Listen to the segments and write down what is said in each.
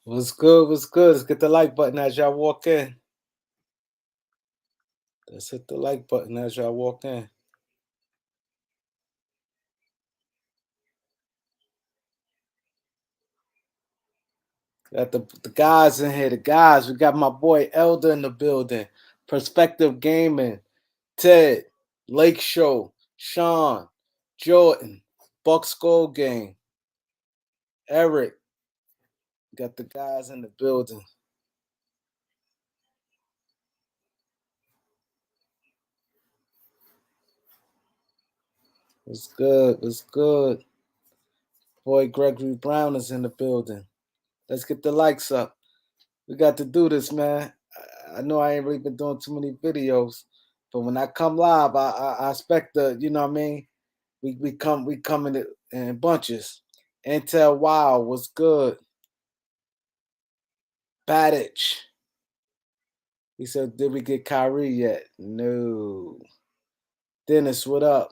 What's good? What's good? Let's get the like button as y'all walk in. Let's hit the like button as y'all walk in. Got the guys in here. The guys. We got my boy Elder in the building. Perspective Gaming. Ted. Lake Show. Sean. Jordan. Buck Skull Game. Eric. Got the guys in the building. What's good? What's good? Boy Gregory Brown is in the building. Let's get the likes up. We got to do this, man. I know I ain't really been doing too many videos, but when I come live, I expect the, you know what I mean? We come in bunches. Intel Wow was good. Badich. He said, did we get Kyrie yet? No. Dennis, what up?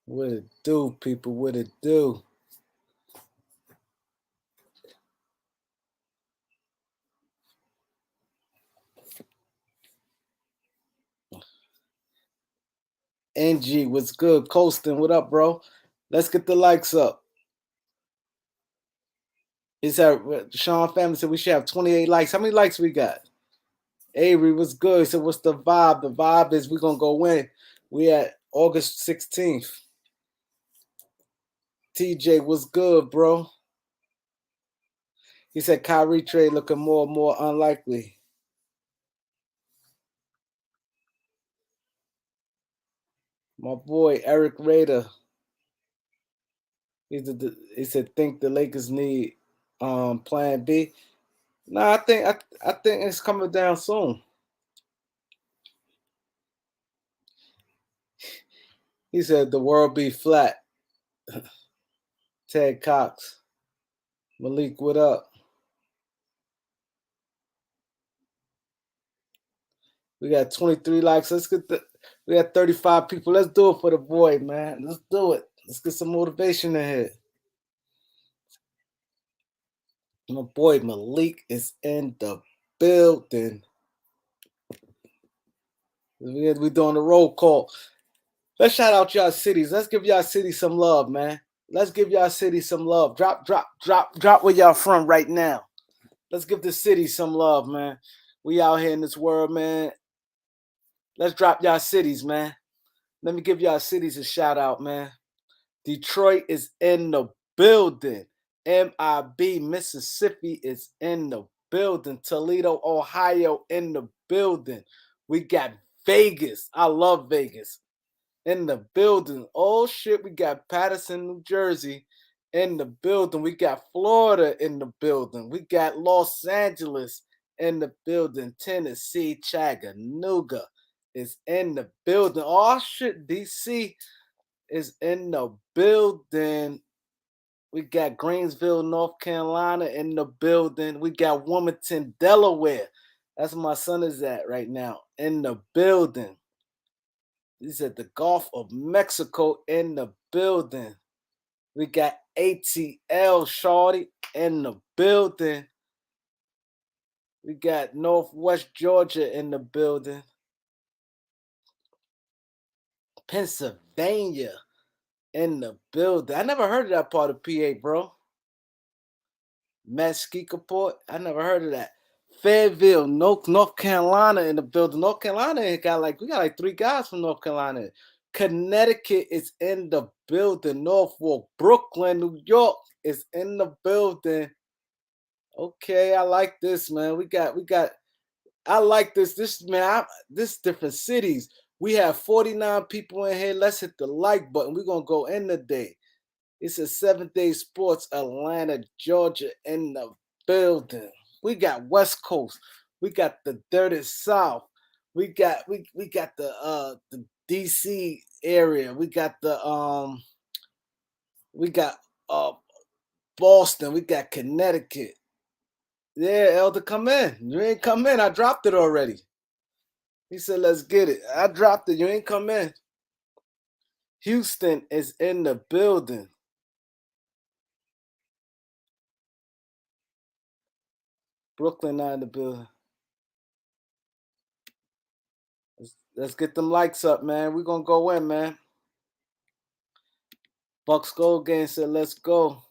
What it do, people? What it do? NG, what's good? Colston, what up, bro? Let's get the likes up. He said, Sean Family said we should have 28 likes. How many likes we got? Avery was good. He said, what's the vibe? The vibe is we're going to go win. We at August 16th. TJ was good, bro. He said Kyrie trade looking more and more unlikely. My boy Eric Rader. He said think the Lakers need plan B. No, I think it's coming down soon. He said the world be flat. Ted Cox. Malik, what up? We got 23 likes. We got 35 people. Let's do it for the boy, man. Let's do it. Let's get some motivation in here. My boy Malik is in the building. We doing the roll call. Let's shout out y'all cities. Let's give y'all city some love, man. Let's give y'all city some love. Drop where y'all from right now. Let's give the city some love, man. We out here in this world, man. Let's drop y'all cities, man. Let me give y'all cities a shout out, man. Detroit is in the building. N.B.A, Mississippi is in the building. Toledo, Ohio in the building. We got Vegas. I love Vegas. In the building. Oh shit, we got Patterson, New Jersey in the building. We got Florida in the building. We got Los Angeles in the building. Tennessee, Chattanooga is in the building. Oh shit, DC is in the building. We got Greensville, North Carolina in the building. We got Wilmington, Delaware. That's where my son is at right now. In the building. He's at the Gulf of Mexico in the building. We got ATL Shorty in the building. We got Northwest Georgia in the building. Pennsylvania in the building. I never heard of that part of PA, bro. Mesquite, I never heard of that. Fayetteville, North Carolina in the building. North Carolina we got like 3 guys from North Carolina. Connecticut is in the building. Norfolk, Brooklyn, New York is in the building. Okay, I like this, man. I like this. This different cities. We have 49 people in here. Let's hit the like button. We're gonna go in the day. It's a 7-day sports, Atlanta, Georgia in the building. We got West Coast. We got the dirty South. We got the DC area. We got Boston. We got Connecticut. Yeah, Elder, come in. You ain't come in. I dropped it already. He said, let's get it. I dropped it. You ain't come in. Houston is in the building. Brooklyn not in the building. Let's get them likes up, man. We're gonna go in, man. Bucks Gold Game said, let's go.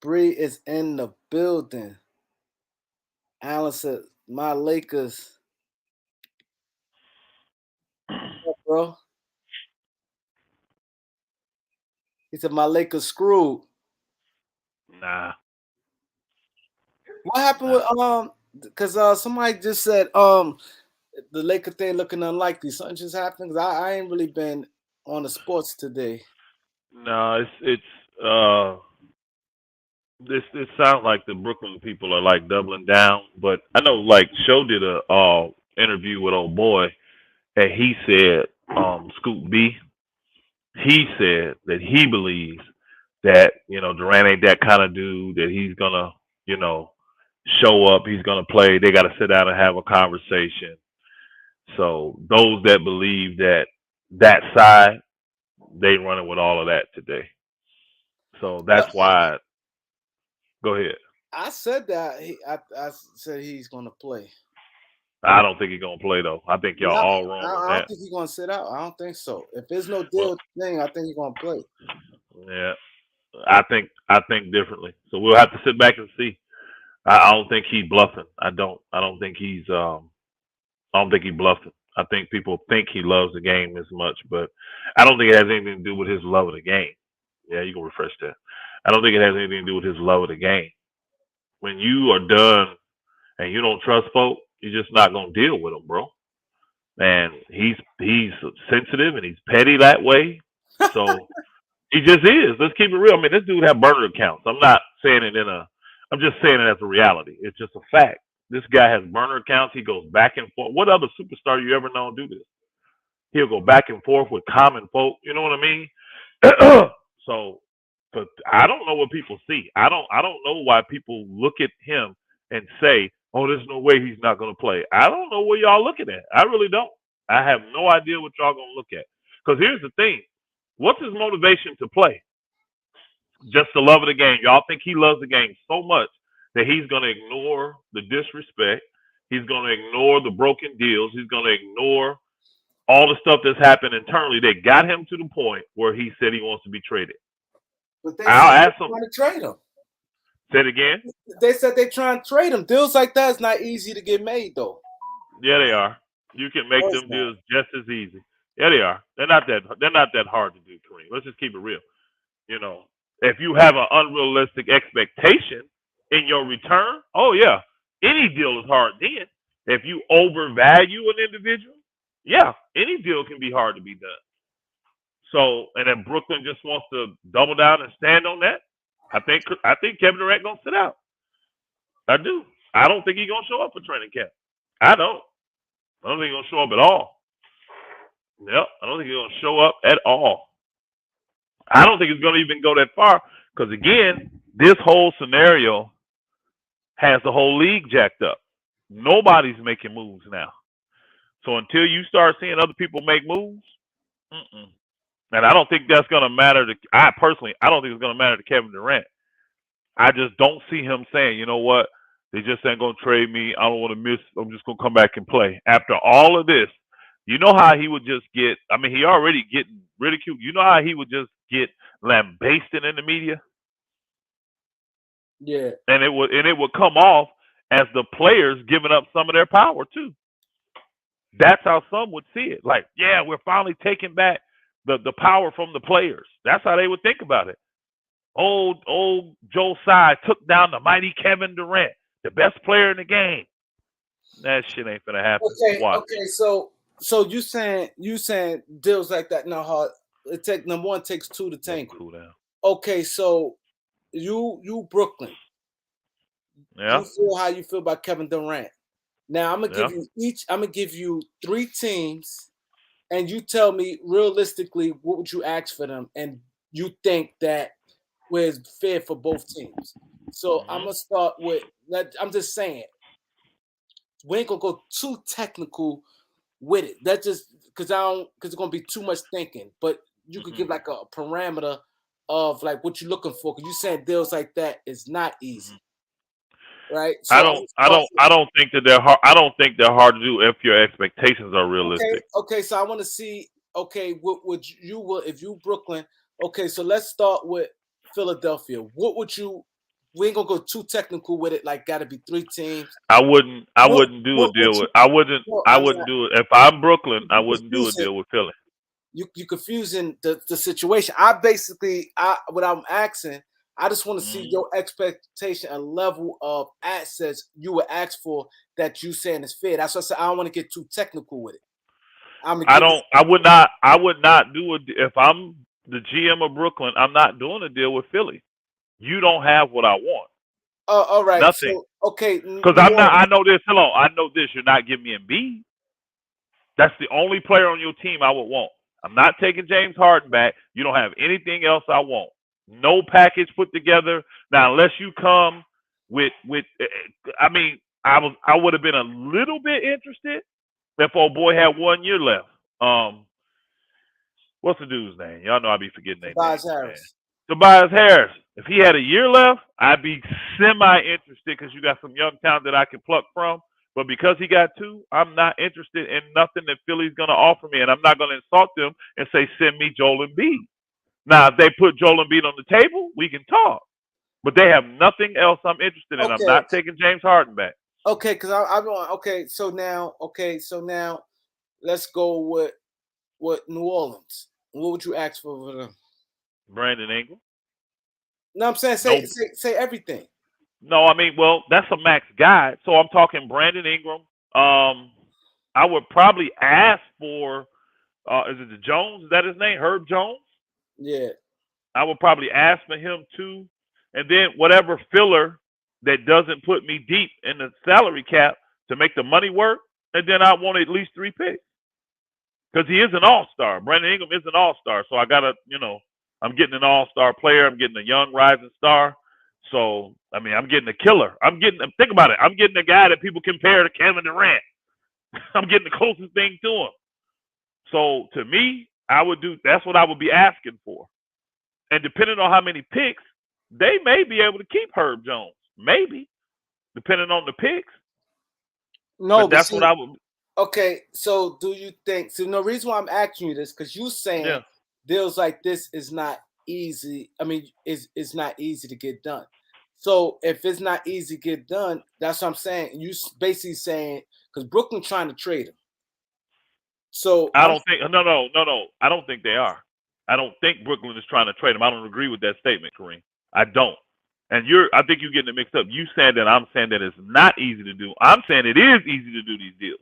Bree is in the building. Allen said, my Lakers. What, bro? He said, my Lakers screwed. Nah. What happened with because somebody just said the Laker thing looking unlikely. Something just happened. 'Cause I ain't really been on the sports today. No, this sounds like the Brooklyn people are like doubling down, but I know like Show did a interview with old boy, and he said Scoop B, he said that he believes that Durant ain't that kind of dude that he's gonna you know show up, he's gonna play. They got to sit down and have a conversation. So those that believe that side, they running with all of that today. So that's why. Go ahead. I said that I said he's gonna play. I don't think he's gonna play though. I think y'all No, all wrong on I don't that. think he's gonna sit out. I don't think so. If there's no Well, deal thing, I think he's gonna play. yeah, I think differently. So we'll have to sit back and see. I don't think he's bluffing. I don't think he's I don't think he's bluffing. I think people think he loves the game as much, but I don't think it has anything to do with his love of the game. Yeah, you can refresh that. I don't think it has anything to do with his love of the game. When you are done and you don't trust folk, you're just not gonna deal with them, bro. And he's sensitive and he's petty that way. So he just is. Let's keep it real. I mean, this dude have burner accounts. I'm not saying it in a. I'm just saying it as a reality. It's just a fact. This guy has burner accounts. He goes back and forth. What other superstar you ever known do this? He'll go back and forth with common folk. You know what I mean? So, but I don't know what people see. I don't know why people look at him and say, "Oh, there's no way he's not going to play." I don't know what y'all looking at. I really don't. I have no idea what y'all going to look at. Because here's the thing: what's his motivation to play? Just the love of the game. Y'all think he loves the game so much that he's going to ignore the disrespect. He's going to ignore the broken deals. He's going to ignore all the stuff that's happened internally that got him to the point where he said he wants to be traded. But they said I'll they're ask him. trying to trade him. Say it again. They said they're trying to trade him. Deals like that is not easy to get made, though. Yeah, they are. You can make No, it's them not. deals just as easy. Yeah, they are. They're not that hard to do, Kareem. Let's just keep it real. You know, if you have an unrealistic expectation in your return, oh yeah, any deal is hard then. If you overvalue an individual, yeah, any deal can be hard to be done. So, and then Brooklyn just wants to double down and stand on that. I think Kevin Durant gonna sit out. I do. I don't think he's gonna show up for training camp. I don't. I don't think he's gonna show up at all. Yep. I don't think he's gonna show up at all. I don't think it's gonna even go that far because again, this whole scenario has the whole league jacked up. Nobody's making moves now. So until you start seeing other people make moves, mm-mm. And I don't think that's gonna matter to. I personally, I don't think it's gonna matter to Kevin Durant. I just don't see him saying, you know what, they just ain't gonna trade me. I don't want to miss. I'm just gonna come back and play. After all of this, you know how he would just get. I mean, he already getting ridiculed. You know how he would just get lambasted in the media, Yeah. and it would come off as the players giving up some of their power too. That's how some would see it. Like, yeah, we're finally taking back the power from the players. That's how they would think about it. Old Joe Tsai took down the mighty Kevin Durant, the best player in the game. That shit ain't gonna happen. Okay. Watch. Okay. So you saying deals like that now hard. It take number one takes two to Let him tangle. cool down. Okay. So you Brooklyn, you Yeah, feel how you feel about Kevin Durant. Now I'm gonna give yeah. you each. I'm gonna give you three teams, and you tell me realistically what would you ask for them, and you think that was fair for both teams. So I'm Hmm. gonna start with. I'm just saying we ain't gonna go too technical with it. That just because I don't because it's gonna be too much thinking. But you could give Hmm. like a parameter of like what you're looking for? Because you saying deals like that is not easy, Mhm. right? I So don't I don't I don't think that they're hard. I don't think they're hard to do if your expectations are okay, realistic. okay. So I want to see. Okay, what would you will if you Brooklyn? Okay, so let's start with Philadelphia. What would you? We ain't gonna go too technical with it. Like, got to be 3 teams. I What wouldn't do a what would deal you? with No, I I'm wouldn't not. do it if I'm Brooklyn. I You wouldn't do a confusing. deal with Philly. You confusing the situation. I basically what I'm asking. I just want to see Mhm. your expectation and level of assets you would ask for that you saying is fair. That's what I said. I don't want to get too technical with it. I'm gonna I give you. don't. I would not do it if I'm the GM of Brooklyn. I'm not doing a deal with Philly. You don't have what I want. All right. Nothing. So okay, Because New I'm not. I Orleans. know this. Hold on. I know this. You're not giving me Embiid. That's the only player on your team I would want. I'm not taking James Harden back. You don't have anything else I want. No package put together. Now, unless you come with, I mean, I would have been a little bit interested if old boy had 1 year left. What's the dude's name? Y'all know I be forgetting their Tobias names, man. Harris. Tobias Harris. If he had a year left, I'd be semi-interested because you got some young talent that I can pluck from. But because he got two, I'm not interested in nothing that Philly's going to offer me, and I'm not going to insult them and say, send me Joel Embiid. Now, if they put Joel Embiid on the table, we can talk. But they have nothing else I'm interested in. I'm Okay. not taking James Harden back. Okay. Because I'm going. Okay. So now. Okay. So now, let's go with New Orleans. What would you ask for them? Brandon Ingram. No, I'm saying No, say everything. no, I mean, well, that's a max guy. So I'm talking Brandon Ingram. I would probably ask for is it the Jones? Is that his name? Herb Jones? Yeah. I would probably ask for him too. And then whatever filler that doesn't put me deep in the salary cap to make the money work. And then I want at least 3 picks. Because he is an all-star. Brandon Ingram is an all-star. So I got to, I'm getting an all-star player. I'm getting a young rising star. So, I mean, I'm getting a killer. Think about it. I'm getting a guy that people compare to Kevin Durant. I'm getting the closest thing to him. So to me, that's what I would be asking for. And depending on how many picks, they may be able to keep Herb Jones. Maybe, depending on the picks. No, But but that's see, what I would. okay, so do you think? So the reason why I'm asking you this because you saying Yeah. deals like this is not easy. I mean, it's not easy to get done. So if it's not easy to get done, that's what I'm saying. You basically saying because Brooklyn trying to trade him. So I I'm don't think. No. I don't think they are. I don't think Brooklyn is trying to trade him. I don't agree with that statement, Kareem. I don't. And I think you're getting it mixed up. You saying that I'm saying that it's not easy to do. I'm saying it is easy to do these deals.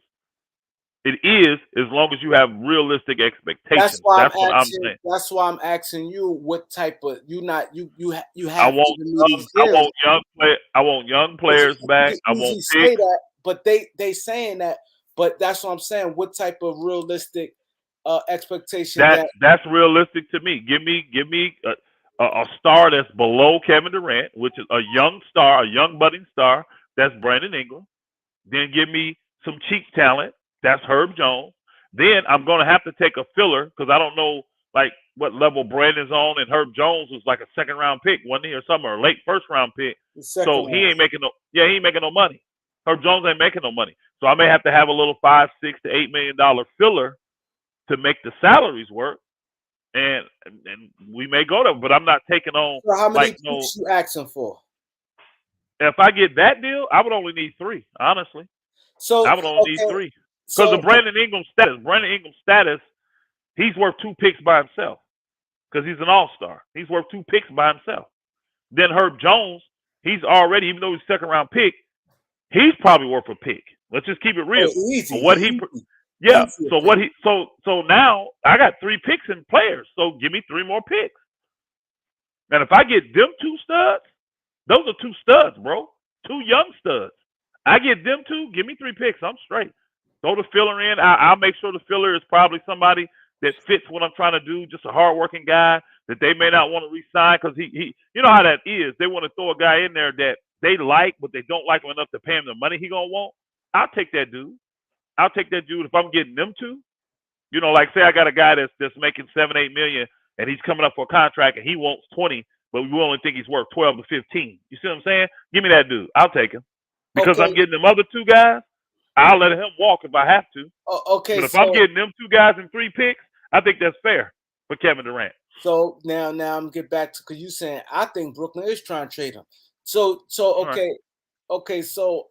It is as long as you have realistic that's expectations. why I'm That's what I'm asking. saying. That's why I'm asking you what type of you I have want given me these I deals. want I want young players You back. can I want easily say picks. that, but they saying that. But that's what I'm saying. What type of realistic expectation that? That's realistic to me. Give me a star that's below Kevin Durant, which is a young star, a young budding star. That's Brandon Ingram. Then give me some cheap talent. That's Herb Jones. Then I'm gonna have to take a filler because I don't know like what level Brandon's on, and Herb Jones was like a second round pick, wasn't he, or something, or a late first round pick. The second So he round. ain't making he ain't making no money. Herb Jones ain't making no money. So I may have to have a little $5, $6 to $8 million filler to make the salaries work, and we may go there, but I'm not taking on So how many like no. picks you asking for? If I get that deal, I would only need 3. Honestly, So I would only need okay, 3 because so of Brandon Ingram's status. Brandon Ingram's status, he's worth 2 picks by himself because he's an all-star. He's worth 2 picks by himself. Then Herb Jones, he's already, even though he's second round pick, he's probably worth a pick. Let's just keep it real. easy, For what yeah. easy So pick. so now I got 3 picks in players. So give me 3 more picks. And if I get them 2 studs, those are 2 studs, bro. 2 young studs. I get them 2, give me 3 picks. I'm straight. Throw the filler in. I'll make sure the filler is probably somebody that fits what I'm trying to do, just a hardworking guy that they may not want to re-sign because he you know how that is. They want to throw a guy in there that they like, but they don't like him enough to pay him the money he gonna want. I'll take that dude. I'll take that dude if I'm getting them 2. Like say I got a guy that's making 7, 8 million and he's coming up for a contract and he wants 20, but we only think he's worth 12 to 15. You see what I'm saying? Give me that dude. I'll take him because Okay. I'm getting them other two guys. I'll let him walk if I have to. Okay. But if I'm getting them two guys in 3 picks, I think that's fair for Kevin Durant. So now I'm gonna get back to because you saying I think Brooklyn is trying to trade him. So okay, Right. okay. So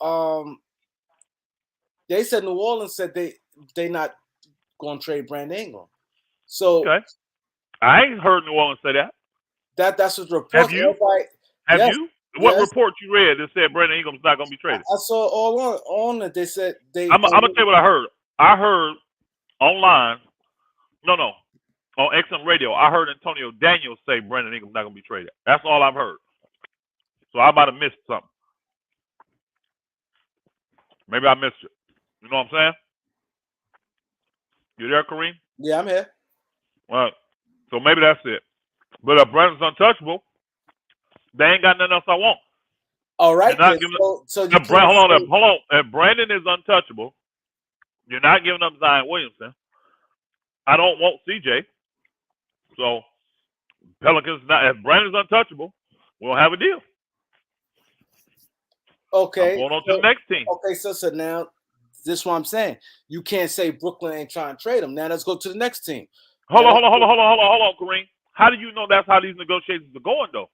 they said New Orleans said they not going to trade Brandon Ingram. So Okay. I ain't heard New Orleans say that. that's what the reports. Have you? Everybody, Have yes, you? What yes. report you read that said Brandon Ingram's not going to be traded? I saw all on it. They said they. I'm going to tell you what I heard. I heard online. No. On XM Radio, I heard Antonio Daniels say Brandon Ingram's not going to be traded. That's all I've heard. So I might have missed something. Maybe I missed it. You know what I'm saying? You there, Kareem? Yeah, I'm here. All right. So maybe that's it. But if Brandon's untouchable, they ain't got nothing else I want. All right. Not giving so you hold on. If Brandon is untouchable, you're not giving up Zion Williamson. I don't want CJ. So Pelicans not. If Brandon's untouchable, we'll have a deal. Okay. I'm going on to the next team. Okay. So now this is what I'm saying. You can't say Brooklyn ain't trying to trade him. Now let's go to the next team. Hold on, Kareem. How do you know that's how these negotiations are going though?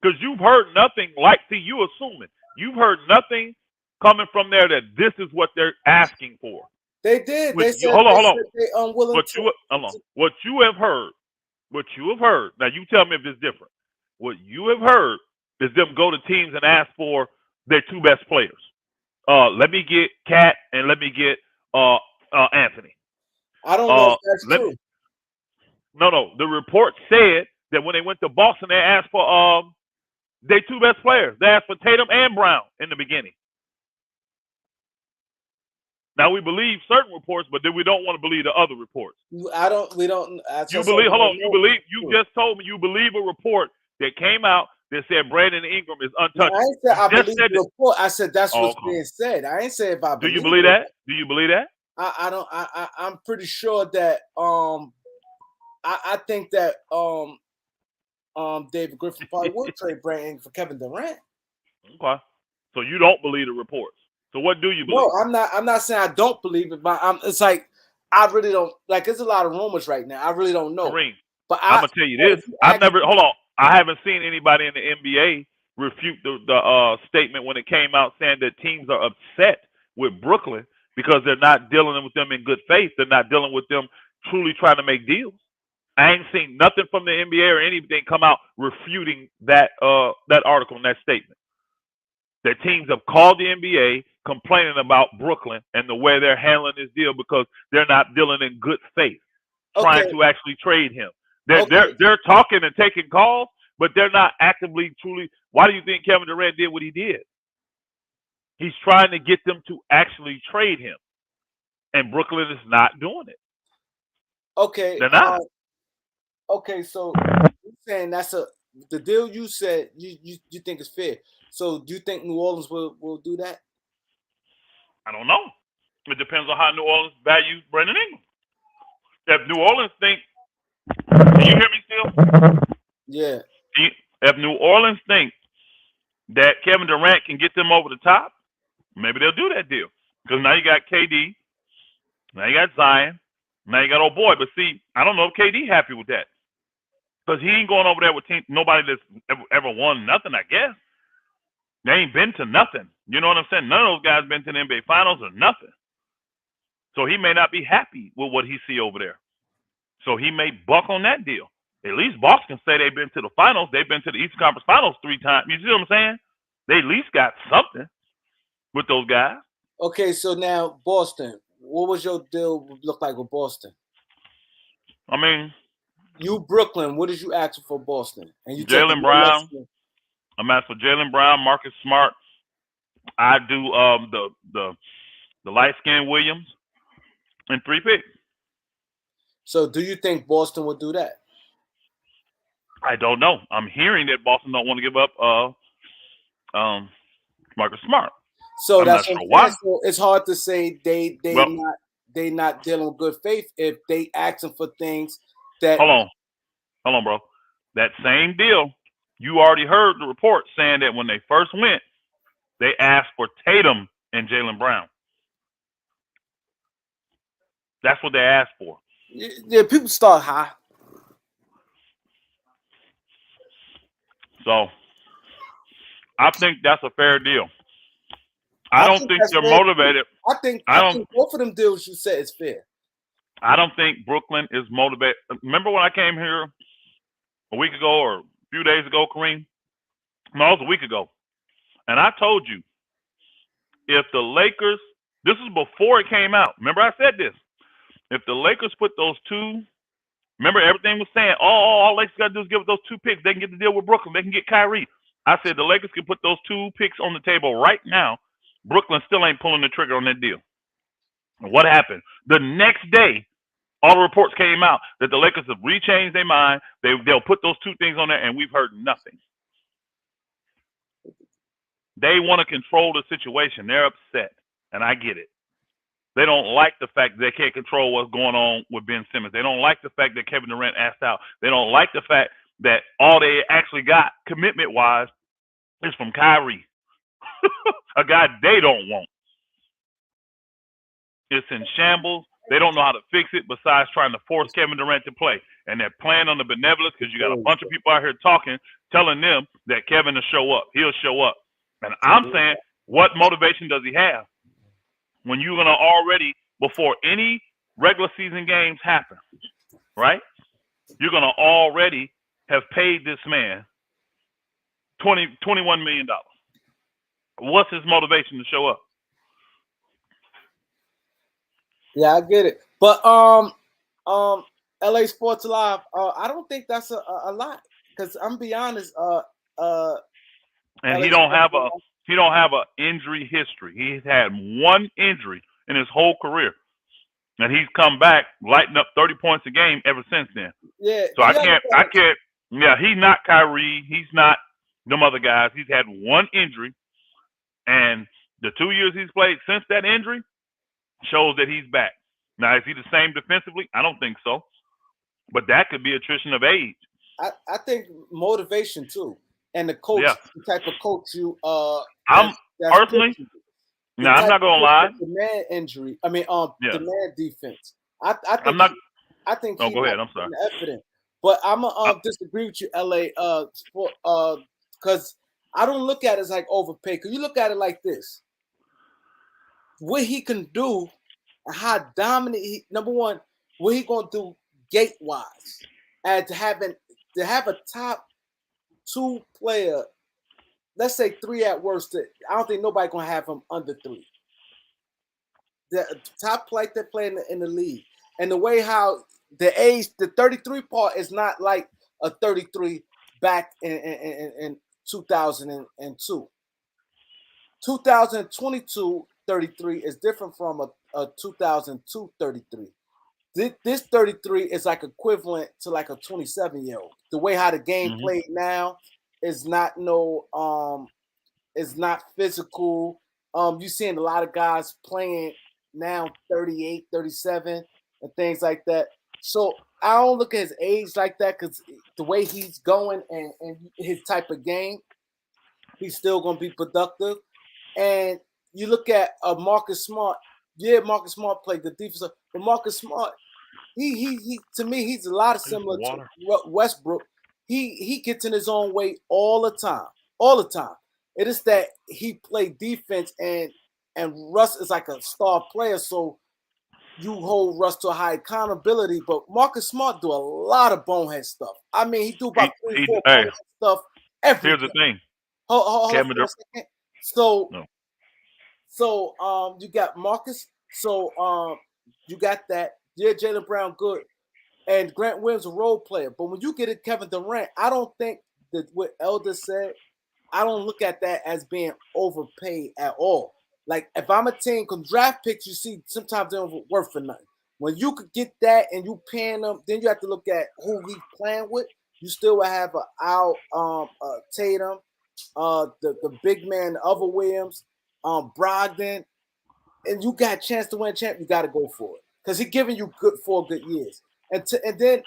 Because you've heard nothing you assuming. You've heard nothing coming from there that this is what they're asking for. They did. They said hold on. They unwilling What you have heard. Now you tell me if it's different. What you have heard is them go to teams and ask for their 2 best players. Let me get Cat and let me get Anthony. I don't know if that's true. No. The report said that when they went to Boston, they asked for their 2 best players. They asked for Tatum and Brown in the beginning. Now we believe certain reports, but then we don't want to believe the other reports. You just told me you believe a report that came out that said Brandon Ingram is untouchable. I ain't said I believe the report. I said that's what's being said. I ain't say if I believe. Do you believe that? Do you believe that? I don't. I'm pretty sure that I think that David Griffin probably would trade Brandon Ingram for Kevin Durant. Okay. So you don't believe the reports. So what do you believe? No, I'm not saying I don't believe it, but it's like I really don't like. There's a lot of rumors right now. I really don't know. Kareem, but I'm gonna tell you this. Hold on. I haven't seen anybody in the NBA refute the statement when it came out saying that teams are upset with Brooklyn because they're not dealing with them in good faith. They're not dealing with them truly trying to make deals. I ain't seen nothing from the NBA or anything come out refuting that article and that statement. That teams have called the NBA complaining about Brooklyn and the way they're handling this deal because they're not dealing in good faith, trying to actually trade him. They're talking and taking calls, but they're not actively truly. Why do you think Kevin Durant did what he did? He's trying to get them to actually trade him, and Brooklyn is not doing it. Okay, they're not. Okay, so you're saying the deal you said you think is fair. So do you think New Orleans will do that? I don't know. It depends on how New Orleans values Brandon Ingram. If New Orleans think, can you hear me still? Yeah. If New Orleans think that Kevin Durant can get them over the top, maybe they'll do that deal. Because now you got KD, now you got Zion, now you got old boy. But see, I don't know if KD happy with that. Because he ain't going over there with nobody that's ever won nothing, I guess. They ain't been to nothing. You know what I'm saying? None of those guys been to the NBA Finals or nothing. So he may not be happy with what he see over there. So he may buck on that deal. At least Boston say they've been to the finals. They've been to the Eastern Conference Finals 3 times. You see what I'm saying? They at least got something with those guys. Okay, so now Boston. What was your deal look like with Boston? I mean, you Brooklyn. What did you ask for Boston? And you Jaylen Brown. I'm asking for Jaylen Brown, Marcus Smart. I do the light skinned Williams and 3 picks. So do you think Boston would do that? I don't know. I'm hearing that Boston don't want to give up Marcus Smart. So that's why. So it's hard to say they not dealing with good faith if they asking for things that. Hold on. hold on, bro. That same deal, you already heard the report saying that when they first went, they asked for Tatum and Jaylen Brown. That's what they asked for. Yeah, people start high. So I think that's a fair deal. I don't think they're motivated. I think both of them deals you said is fair. I don't think Brooklyn is motivated. Remember when I came here a week ago or a few days ago, Kareem? No, it was a week ago. And I told you, if the Lakers, this is before it came out. Remember I said this. If the Lakers put those two, remember everything was saying, all Lakers got to do is give up those 2 picks. They can get the deal with Brooklyn. They can get Kyrie. I said the Lakers can put those 2 picks on the table right now. Brooklyn still ain't pulling the trigger on that deal. And what happened? The next day, all the reports came out that the Lakers have rechanged their mind. They'll put those 2 things on there, and we've heard nothing. They want to control the situation. They're upset, and I get it. They don't like the fact that they can't control what's going on with Ben Simmons. They don't like the fact that Kevin Durant asked out. They don't like the fact that all they actually got commitment-wise is from Kyrie, a guy they don't want. It's in shambles. They don't know how to fix it besides trying to force Kevin Durant to play. And they're playing on the benevolence because you got a bunch of people out here talking, telling them that Kevin will show up. He'll show up. And I'm saying, what motivation does he have? When you're going to already, before any regular season games happen, right? You're going to already have paid this man $21 million. What's his motivation to show up? Yeah, I get it. But LA Sports Live, I don't think that's a lot. Because I'm be honest, and he don't have a injury history. He's had 1 injury in his whole career, and he's come back lighting up 30 points a game ever since then. Yeah. So I can't. Yeah, he's not Kyrie. He's not them other guys. He's had 1 injury, and the 2 years he's played since that injury shows that he's back. Now, is he the same defensively? I don't think so, but that could be attrition of age. I think motivation too. And the coach, the type of coach you I'm personally. No, I'm not gonna lie. The man injury. I mean, the man defense. I think I'm not. I think. Oh, go ahead. I'm sorry. Evident. But I'm gonna disagree with you, LA. Because I don't look at it as like overpay. Because you look at it like this: what he can do, how dominant he. Number one, what he gonna do gate wise, and to have a top 2 player, let's say 3 at worst. I don't think nobody gonna have him under 3. The top player that play in the league, and the way how the age, the 33 part is not like a 33 back in 2002. 2022 33 is different from a 2002 33. This 33 is like equivalent to like a 27-year-old. The way how the game played now is not is not physical. You're seeing a lot of guys playing now 38, 37 and things like that. So I don't look at his age like that because the way he's going and his type of game, he's still going to be productive. And you look at Marcus Smart. Yeah, Marcus Smart played the defense, but Marcus Smart, he to me, he's a lot of similar to Westbrook. He gets in his own way all the time. It is that he played defense and Russ is like a star player, so you hold Russ to a high accountability. But Marcus Smart do a lot of bonehead stuff. I mean, he do about 3-4 bonehead stuff every. Here's the thing. Hold on for a second. So you got Marcus. So you got that. Yeah, Jaylen Brown good, and Grant Williams a role player. But when you get it, Kevin Durant, I don't think that what Elder said. I don't look at that as being overpaid at all. Like if I'm a team, because draft picks, you see sometimes they don't work for nothing. When you could get that and you paying them, then you have to look at who he's playing with. You still will have Tatum, the big man, the other Williams, Brogdon, and you got a chance to win a champ. You got to go for it because he's giving you 4 good years. And then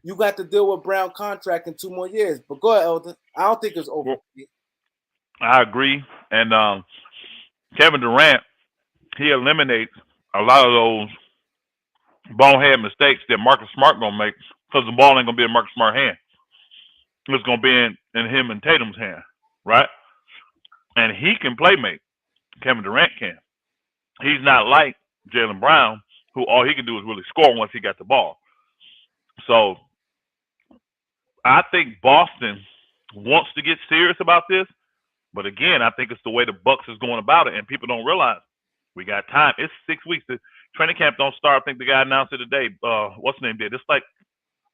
you got to deal with Brown contract in 2 more years. But go ahead, Elder. I don't think it's over. Well, I agree. And Kevin Durant, he eliminates a lot of those bonehead mistakes that Marcus Smart gonna make because the ball ain't gonna be in Marcus Smart's hand. It's gonna be in him and Tatum's hand, right? And he can play make. Kevin Durant can. He's not like Jaylen Brown, who all he can do is really score once he got the ball. So I think Boston wants to get serious about this, but again, I think it's the way the Bucks is going about it, and people don't realize we got time. It's 6 weeks. The training camp don't start. I think the guy announced it today. What's the name did? It's like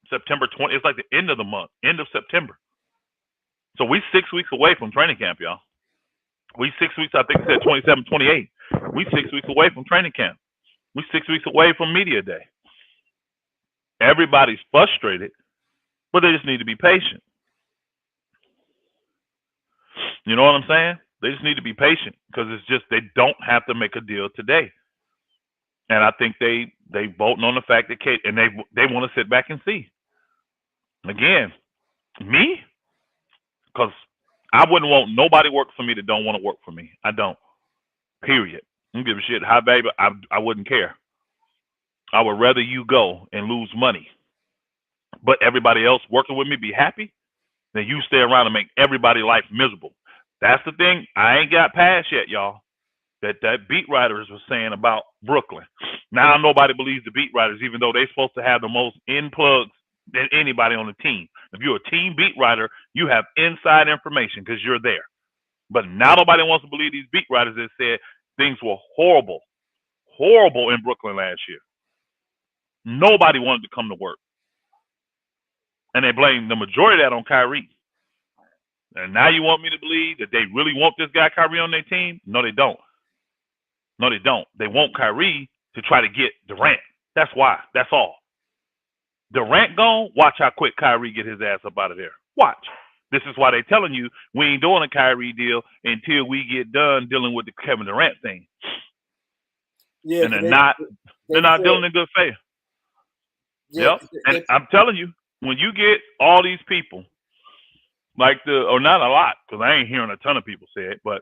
September 20. It's like the end of the month, end of September. So we 6 weeks away from training camp, y'all. We 6 weeks. I think it said 27, 28. We 6 weeks away from training camp. We 6 weeks away from media day. Everybody's frustrated, but they just need to be patient. You know what I'm saying? They just need to be patient because it's just they don't have to make a deal today. And I think they voting on the fact that Kate and they want to sit back and see. Again, me, because I wouldn't want nobody work for me that don't want to work for me. I don't. Period. I don't give a shit how bad I wouldn't care. I would rather you go and lose money, but everybody else working with me be happy, than you stay around and make everybody's life miserable. That's the thing I ain't got past yet, y'all. That beat writers was saying about Brooklyn. Now nobody believes the beat writers, even though they're supposed to have the most in plugs than anybody on the team. If you're a team beat writer, you have inside information because you're there. But now nobody wants to believe these beat writers that said things were horrible in Brooklyn last year. Nobody wanted to come to work. And they blame the majority of that on Kyrie. And now you want me to believe that they really want this guy Kyrie on their team? No, they don't. No, they don't. They want Kyrie to try to get Durant. That's why. That's all. Durant gone, watch how quick Kyrie get his ass up out of there. Watch. This is why they're telling you we ain't doing a Kyrie deal until we get done dealing with the Kevin Durant thing. Yeah, and they're not dealing in good faith. Yeah, yep. And I'm telling you, when you get all these people, like or not a lot, because I ain't hearing a ton of people say it, but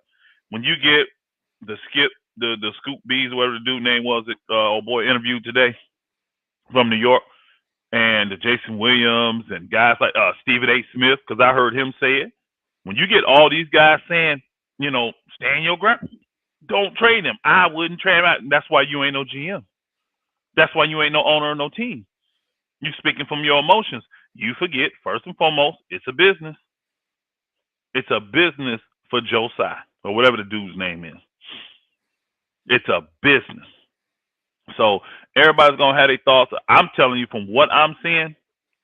when you get the Scoop Bees, whatever the dude name was, old boy interviewed today from New York, and the Jason Williams and guys like Stephen A. Smith, because I heard him say it. When you get all these guys saying, stand your ground, don't trade him. I wouldn't trade him out. That's why you ain't no GM. That's why you ain't no owner of no team. You speaking from your emotions. You forget, first and foremost, it's a business. It's a business for Joe Tsai, or whatever the dude's name is. It's a business. So everybody's going to have their thoughts. I'm telling you, from what I'm seeing,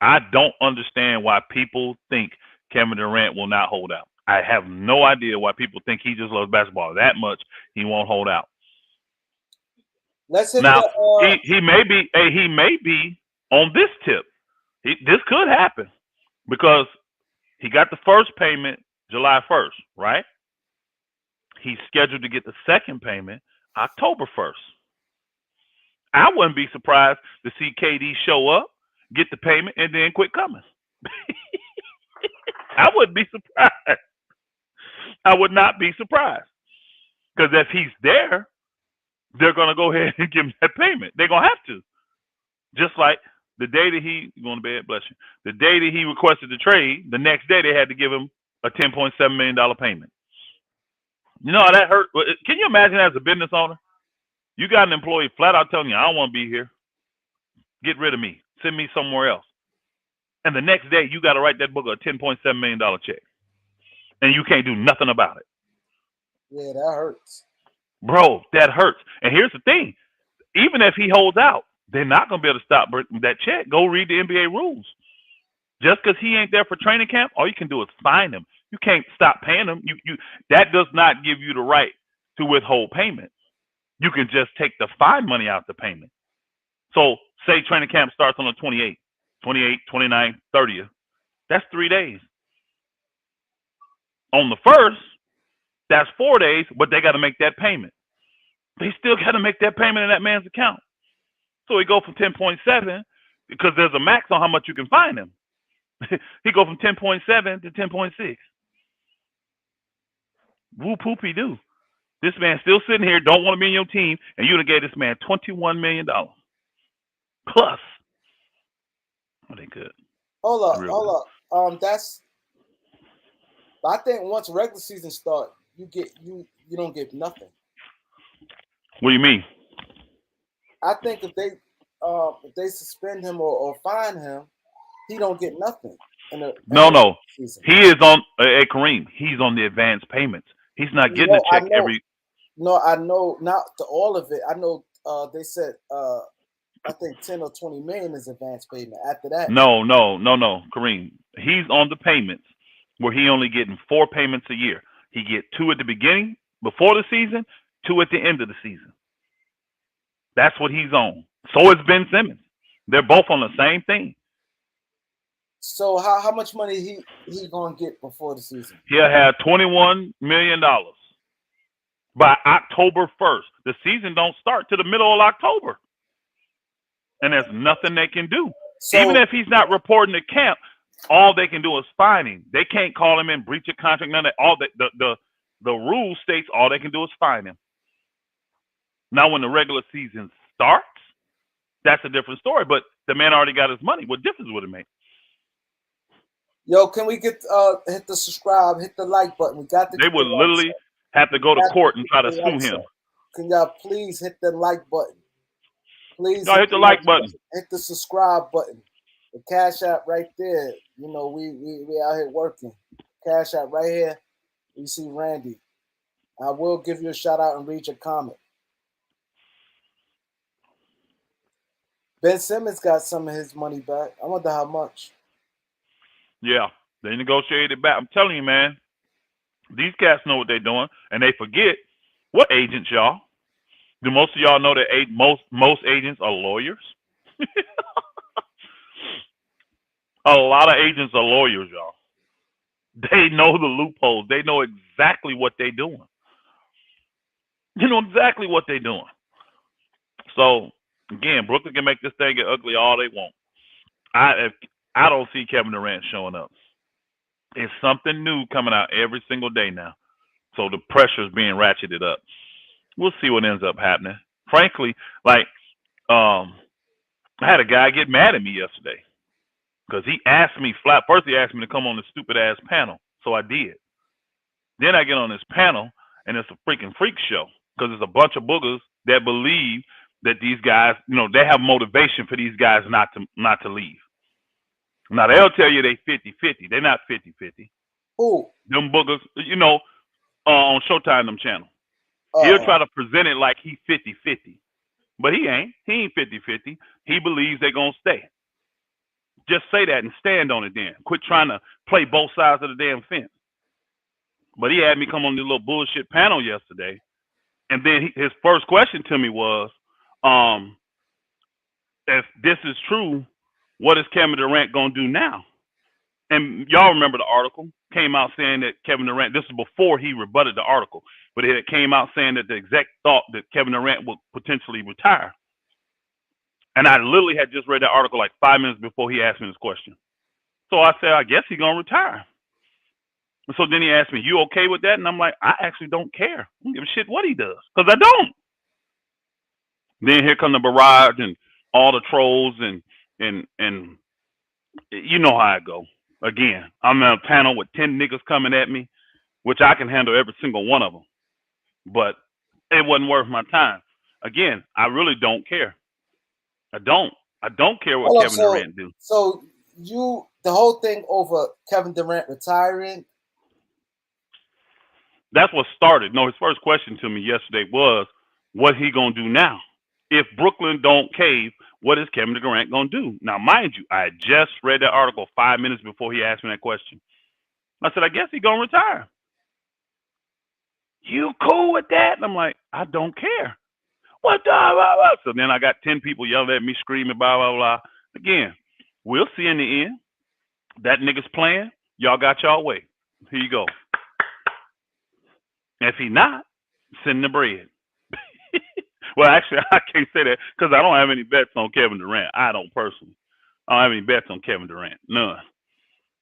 I don't understand why people think Kevin Durant will not hold out. I have no idea why people think he just loves basketball that much he won't hold out. Let's hit now, he may be on this tip. This could happen because he got the first payment July 1st, right? He's scheduled to get the second payment October 1st. I wouldn't be surprised to see KD show up, get the payment, and then quit coming. I wouldn't be surprised. I would not be surprised. Because if he's there, they're going to go ahead and give him that payment. They're going to have to. Just like the day that he, going to bed, bless you, the day that he requested the trade, the next day they had to give him a $10.7 million payment. You know how that hurt? Can you imagine as a business owner? You got an employee flat out telling you, I don't want to be here. Get rid of me. Send me somewhere else. And the next day, you got to write that book a $10.7 million check. And you can't do nothing about it. Yeah, that hurts. Bro, that hurts. And here's the thing. Even if he holds out, they're not going to be able to stop that check. Go read the NBA rules. Just because he ain't there for training camp, all you can do is fine him. You can't stop paying him. That does not give you the right to withhold payment. You can just take the fine money out the payment. So say training camp starts on the 28th, 29th, 30th. That's 3 days. On the 1st, that's 4 days, but they got to make that payment. They still got to make that payment in that man's account. So he go from 10.7 because there's a max on how much you can fine him. He go from 10.7 to 10.6. Woo poopy do. This man still sitting here, don't want to be in your team, and you done gave this man $21 million plus. Oh, they good. Hold up. That's. I think once regular season start, you don't get nothing. What do you mean? I think if they suspend him or fine him, he don't get nothing. No. Season. He is on Kareem. He's on the advanced payments. He's not getting a check every. No, I know not to all of it. I know they said I think 10 or 20 million is advance payment. After that, No, Kareem. He's on the payments where he only getting 4 payments a year. He get 2 at the beginning before the season, 2 at the end of the season. That's what he's on. So is Ben Simmons. They're both on the same thing. So how much money he gonna get before the season? He'll have $21 million by October 1st. The season don't start to the middle of October. And there's nothing they can do. So, even if he's not reporting to camp, all they can do is fine him. They can't call him in, breach of contract, none of that. All the rule states all they can do is fine him. Now when the regular season starts, that's a different story. But the man already got his money. What difference would it make? Yo, can we get hit the subscribe, hit the like button? We got to. They would literally have to go to court and try to sue him. Can y'all please hit the like button? Please hit the like button. Hit the subscribe button. The Cash App right there. You know, we out here working. Cash App right here. You see Randy. I will give you a shout out and read your comment. Ben Simmons got some of his money back. I wonder how much. Yeah, they negotiated back. I'm telling you, man, these cats know what they're doing, and they forget what agents, y'all. Do most of y'all know that most agents are lawyers? A lot of agents are lawyers, y'all. They know the loopholes. They know exactly what they're doing. You know exactly what they're doing. So, again, Brooklyn can make this thing get ugly all they want. I don't see Kevin Durant showing up. It's something new coming out every single day now. So the pressure is being ratcheted up. We'll see what ends up happening. Frankly, like, I had a guy get mad at me yesterday because he asked me flat. First, he asked me to come on the stupid ass panel. So I did. Then I get on this panel and it's a freaking freak show because it's a bunch of boogers that believe that these guys, you know, they have motivation for these guys not to leave. Now, they'll tell you they 50-50. They're not 50-50. Who? Them boogers, you know, on Showtime, them channel. He'll try to present it like he's 50-50. But he ain't. He ain't 50-50. He believes they're going to stay. Just say that and stand on it then. Quit trying to play both sides of the damn fence. But he had me come on this little bullshit panel yesterday. And then his first question to me was, if this is true, what is Kevin Durant going to do now? And y'all remember the article came out saying that Kevin Durant, this is before he rebutted the article, but it came out saying that the exec thought that Kevin Durant would potentially retire. And I literally had just read that article like 5 minutes before he asked me this question. So I said, I guess he's going to retire. And so then he asked me, you okay with that? And I'm like, I actually don't care. I don't give a shit what he does because I don't. Then here come the barrage and all the trolls and you know how I go. Again, I'm on a panel with 10 niggas coming at me, which I can handle every single one of them. But it wasn't worth my time. Again, I really don't care. I don't care what Kevin Durant do. So the whole thing over Kevin Durant retiring? That's what started. No, his first question to me yesterday was, what he going to do now? If Brooklyn don't cave, what is Kevin Durant going to do? Now, mind you, I just read that article 5 minutes before he asked me that question. I said, I guess he's going to retire. You cool with that? And I'm like, I don't care. What the blah, blah. So then I got 10 people yelling at me, screaming, blah, blah, blah. Again, we'll see in the end. That nigga's playing. Y'all got y'all way. Here you go. If he not, send the bread. Well, actually, I can't say that because I don't have any bets on Kevin Durant. I don't personally. I don't have any bets on Kevin Durant. None.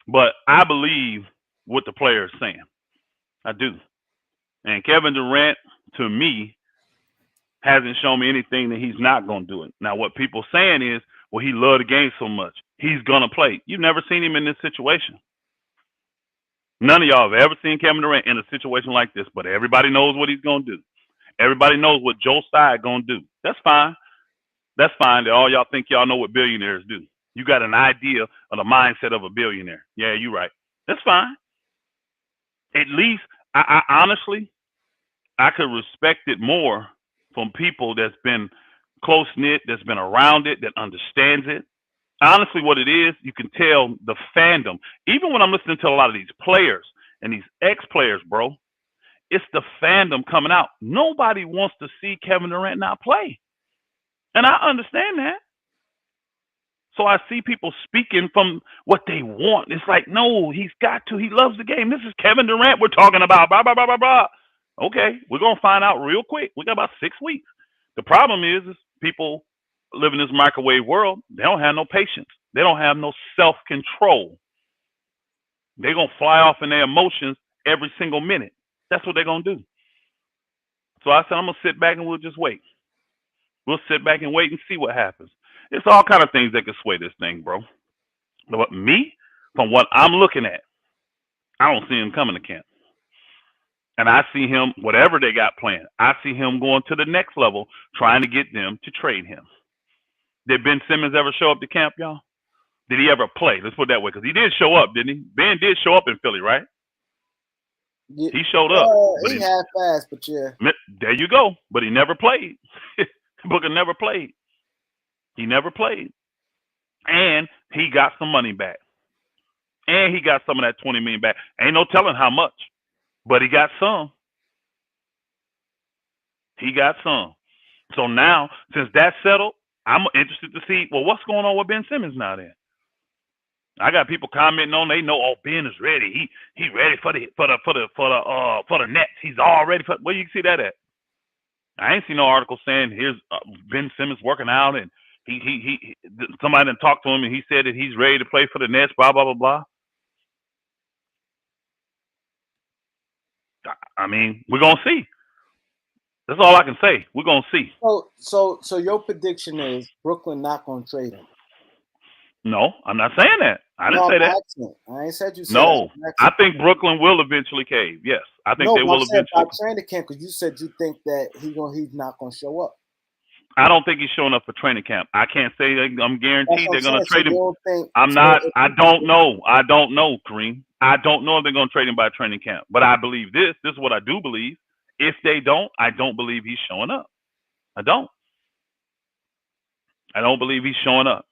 But I believe what the player is saying. I do. And Kevin Durant, to me, hasn't shown me anything that he's not going to do it. Now, what people saying is, well, he loved the game so much. He's going to play. You've never seen him in this situation. None of y'all have ever seen Kevin Durant in a situation like this, but everybody knows what he's going to do. Everybody knows what Joe Tsai going to do. That's fine. That's fine that all y'all think y'all know what billionaires do. You got an idea of the mindset of a billionaire. Yeah, you're right. That's fine. At least, I honestly, I could respect it more from people that's been close-knit, that's been around it, that understands it. Honestly, what it is, you can tell the fandom. Even when I'm listening to a lot of these players and these ex-players, bro, it's the fandom coming out. Nobody wants to see Kevin Durant not play. And I understand that. So I see people speaking from what they want. It's like, no, he's got to. He loves the game. This is Kevin Durant we're talking about. Blah, blah, blah, blah, blah. Okay, we're going to find out real quick. We got about 6 weeks. The problem is people live in this microwave world. They don't have no patience. They don't have no self-control. They're going to fly off in their emotions every single minute. That's what they're going to do. So I said, I'm going to sit back and we'll just wait. We'll sit back and wait and see what happens. It's all kind of things that can sway this thing, bro. But me, from what I'm looking at, I don't see him coming to camp. And I see him, whatever they got planned, I see him going to the next level, trying to get them to trade him. Did Ben Simmons ever show up to camp, y'all? Did he ever play? Let's put it that way, because he did show up, didn't he? Ben did show up in Philly, right? Yeah, he showed up. But he half-assed, but yeah. There you go. But he never played. Booker never played. He never played. And he got some money back. And he got some of that $20 million back. Ain't no telling how much. But he got some. He got some. So now, since that's settled, I'm interested to see, well, what's going on with Ben Simmons now then? I got people commenting on, they know, oh, Ben is ready. He ready for the Nets. He's all ready for. Where you see that at? I ain't seen no article saying here's Ben Simmons working out and he somebody done talked to him and he said that he's ready to play for the Nets. Blah blah blah blah. I mean, we're gonna see. That's all I can say. We're gonna see. So your prediction is Brooklyn not gonna trade him? No, I'm not saying that. I didn't say that. Accent. I ain't said you said no. I think Brooklyn will eventually cave. Yes, I think they will eventually. By training camp, because you said you think that he's not gonna show up. I don't think he's showing up for training camp. I can't say I'm guaranteed they're gonna trade him. I'm not. I don't know. I don't know, Kareem. I don't know if they're gonna trade him by training camp. But I believe this. This is what I do believe. If they don't, I don't believe he's showing up. I don't believe he's showing up.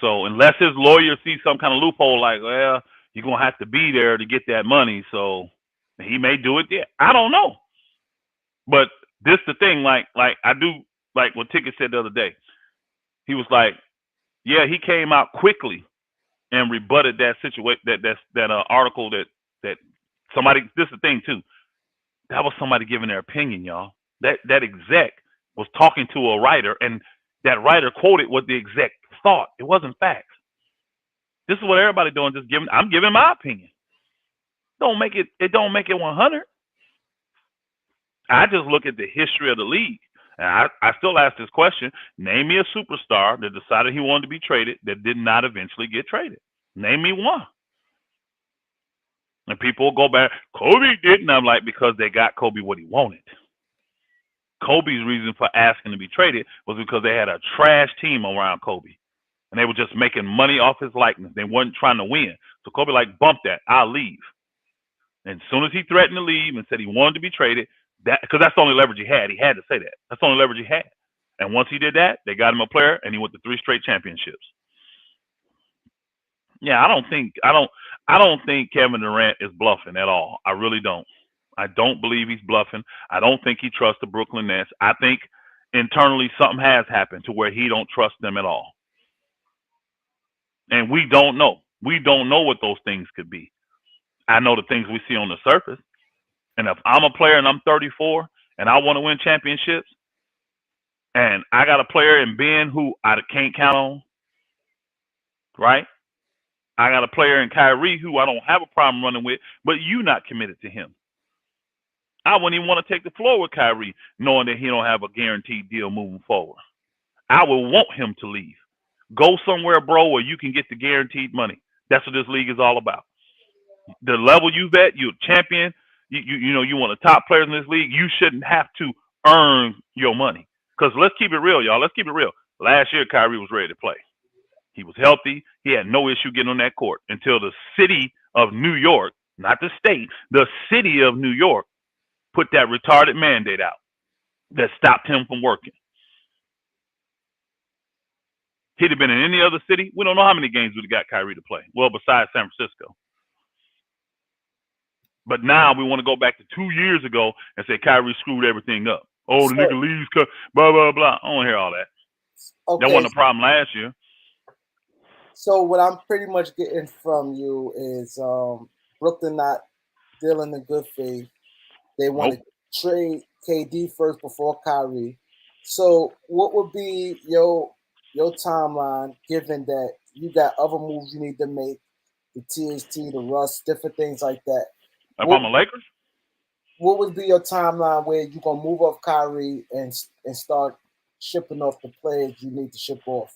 So unless his lawyer sees some kind of loophole, like, well, you're gonna have to be there to get that money, so he may do it. Yeah, I don't know. But this the thing, like I do, like what Ticket said the other day. He was like, yeah, he came out quickly and rebutted that situation, that article that somebody. This is the thing too. That was somebody giving their opinion, y'all. That exec was talking to a writer, and that writer quoted what the exec thought. It wasn't facts. This is what everybody doing. I'm giving my opinion. It don't make it 100. I just look at the history of the league, and I still ask this question: name me a superstar that decided he wanted to be traded that did not eventually get traded. Name me one. And people go back, Kobe didn't. I'm like, because they got Kobe what he wanted. Kobe's reason for asking to be traded was because they had a trash team around Kobe. And they were just making money off his likeness. They weren't trying to win. So Kobe like, bump that. I'll leave. And as soon as he threatened to leave and said he wanted to be traded, because that's the only leverage he had. He had to say that. That's the only leverage he had. And once he did that, they got him a player, and he went to 3 straight championships. Yeah, I don't think Kevin Durant is bluffing at all. I really don't. I don't believe he's bluffing. I don't think he trusts the Brooklyn Nets. I think internally something has happened to where he don't trust them at all. And we don't know. We don't know what those things could be. I know the things we see on the surface. And if I'm a player and I'm 34 and I want to win championships, And I got a player in Ben who I can't count on, right? I got a player in Kyrie who I don't have a problem running with, but you not committed to him. I wouldn't even want to take the floor with Kyrie, knowing that he don't have a guaranteed deal moving forward. I would want him to leave. Go somewhere, bro, where you can get the guaranteed money. That's what this league is all about. The level you've at, you're a champion. You know you one of the top players in this league. You shouldn't have to earn your money. Because let's keep it real, y'all. Let's keep it real. Last year, Kyrie was ready to play. He was healthy. He had no issue getting on that court until the city of New York, not the state, the city of New York, put that retarded mandate out that stopped him from working. He'd have been in any other city. We don't know how many games we'd have got Kyrie to play. Well, besides San Francisco. But now we want to go back to 2 years ago and say Kyrie screwed everything up. Oh, the nigga leaves, blah, blah, blah. I don't hear all that. Okay. That wasn't a problem last year. So what I'm pretty much getting from you is Brooklyn not dealing in good faith. They want to trade KD first before Kyrie. So what would be your timeline, given that you got other moves you need to make, the THT, the Russ, different things like that? If I'm a Lakers? What would be your timeline where you're going to move off Kyrie and start shipping off the players you need to ship off?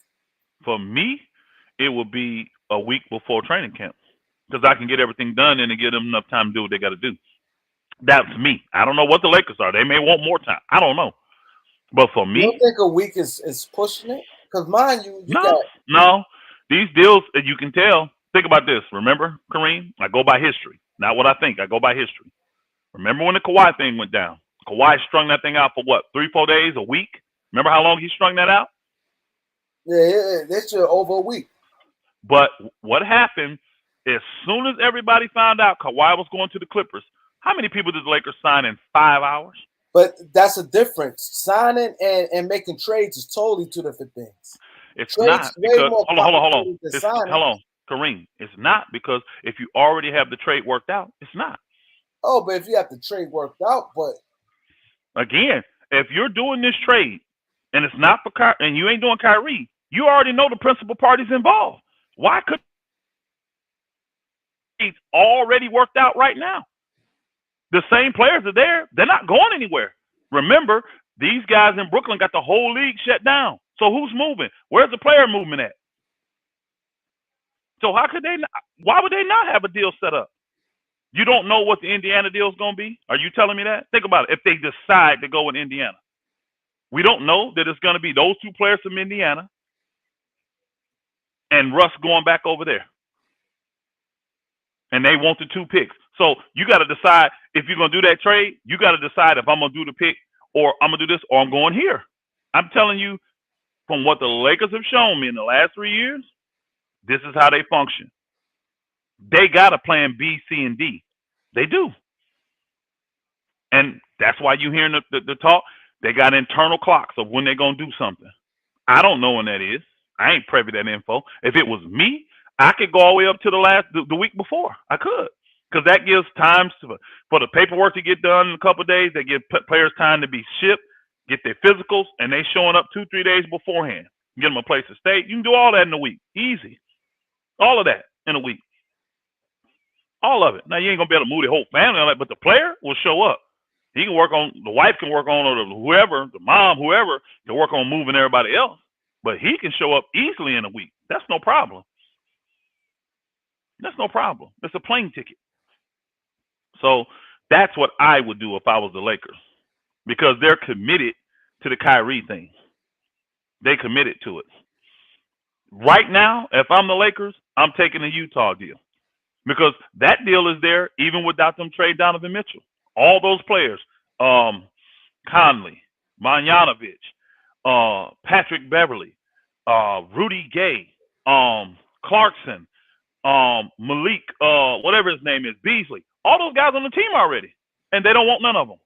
For me, it would be a week before training camp because I can get everything done and give them enough time to do what they got to do. That's me. I don't know what the Lakers are. They may want more time. I don't know. But for me, you don't think a week is pushing it? Because mind you, no. These deals, you can tell. Think about this. Remember, Kareem? I go by history, not what I think. I go by history. Remember when the Kawhi thing went down? Kawhi strung that thing out for what? 3-4 days, a week? Remember how long he strung that out? Yeah, that's over a week. But what happened, as soon as everybody found out Kawhi was going to the Clippers, how many people did the Lakers sign in 5 hours? But that's a difference. Signing and making trades is totally two different things. It's trades not because hold on. Hold on, Kareem. It's not because if you already have the trade worked out, it's not. Oh, but if you have the trade worked out, but again, if you're doing this trade and it's not for Kyrie and you ain't doing Kyrie, you already know the principal parties involved. Why could it's already worked out right now? The same players are there. They're not going anywhere. Remember, these guys in Brooklyn got the whole league shut down. So who's moving? Where's the player movement at? So how could they not, why would they not have a deal set up? You don't know what the Indiana deal is going to be? Are you telling me that? Think about it. If they decide to go with Indiana, we don't know that it's going to be those two players from Indiana and Russ going back over there. And they want the 2 picks. So you got to decide if you're going to do that trade. You got to decide if I'm going to do the pick or I'm going to do this or I'm going here. I'm telling you, from what the Lakers have shown me in the last 3 years, this is how they function. They got a plan B, C, and D. They do. And that's why you're hearing the talk. They got internal clocks of when they're going to do something. I don't know when that is. I ain't privy to that info. If it was me, I could go all the way up to the week before. I could. Because that gives time for the paperwork to get done in a couple of days. They give players time to be shipped, get their physicals, and they showing up 2-3 days beforehand. Get them a place to stay. You can do all that in a week. Easy. All of that in a week. All of it. Now, you ain't going to be able to move the whole family on that, but the player will show up. He can work on, the wife can work on, or whoever, the mom, whoever, can work on moving everybody else. But he can show up easily in a week. That's no problem. That's no problem. It's a plane ticket. So that's what I would do if I was the Lakers, because they're committed to the Kyrie thing. They committed to it. Right now, if I'm the Lakers, I'm taking the Utah deal, because that deal is there even without them trade Donovan Mitchell. All those players, Conley, Marjanovic, Patrick Beverly, Rudy Gay, Clarkson, Malik, whatever his name is, Beasley. All those guys on the team already, and they don't want none of them.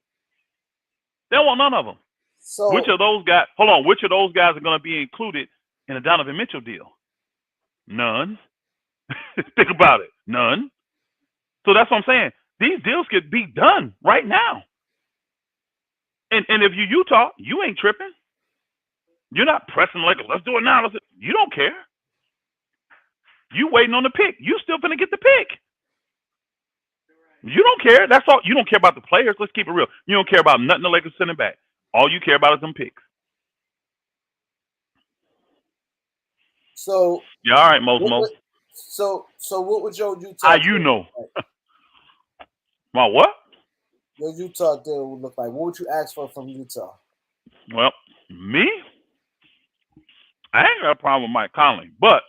They don't want none of them. So which of those guys? Hold on. Which of those guys are going to be included in a Donovan Mitchell deal? None. Think about it. None. So that's what I'm saying. These deals could be done right now. And if you're Utah, you ain't tripping. You're not pressing the Lakers. Let's do it now. You don't care. You waiting on the pick. You still finna get the pick. You don't care. That's all. You don't care about the players. Let's keep it real. You don't care about nothing the Lakers sending back. All you care about is them picks. So yeah, all right, Mo. So what would your Utah? You know? My what? Your Utah deal would look like. What would you ask for from Utah? Well, me, I ain't got a problem with Mike Conley, but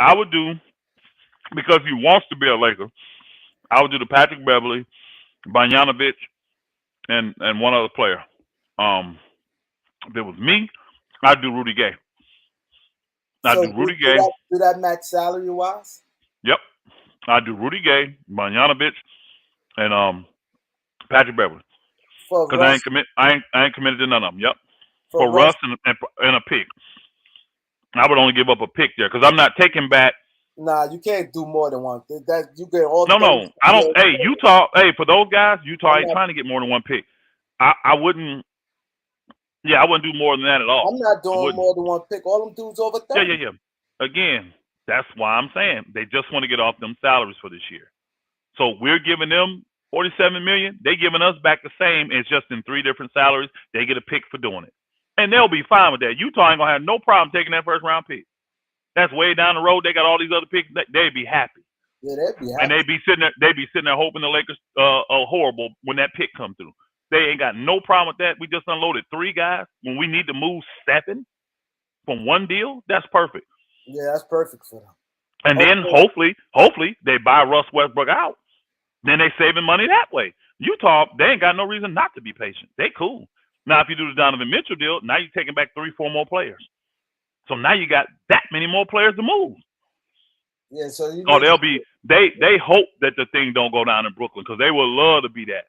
I would do, because he wants to be a Laker, I would do the Patrick Beverley, Bogdanovic, and one other player. If it was me, I'd do Rudy Gay. I'd do Rudy Gay. Do that match salary wise? Yep. I'd do Rudy Gay, Bogdanovic, and Patrick Beverley. Because I ain't committed to none of them. Yep. For Russ and a pick. I would only give up a pick there because I'm not taking back. Nah, you can't do more than one. That you get all. No, I don't. Hey, Utah. Hey, for those guys, Utah ain't trying to get more than one pick. I wouldn't. Yeah, I wouldn't do more than that at all. I'm not doing more than one pick. All them dudes over 30. Yeah. Again, that's why I'm saying they just want to get off them salaries for this year. So we're giving them $47 million. They giving us back the same. It's just in 3 different salaries. They get a pick for doing it, and they'll be fine with that. Utah ain't gonna have no problem taking that first round pick. That's way down the road. They got all these other picks. They'd be happy. Yeah, they'd be happy. And they'd be sitting there hoping the Lakers are horrible when that pick come through. They ain't got no problem with that. We just unloaded 3 guys when we need to move 7 from one deal. That's perfect. Yeah, that's perfect for them. And then hopefully they buy Russ Westbrook out. Then they saving money that way. Utah, they ain't got no reason not to be patient. They cool. Now if you do the Donovan Mitchell deal, now you're taking back 3-4 more players. So now you got that many more players to move. Yeah, so they'll be they hope that the thing don't go down in Brooklyn because they would love to be that.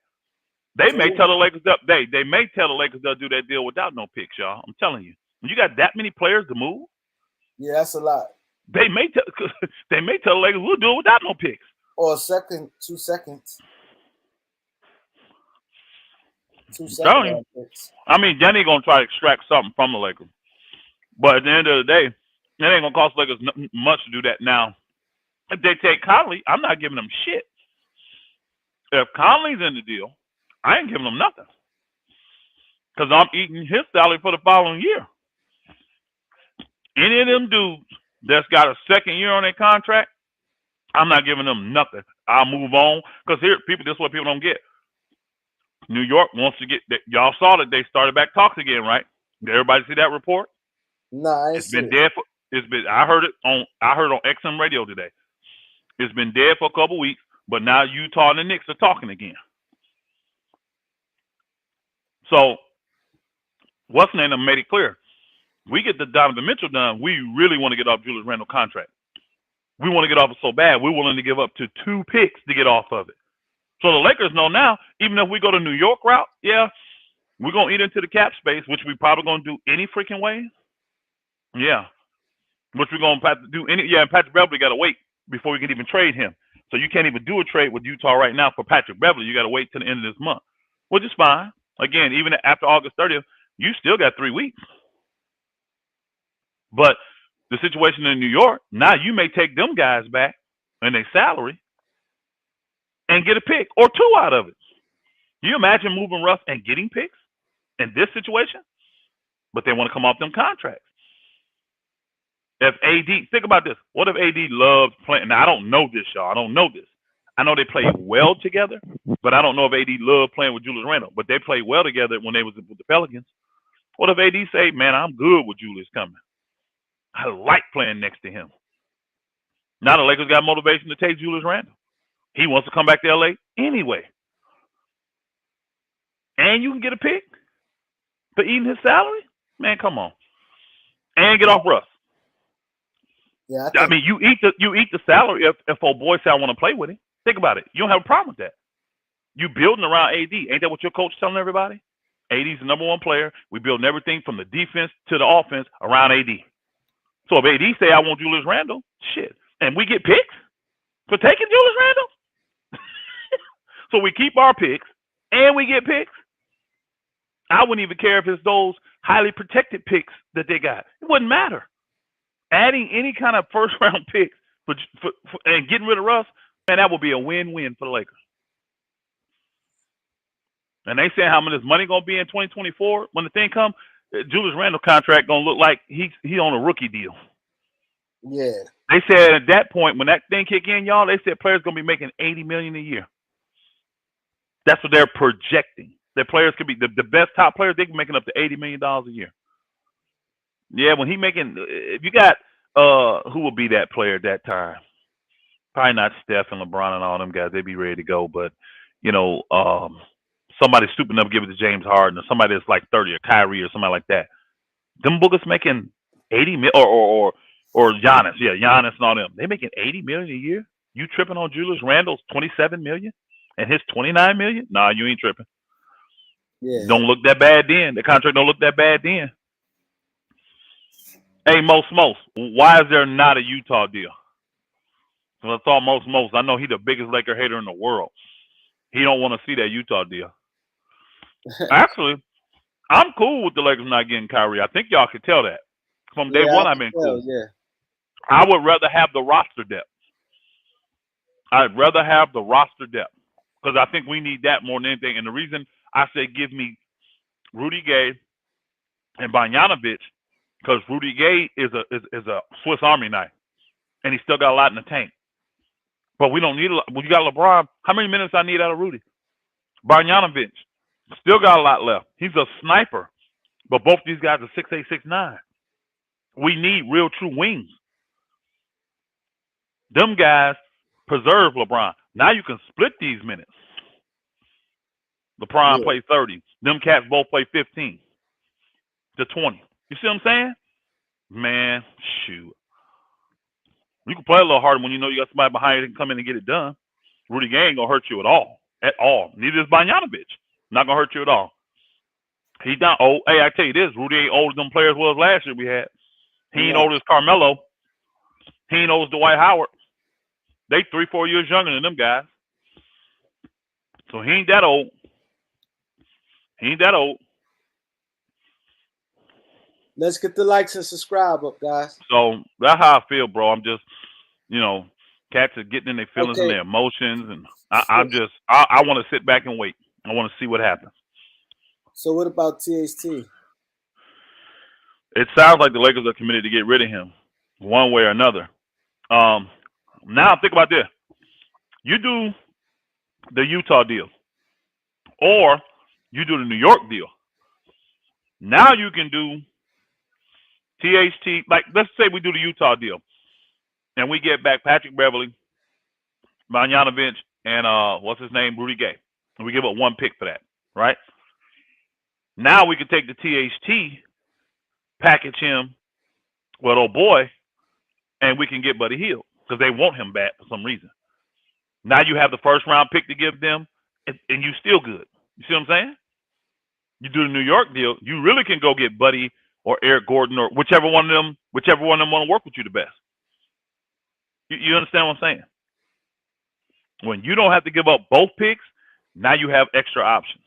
They may tell the Lakers they may tell the Lakers they'll do that deal without no picks, y'all. I'm telling you. When you got that many players to move, yeah, that's a lot. They may tell the Lakers we'll do it without no picks. Or 2 seconds. 2 seconds. I mean, Jenny gonna try to extract something from the Lakers, but at the end of the day, it ain't gonna cost Lakers much to do that. Now, if they take Conley, I'm not giving them shit. If Conley's in the deal, I ain't giving them nothing because I'm eating his salary for the following year. Any of them dudes that's got a second year on their contract, I'm not giving them nothing. I'll move on because this is what people don't get. New York wants to get. Y'all saw that they started back talks again, right? Did everybody see that report? No, it's been dead for. It's been. I heard it on XM radio today. It's been dead for a couple weeks, but now Utah and the Knicks are talking again. So, what's the name made it clear? We get the Donovan Mitchell done. We really want to get off Julius Randle contract. We want to get off it so bad. We're willing to give up to 2 picks to get off of it. So the Lakers know now, even if we go the New York route, yeah, we're going to eat into the cap space, which we probably going to do any freaking way. Yeah. Which we're going to have to do any. Yeah, and Patrick Beverley got to wait before we can even trade him. So you can't even do a trade with Utah right now for Patrick Beverley. You got to wait till the end of this month, which is fine. Again, even after August 30th, you still got 3 weeks. But the situation in New York, now you may take them guys back and their salary and get a pick or 2 out of it. You imagine moving Russ and getting picks in this situation? But they want to come off them contracts. If AD, think about this. What if AD loves playing? Now, I don't know this, y'all. I don't know this. I know they play well together, but I don't know if AD loved playing with Julius Randle. But they played well together when they was with the Pelicans. What if AD say, man, I'm good with Julius coming. I like playing next to him. Now the Lakers got motivation to take Julius Randle. He wants to come back to LA anyway. And you can get a pick for eating his salary? Man, come on. And get off Russ. Yeah, I mean, you eat the salary if old boy say I want to play with him. Think about it. You don't have a problem with that. You building around AD. Ain't that what your coach telling everybody? AD's the number 1 player. We building everything from the defense to the offense around AD. So if AD say I want Julius Randle, shit. And we get picks for taking Julius Randle? So we keep our picks and we get picks? I wouldn't even care if it's those highly protected picks that they got. It wouldn't matter. Adding any kind of first round picks and getting rid of Russ, man, that would be a win-win for the Lakers. And they saying how much this money gonna be in 2024 when the thing come. Julius Randle contract gonna look like he on a rookie deal. Yeah. They said at that point when that thing kick in, y'all, they said players gonna be making $80 million a year. That's what they're projecting. Their players could be the best top players. They can be making up to $80 million a year. Yeah, when he making, if you got who will be that player at that time? Probably not Steph and LeBron and all them guys. They'd be ready to go, but you know, somebody stupid enough to give it to James Harden or somebody that's like 30 or Kyrie or somebody like that. Them boogers making 80 million or Giannis, yeah, Giannis and all them. They making 80 million a year. You tripping on Julius Randle's 27 million and his 29 million? Nah, you ain't tripping. Yeah. Don't look that bad then. The contract don't look that bad then. Hey, Most, why is there not a Utah deal? Well, I thought Most. I know he's the biggest Laker hater in the world. He don't want to see that Utah deal. Actually, I'm cool with the Lakers not getting Kyrie. I think y'all could tell that. From day one, I've been cool. Yeah. I would rather have the roster depth. I'd rather have the roster depth because I think we need that more than anything. And the reason I say give me Rudy Gay and Bogdanovic, because Rudy Gay is a Swiss Army knife, and he still got a lot in the tank. But we don't need a lot. When you got LeBron, how many minutes I need out of Rudy? Bogdanovic still got a lot left. He's a sniper, but both these guys are 6'8", 6'9". We need real true wings. Them guys preserve LeBron. Now you can split these minutes. LeBron plays 30. Them cats both play 15 to 20. You see what I'm saying? Man, shoot. You can play a little harder when you know you got somebody behind you that can come in and get it done. Rudy Gay ain't gonna hurt you at all. At all. Neither is Bogdanovic. Not gonna hurt you at all. He's not old. Hey, I tell you this, Rudy ain't old as them players was last year we had. He ain't old as Carmelo. He ain't old as Dwight Howard. They 3-4 years younger than them guys. So he ain't that old. He ain't that old. Let's get the likes and subscribe up, guys. So that's how I feel, bro. I'm just, you know, cats are getting in their feelings and their emotions, and I want to sit back and wait. I want to see what happens. So what about THT? It sounds like the Lakers are committed to get rid of him, one way or another. Now think about this: you do the Utah deal, or you do the New York deal. Now you can do THT. Like, let's say we do the Utah deal, and we get back Patrick Beverly, Bogdanovic, and what's his name, Rudy Gay, and we give up one pick for that, right? Now we can take the THT, package him with old boy, and we can get Buddy Hield because they want him back for some reason. Now you have the first round pick to give them, and you still good. You see what I'm saying? You do the New York deal, you really can go get Buddy or Eric Gordon or whichever one of them want to work with you the best. You understand what I'm saying? When you don't have to give up both picks, now you have extra options.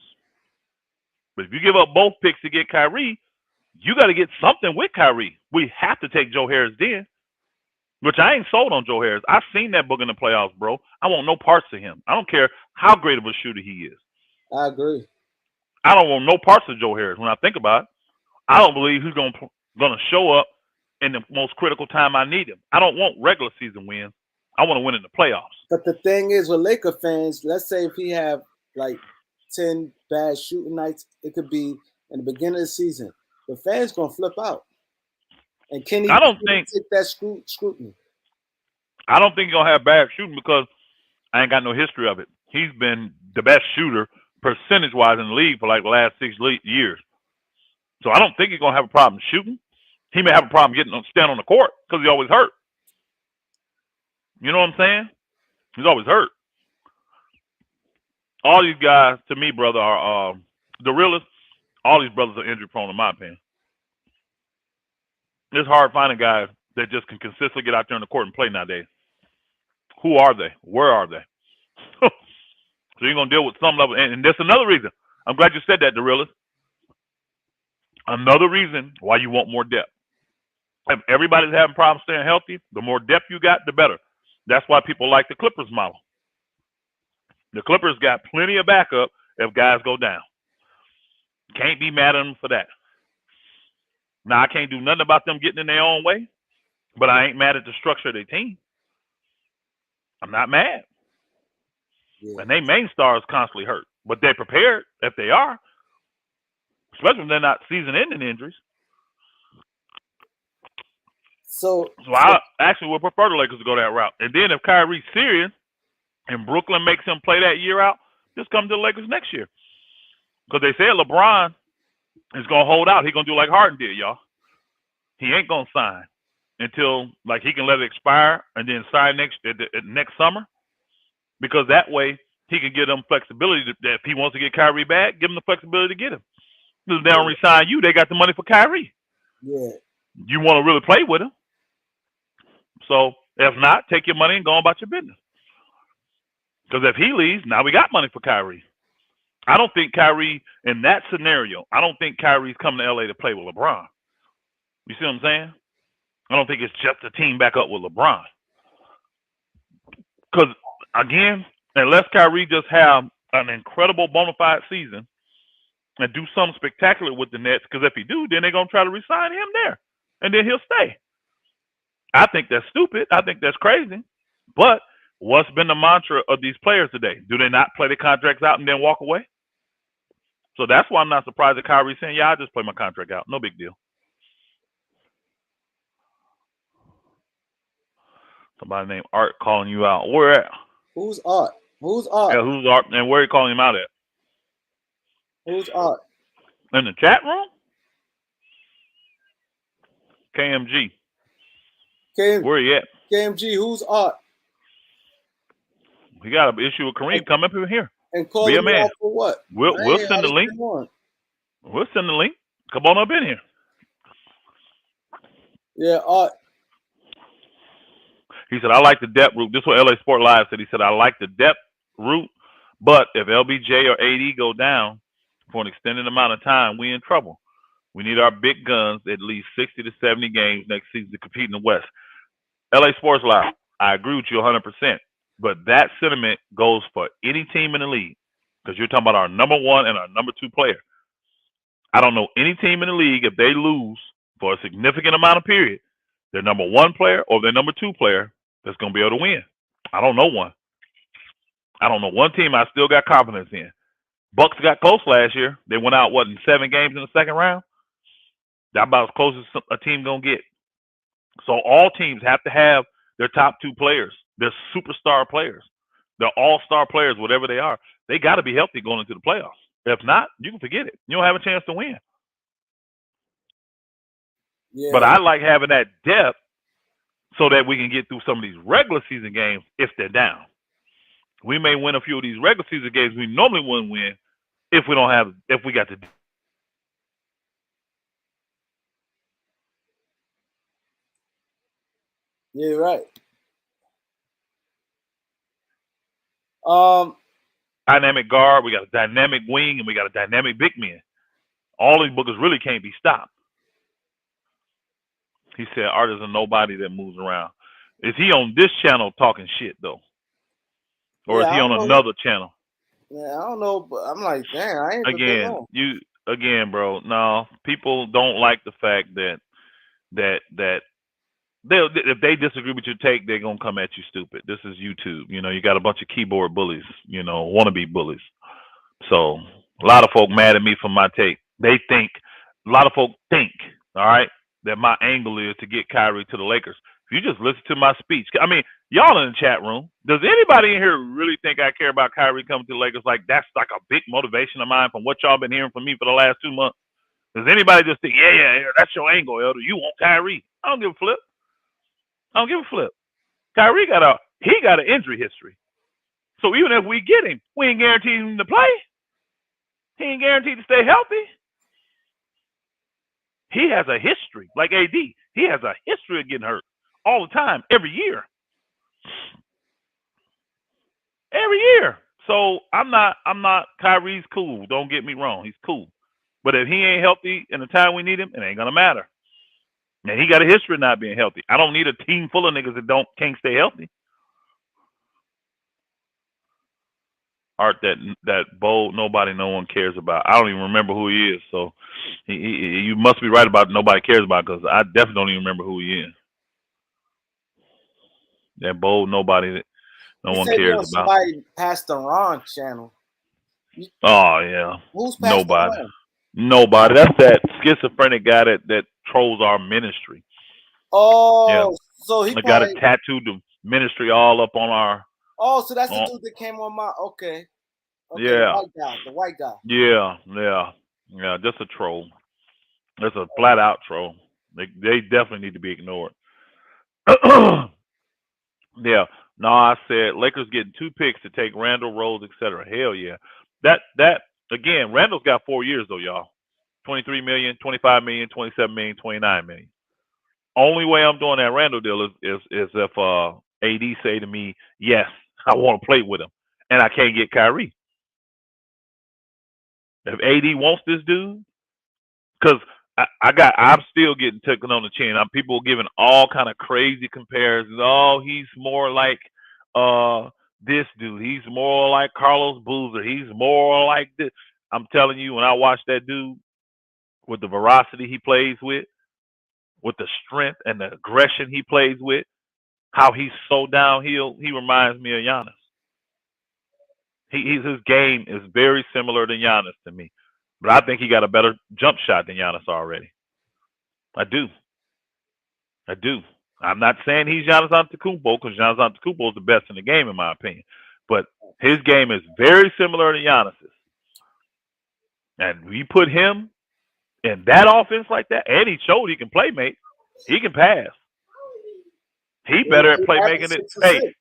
But if you give up both picks to get Kyrie, you got to get something with Kyrie. We have to take Joe Harris then, which I ain't sold on Joe Harris. I've seen that book in the playoffs, bro. I want no parts of him. I don't care how great of a shooter he is. I agree. I don't want no parts of Joe Harris. When I think about it, I don't believe he's going to show up in the most critical time I need him. I don't want regular season wins. I want to win in the playoffs. But the thing is with Laker fans, let's say if he have like 10 bad shooting nights, it could be in the beginning of the season. The fans going to flip out. And can he take that scrutiny? I don't think he's going to have bad shooting because I ain't got no history of it. He's been the best shooter percentage-wise in the league for like the last 6 years. So I don't think he's going to have a problem shooting. He may have a problem stand on the court because he's always hurt. You know what I'm saying? He's always hurt. All these guys, to me, brother, are the realest. All these brothers are injury-prone, in my opinion. It's hard finding guys that just can consistently get out there on the court and play nowadays. Who are they? Where are they? So you're going to deal with some level. And that's another reason. I'm glad you said that, the realest. Another reason why you want more depth. If everybody's having problems staying healthy, the more depth you got, the better. That's why people like the Clippers model. The Clippers got plenty of backup if guys go down. Can't be mad at them for that. Now, I can't do nothing about them getting in their own way, but I ain't mad at the structure of their team. I'm not mad. Yeah. And they main stars constantly hurt, but they're prepared if they are, especially when they're not season-ending injuries. So I actually would prefer the Lakers to go that route. And then if Kyrie's serious and Brooklyn makes him play that year out, just come to the Lakers next year. Because they said LeBron is going to hold out. He's going to do like Harden did, y'all. He ain't going to sign until like he can let it expire and then sign next summer. Because that way he can give them flexibility that if he wants to get Kyrie back, give him the flexibility to get him. If they don't resign you, they got the money for Kyrie. Yeah. You want to really play with him. So if not, take your money and go on about your business. Because if he leaves, now we got money for Kyrie. I don't think Kyrie, in that scenario, I don't think Kyrie's coming to LA to play with LeBron. You see what I'm saying? I don't think it's just a team back up with LeBron. Because, again, unless Kyrie just have an incredible bona fide season and do something spectacular with the Nets, because if he do, then they're going to try to re-sign him there. And then he'll stay. I think that's stupid. I think that's crazy. But what's been the mantra of these players today? Do they not play the contracts out and then walk away? So that's why I'm not surprised that Kyrie's saying, yeah, I'll just play my contract out. No big deal. Somebody named Art calling you out. Where at? Who's Art? Who's Art? Yeah, who's Art? And where are you calling him out at? Who's Art? In the chat room? KMG. Where are you at? KMG, who's Art? We got an issue with Kareem. Come up here. And calling me out for what? We'll send the link. We'll send the link. Come on up in here. Yeah, Art. He said, I like the depth route. This is what LA Sport Live said. He said, I like the depth route, but if LBJ or AD go down for an extended amount of time, we in trouble. We need our big guns at least 60 to 70 games next season to compete in the West. LA Sports Live, I agree with you 100%. But that sentiment goes for any team in the league because you're talking about our number one and our number two player. I don't know any team in the league, if they lose for a significant amount of period, their number one player or their number two player that's going to be able to win. I don't know one. I don't know one team I still got confidence in. Bucks got close last year. They went out, in 7 games in the second round? That's about as close as a team going to get. So all teams have to have their top 2 players. They're superstar players. They're all-star players, whatever they are. They got to be healthy going into the playoffs. If not, you can forget it. You don't have a chance to win. Yeah. But I like having that depth so that we can get through some of these regular season games if they're down. We may win a few of these regular season games we normally wouldn't win if we got to. Yeah, right. Dynamic guard, we got a dynamic wing, and we got a dynamic big man. All these bookers really can't be stopped. He said, Art is a nobody that moves around. Is he on this channel talking shit, though? Or is he on another channel? Yeah, I don't know, but I'm like, damn, I ain't Again, bro. No, people don't like the fact that if they disagree with your take, they're gonna come at you stupid. This is YouTube. You got a bunch of keyboard bullies, wannabe bullies. So a lot of folk mad at me for my take. A lot of folk think, all right, that my angle is to get Kyrie to the Lakers. If you just listen to my speech, I mean, y'all in the chat room, does anybody in here really think I care about Kyrie coming to the Lakers? Like, that's like a big motivation of mine from what y'all been hearing from me for the last 2 months. Does anybody just think, yeah, that's your angle, Elder? You want Kyrie? I don't give a flip. Kyrie got an injury history. So even if we get him, we ain't guaranteed him to play. He ain't guaranteed to stay healthy. He has a history, like AD. He has a history of getting hurt all the time, every year. Every year. So I'm not Kyrie's cool. Don't get me wrong. He's cool. But if he ain't healthy in the time we need him, it ain't gonna matter. And he got a history of not being healthy. I don't need a team full of niggas that can't stay healthy. Art that bold nobody no one cares about. I don't even remember who he is. So you must be right about nobody cares about, because I definitely don't even remember who he is. That bold nobody that no one cares about. Somebody Pastor Ron channel. Oh yeah. Who's Pastor Nobody. Ron? Nobody. That's that schizophrenic guy that trolls our ministry. Oh, Yeah. so he the probably guy that tattooed the ministry all up on our. Oh, so that's the dude that came on my okay. Yeah. The white guy. Yeah. Just a troll. That's a flat out troll. They definitely need to be ignored. Yeah. No, I said Lakers getting 2 picks to take Randall, Rose, etc. Hell yeah. That again, Randall's got 4 years though, y'all. 23 million, 25 million, 27 million, 29 million. Only way I'm doing that Randall deal is if AD say to me, yes, I want to play with him, and I can't get Kyrie. If AD wants this dude, because I'm still getting taken on the chin. People giving all kind of crazy comparisons. Oh, he's more like this dude. He's more like Carlos Boozer. He's more like this. I'm telling you, when I watch that dude with the veracity he plays with the strength and the aggression he plays with, how he's so downhill, he reminds me of Giannis. His game is very similar to Giannis to me. But I think he got a better jump shot than Giannis already. I do. I'm not saying he's Giannis Antetokounmpo, because Giannis Antetokounmpo is the best in the game, in my opinion. But his game is very similar to Giannis's. And we put him in that offense like that, and he showed he can play, mate. He can pass. He better at playmaking than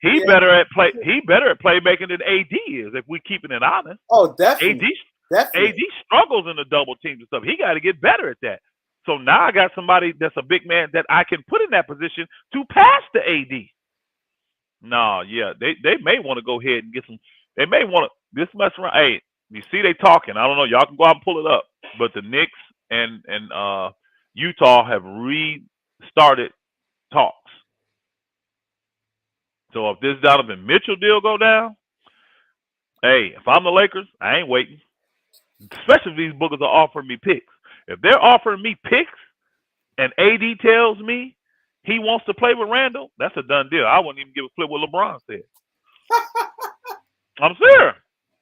he better at playmaking than AD is, if we keeping it honest. Oh, definitely. AD struggles in the double teams and stuff. He got to get better at that. So now I got somebody that's a big man that I can put in that position to pass to AD. No, yeah, they may want to go ahead and get some. They may want to this mess around. Hey, you see they talking. I don't know. Y'all can go out and pull it up. But the Knicks and Utah have restarted talks. So if this Donovan Mitchell deal go down, hey, if I'm the Lakers, I ain't waiting. Especially if these boogers are offering me picks. If they're offering me picks and AD tells me he wants to play with Randall, that's a done deal. I wouldn't even give a flip what LeBron said. I'm serious.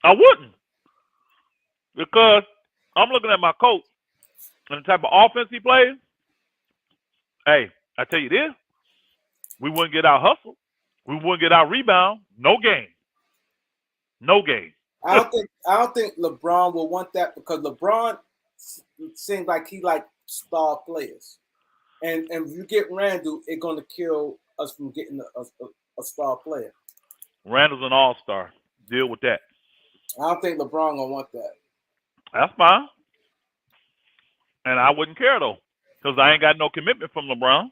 I wouldn't. Because I'm looking at my coach and the type of offense he plays. Hey, I tell you this, we wouldn't get our hustle. We wouldn't get our rebound. No game. I don't think LeBron will want that, because LeBron seems like he like star players, and if you get Randall, it's gonna kill us from getting a star player. Randall's an all-star. Deal with that. I don't think LeBron gonna want that. That's fine, and I wouldn't care though, because I ain't got no commitment from LeBron.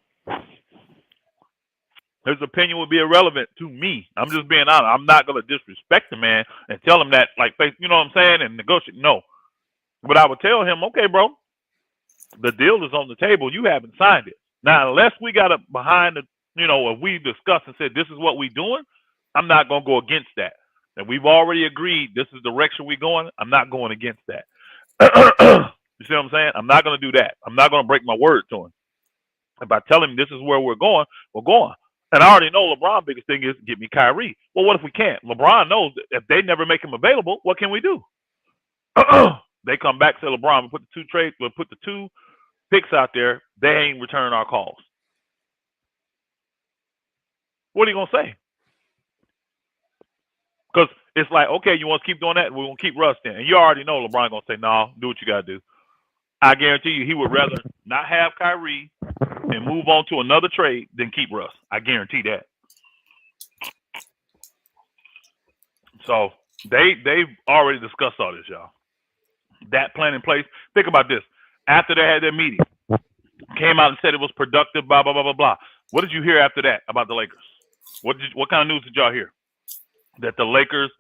His opinion would be irrelevant to me. I'm just being honest. I'm not going to disrespect the man and tell him that, like, you know what I'm saying, and negotiate. No. But I would tell him, okay, bro, the deal is on the table. You haven't signed it. Now, unless we got it behind the, if we discussed and said this is what we doing, I'm not going to go against that. And we've already agreed this is the direction we're going. I'm not going against that. You see what I'm saying? I'm not going to do that. I'm not going to break my word to him. If I tell him this is where we're going, we're going. And I already know LeBron's biggest thing is get me Kyrie. Well, what if we can't? LeBron knows that if they never make him available, what can we do? They come back to LeBron, we'll put the 2 picks out there. They ain't returning our calls. What are you going to say? Because it's like, okay, you want to keep doing that? We're going to keep Russ in. And you already know LeBron going to say, no, do what you got to do. I guarantee you he would rather not have Kyrie and move on to another trade than keep Russ. I guarantee that. So they've already discussed all this, y'all. That plan in place. Think about this. After they had their meeting, came out and said it was productive, blah, blah, blah, blah, blah. What did you hear after that about the Lakers? What kind of news did y'all hear? That the Lakers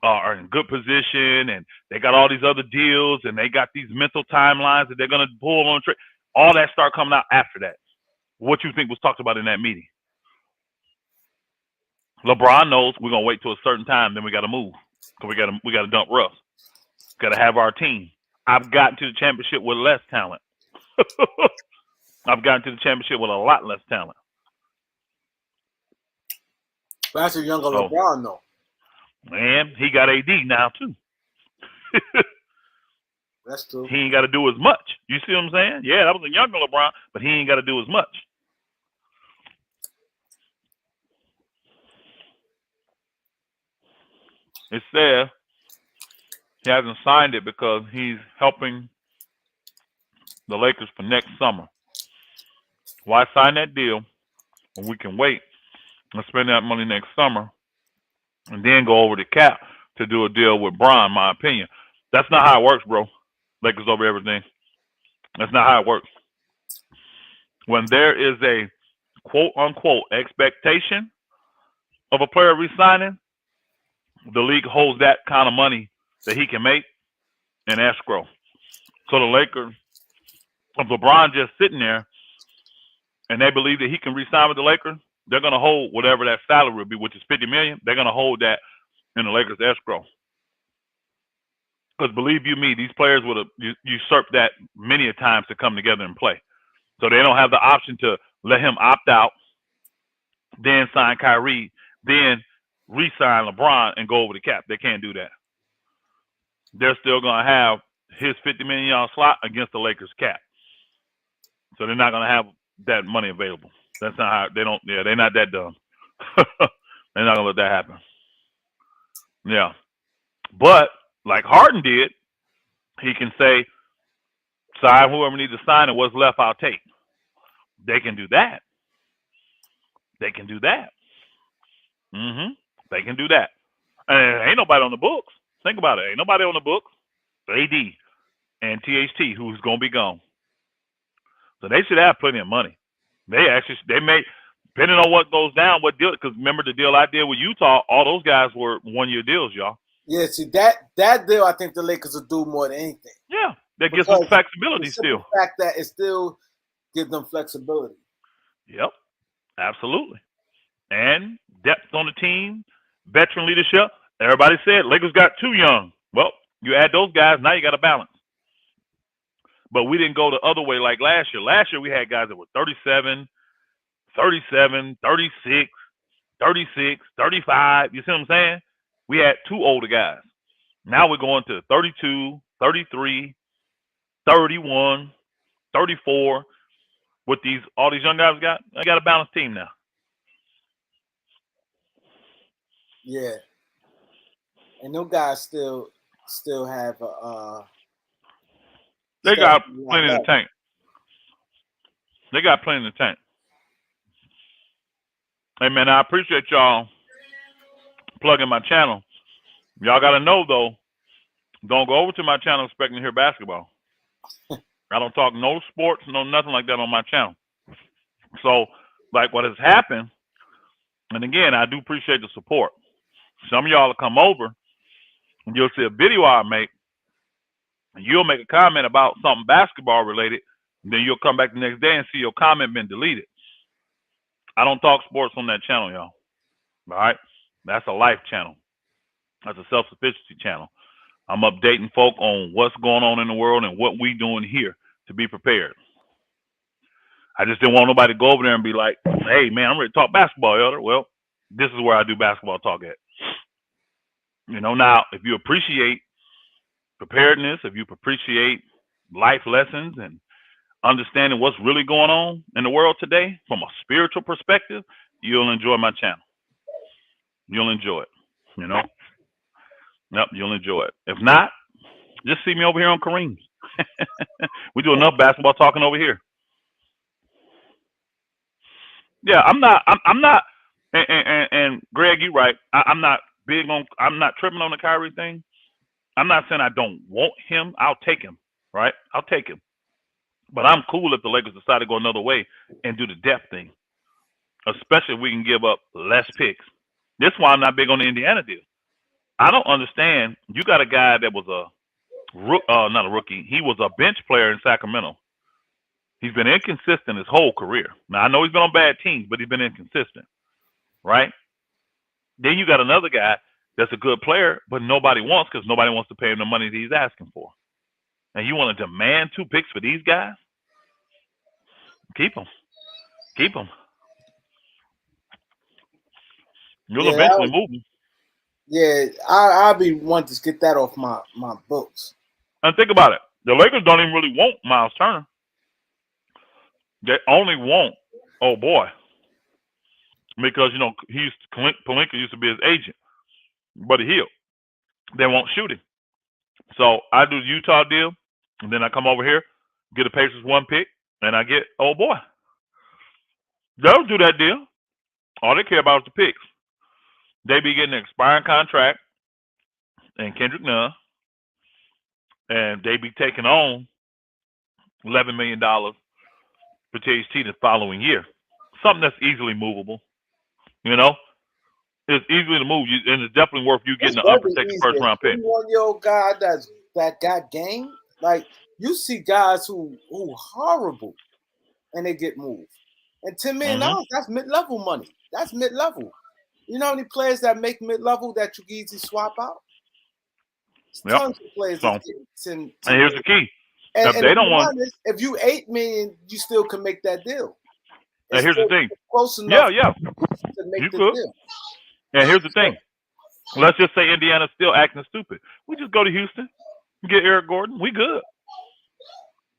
are in good position, and they got all these other deals, and they got these mental timelines that they're going to pull on trade. All that start coming out after that. What you think was talked about in that meeting? LeBron knows we're gonna wait till a certain time, then we got to move because we got to dump Russ. Got to have our team. I've gotten to the championship with less talent. I've gotten to the championship with a lot less talent. That's a younger LeBron, though. Man, he got AD now too. That's true. He ain't got to do as much. You see what I'm saying? Yeah, that was a younger LeBron, but he ain't got to do as much. It says he hasn't signed it because he's helping the Lakers for next summer. Why sign that deal when we can wait and spend that money next summer and then go over the cap to do a deal with Bron, in my opinion? That's not how it works, bro. Lakers over everything. That's not how it works. When there is a quote-unquote expectation of a player resigning, the league holds that kind of money that he can make in escrow. So the Lakers, if LeBron just sitting there and they believe that he can resign with the Lakers, they're going to hold whatever that salary will be, which is $50 million. They're going to hold that in the Lakers escrow. Because believe you me, these players would have usurped that many a times to come together and play. So they don't have the option to let him opt out, then sign Kyrie, then re-sign LeBron and go over the cap. They can't do that. They're still going to have his $50 million slot against the Lakers cap. So they're not going to have that money available. That's not how they don't. Yeah, they're not that dumb. They're not going to let that happen. Yeah. But like Harden did, he can say, sign whoever needs to sign and what's left I'll take. They can do that. They can do that. They can do that. And ain't nobody on the books. Think about it. Ain't nobody on the books. AD and THT, who's going to be gone. So they should have plenty of money. They may, depending on what goes down, what deal, because remember the deal I did with Utah, all those guys were one-year deals, y'all. Yeah, see, that deal I think the Lakers will do more than anything. Yeah, that gives them flexibility still. The fact that it still gives them flexibility. Yep, absolutely. And depth on the team, veteran leadership. Everybody said Lakers got too young. Well, you add those guys, now you got a balance. But we didn't go the other way like last year. Last year we had guys that were 37, 36, 35. You see what I'm saying? We had two older guys. Now we're going to 32, 33, 31, 34. With all these young guys I got a balanced team now. Yeah. And those guys still have they got plenty in the tank. They got plenty in the tank. Hey man, I appreciate y'all plugging my channel. Y'all gotta know though, don't go over to my channel expecting to hear basketball. I don't talk no sports, no nothing like that on my channel. So, like what has happened, and again, I do appreciate the support. Some of y'all will come over and you'll see a video I make, and you'll make a comment about something basketball related, and then you'll come back the next day and see your comment been deleted. I don't talk sports on that channel, y'all. All right? That's a life channel. That's a self-sufficiency channel. I'm updating folk on what's going on in the world and what we doing here to be prepared. I just didn't want nobody to go over there and be like, hey, man, I'm ready to talk basketball, Elder. Well, this is where I do basketball talk at. You know, now, if you appreciate preparedness, if you appreciate life lessons and understanding what's really going on in the world today from a spiritual perspective, you'll enjoy my channel. You'll enjoy it, you know? Yep, you'll enjoy it. If not, just see me over here on Kareem's. We do enough basketball talking over here. Yeah, I'm not, and Greg, you're right. I'm not tripping on the Kyrie thing. I'm not saying I don't want him. I'll take him, right? I'll take him. But I'm cool if the Lakers decide to go another way and do the depth thing, especially if we can give up less picks. This is why I'm not big on the Indiana deal. I don't understand. You got a guy that was not a rookie. He was a bench player in Sacramento. He's been inconsistent his whole career. Now, I know he's been on bad teams, but he's been inconsistent, right? Then you got another guy that's a good player, but nobody wants because nobody wants to pay him the money that he's asking for. And you want to demand 2 picks for these guys? Keep them. Keep them. You'll eventually move them. Yeah, I'll be wanting to get that off my books. And think about it. The Lakers don't even really want Miles Turner. They only want, oh boy, because, you know, Pelinka used to be his agent, Buddy Hield. They won't shoot him. So I do the Utah deal, and then I come over here, get the Pacers 1 pick, and I get, oh boy. They'll do that deal. All they care about is the picks. They be getting an expiring contract and Kendrick Nunn, and they be taking on $11 million for THT the following year. Something that's easily movable. You know? It's easily to move, and it's definitely worth you getting an unprotected first-round pick. 21-year-old guy that got game. Like, you see guys who horrible, and they get moved. And $10 million, that's mid-level money. That's mid-level. You know how many players that make mid-level that you can easily swap out? Tons of players. So, and here's the key. And they don't want. If you $8 million, you still can make that deal. And here's the thing. Close enough to make the deal. And here's the thing. Let's just say Indiana's still acting stupid. We just go to Houston, get Eric Gordon. We good.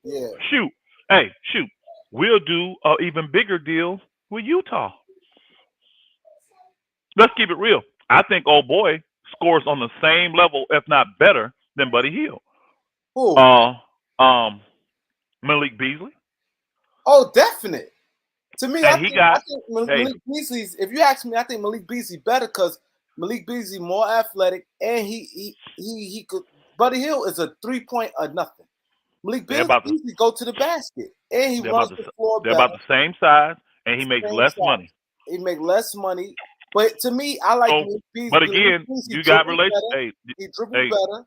Yeah. Shoot. Hey, shoot. We'll do an even bigger deal with Utah. Let's keep it real. I think old boy scores on the same level, if not better, than Buddy Hield. Who? Malik Beasley. Oh, definite. To me, I think Malik Beasley's. If you ask me, I think Malik Beasley better because Malik Beasley more athletic, and he could. Buddy Hield is a 3-point or nothing. Malik Beasley go to the basket, and he runs the floor better. They're about the same size, and he makes less money. He makes less money, but to me, I like Malik Beasley. But again, you got relations. He dribbles better.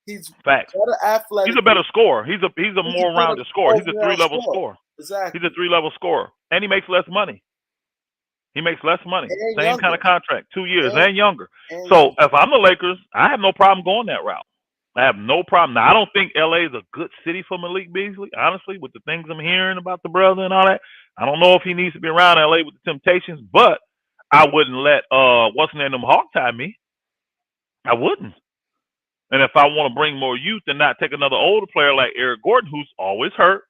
He's facts. better athletic. He's a better scorer. He's a more rounded scorer. He's a 3-level scorer. Exactly. He's a 3-level scorer, and he makes less money. He makes less money. Same kind of contract, 2 years and younger. So if I'm the Lakers, I have no problem going that route. I have no problem. Now, I don't think LA is a good city for Malik Beasley, honestly, with the things I'm hearing about the brother and all that. I don't know if he needs to be around LA with the Temptations, but I wouldn't let what's the name of them hogtie me. I wouldn't. And if I want to bring more youth and not take another older player like Eric Gordon, who's always hurt,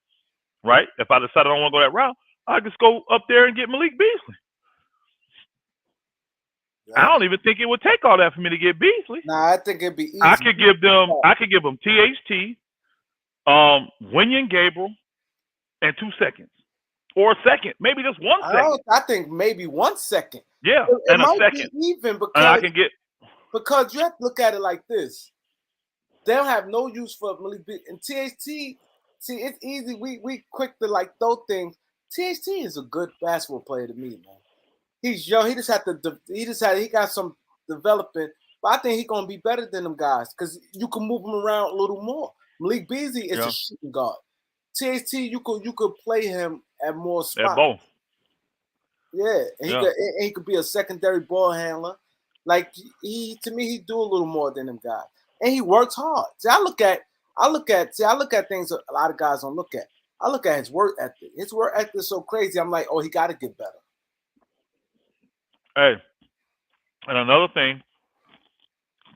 right? If I decide I don't want to go that route, I just go up there and get Malik Beasley. I don't even think it would take all that for me to get Beasley. Nah, I think it'd be easy. I could give them THT, Winyan Gabriel, and 2 seconds. Or a second. Maybe just 1 second. I think maybe 1 second. Yeah, and a second. Even because, and I can get because you have to look at it like this. They'll have no use for Malik Beasley. And THT, see, it's easy. We quick to like throw things. THT is a good basketball player to me, man. He's young. He got some development, but I think he's gonna be better than them guys because you can move him around a little more. Malik Beasley is a shooting guard. THT, you could play him at more spots. At both. Yeah, and he could be a secondary ball handler. Like he do a little more than them guys, and he works hard. See, I look at things a lot of guys don't look at. I look at his work ethic. His work ethic is so crazy. I'm like, oh, he got to get better. Hey, and another thing,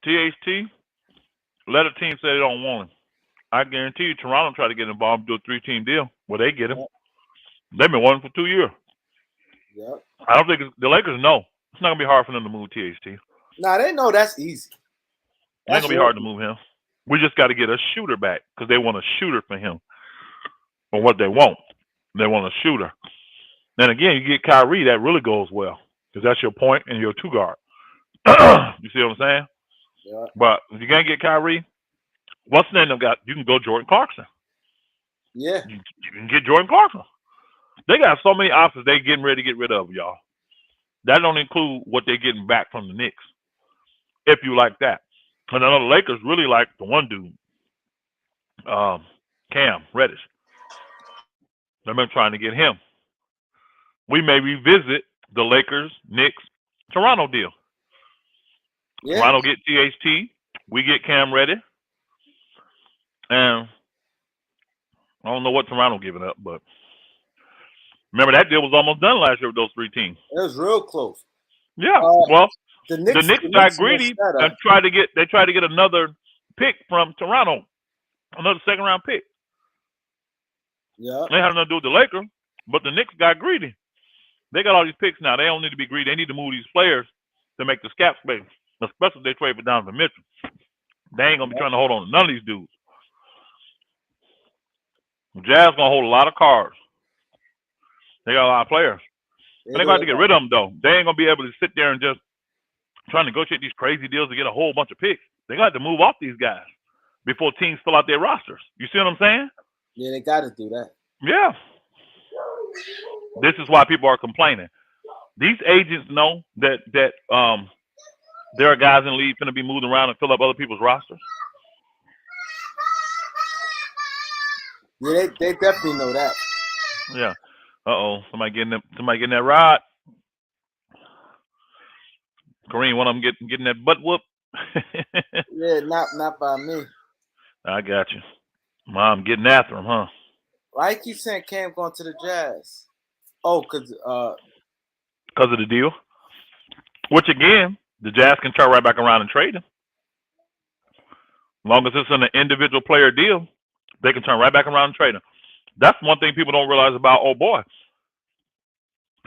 THT, let a team say they don't want him. I guarantee you Toronto tried to get involved and do a 3-team deal where they get him. Yep. They've been wanting for 2 years. Yep. I don't think the Lakers know. It's not going to be hard for them to move THT. Nah, they know that's easy. It's not going to be hard to move him. We just got to get a shooter back because they want a shooter for him. For what they want. They want a shooter. Then again, you get Kyrie, that really goes well. Because that's your point and your 2 guard. You see what I'm saying? Yeah. But if you can't get Kyrie, what's the name of got? You can go Jordan Clarkson. Yeah. You can get Jordan Clarkson. They got so many options they getting ready to get rid of, y'all. That don't include what they're getting back from the Knicks. If you like that. And I know the Lakers really like the one dude, Cam Reddish. They've been trying to get him. We may revisit the Lakers, Knicks, Toronto deal. Yeah. Toronto get THT. We get Cam Reddish. And I don't know what Toronto giving up, but remember that deal was almost done last year with those three teams. It was real close. Yeah. Well, The the Knicks got greedy and tried to get another pick from Toronto, another second round pick. Yeah. They had nothing to do with the Lakers, but the Knicks got greedy. They got all these picks now. They don't need to be greedy. They need to move these players to make the cap space, especially if they trade for Donovan Mitchell. They ain't gonna be trying to hold on to none of these dudes. The Jazz gonna hold a lot of cards. They got a lot of players. And they're going to get rid of them, though. They ain't going to be able to sit there and just try to negotiate these crazy deals to get a whole bunch of picks. They got to move off these guys before teams fill out their rosters. You see what I'm saying? Yeah, they got to do that. Yeah. This is why people are complaining. These agents know that there are guys in the league going to be moved around and fill up other people's rosters. Yeah, they definitely know that. Yeah. Somebody getting that rod. Kareem, one of them getting that butt whoop. Yeah, not by me. I got you. Mom getting after him, huh? Why you keep saying Cam going to the Jazz? Oh, because of the deal. Which again, the Jazz can turn right back around and trade him. As long as it's an individual player deal, they can turn right back around and trade him. That's one thing people don't realize about old boy.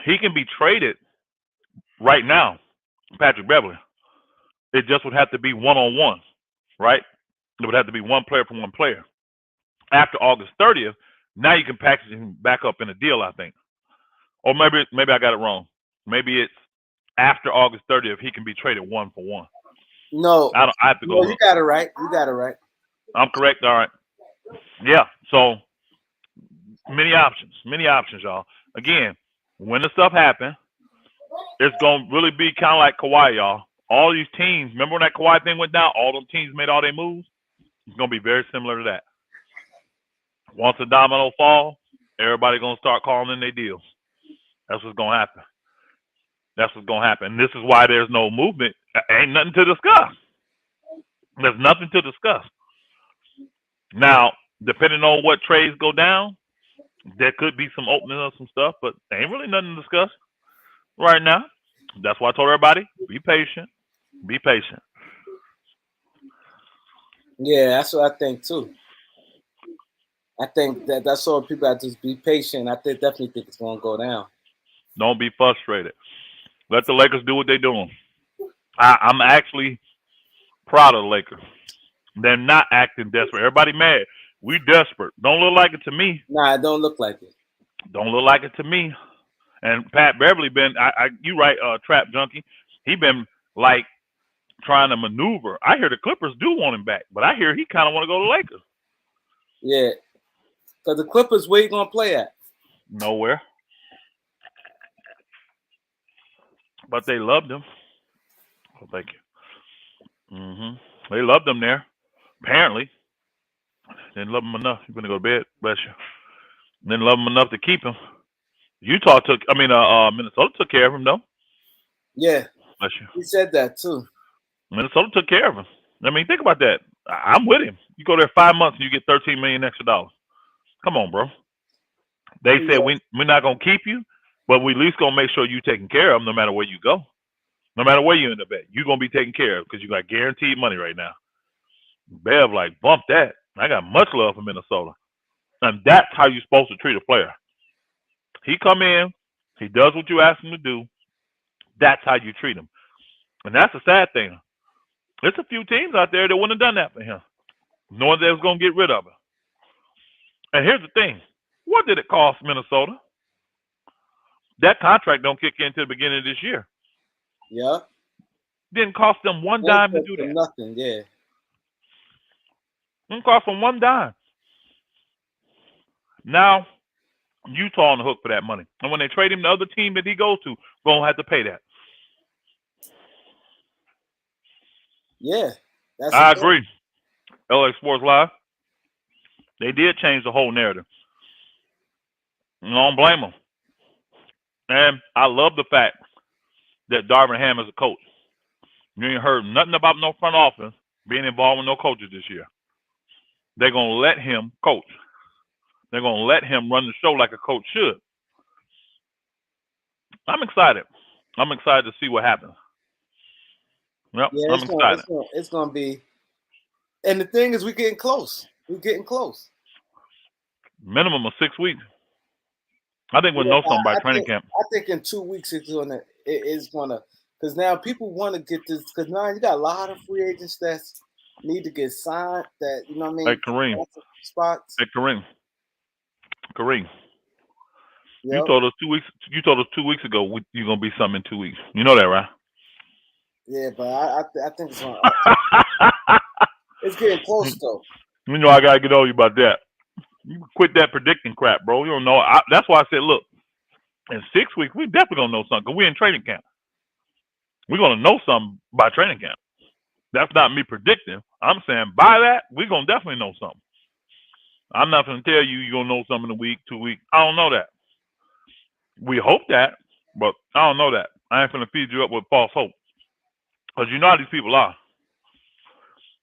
He can be traded right now, Patrick Beverly. It just would have to be one-on-one, right? It would have to be one player for one player. After August 30th, now you can package him back up in a deal, I think. Or maybe I got it wrong. Maybe it's after August 30th, he can be traded one for one. No. I have to go. No, you got it right. You got it right. I'm correct. All right. Yeah. So many options, y'all. Again, when the stuff happens, it's gonna really be kind of like Kawhi, y'all. All these teams, remember when that Kawhi thing went down? All them teams made all their moves. It's gonna be very similar to that. Once the domino fall, everybody gonna start calling in their deals. That's what's gonna happen. And this is why there's no movement. Ain't nothing to discuss. There's nothing to discuss. Now, depending on what trades go down, there could be some opening of some stuff, but there ain't really nothing to discuss right now. That's why I told everybody, be patient. Be patient. Yeah, that's what I think too. I think that's all people have to just be patient. I definitely think it's gonna go down. Don't be frustrated. Let the Lakers do what they're doing. I'm actually proud of the Lakers. They're not acting desperate. Everybody mad. We desperate. Don't look like it to me. Nah, it don't look like it. Don't look like it to me. And Pat Beverly been, you right, Trap Junkie. He been like trying to maneuver. I hear the Clippers do want him back, but I hear he kind of want to go to the Lakers. Yeah, because the Clippers, where you gonna play at? Nowhere. But they loved him. Oh, thank you. They loved him there. Apparently, didn't love him enough. You're gonna go to bed, bless you. Didn't love him enough to keep him. Minnesota took care of him though. Yeah, bless you. He said that too. Minnesota took care of him. I mean, think about that. I'm with him. You go there 5 months and you get $13 million extra dollars. Come on, bro. They said we're not gonna keep you, but we at least gonna make sure you taken care of them no matter where you go. No matter where you end up at, you're gonna be taken care of because you got guaranteed money right now. Bev like bump that. I got much love for Minnesota. And that's how you're supposed to treat a player. He come in, he does what you ask him to do. That's how you treat him. And that's the sad thing. There's a few teams out there that wouldn't have done that for him, knowing they was going to get rid of him. And here's the thing. What did it cost Minnesota? That contract don't kick in until the beginning of this year. Yeah. Didn't cost them one dime to do that. Nothing, yeah. Didn't cost them one dime. Now, Utah on the hook for that money. And when they trade him, the other team that he goes to going to have to pay that. Yeah. That's the I thing. agree. LA Sports Live, they did change the whole narrative. I don't blame them. And I love the fact that Darvin Ham is a coach. You ain't heard nothing about no front office being involved with no coaches this year. They're going to let him coach. They're going to let him run the show like a coach should. I'm excited. I'm excited to see what happens. Yep, Yeah, I'm excited. it's gonna be. And the thing is, we're getting close. We're getting close. Minimum of 6 weeks. I think we'll know something by training camp. I think in 2 weeks it's gonna because now people want to get this because now you got a lot of free agents that need to get signed. That you know what I mean. Hey Kareem. Spots. Hey Kareem. Kareem. Yep. You told us 2 weeks. You told us 2 weeks ago you're gonna be something in 2 weeks. You know that, right? Yeah, but I think it's gonna. It's getting close though. You know I gotta get on you about that. You quit that predicting crap, bro. You don't know. That's why I said, look, in 6 weeks we definitely gonna know something. Cause we're in training camp. We're gonna know something by training camp. That's not me predicting. I'm saying by that we're gonna definitely know something. I'm not gonna tell you you're gonna know something in a week, 2 weeks. I don't know that. We hope that, but I don't know that. I ain't gonna feed you up with false hope. Cause you know how these people are.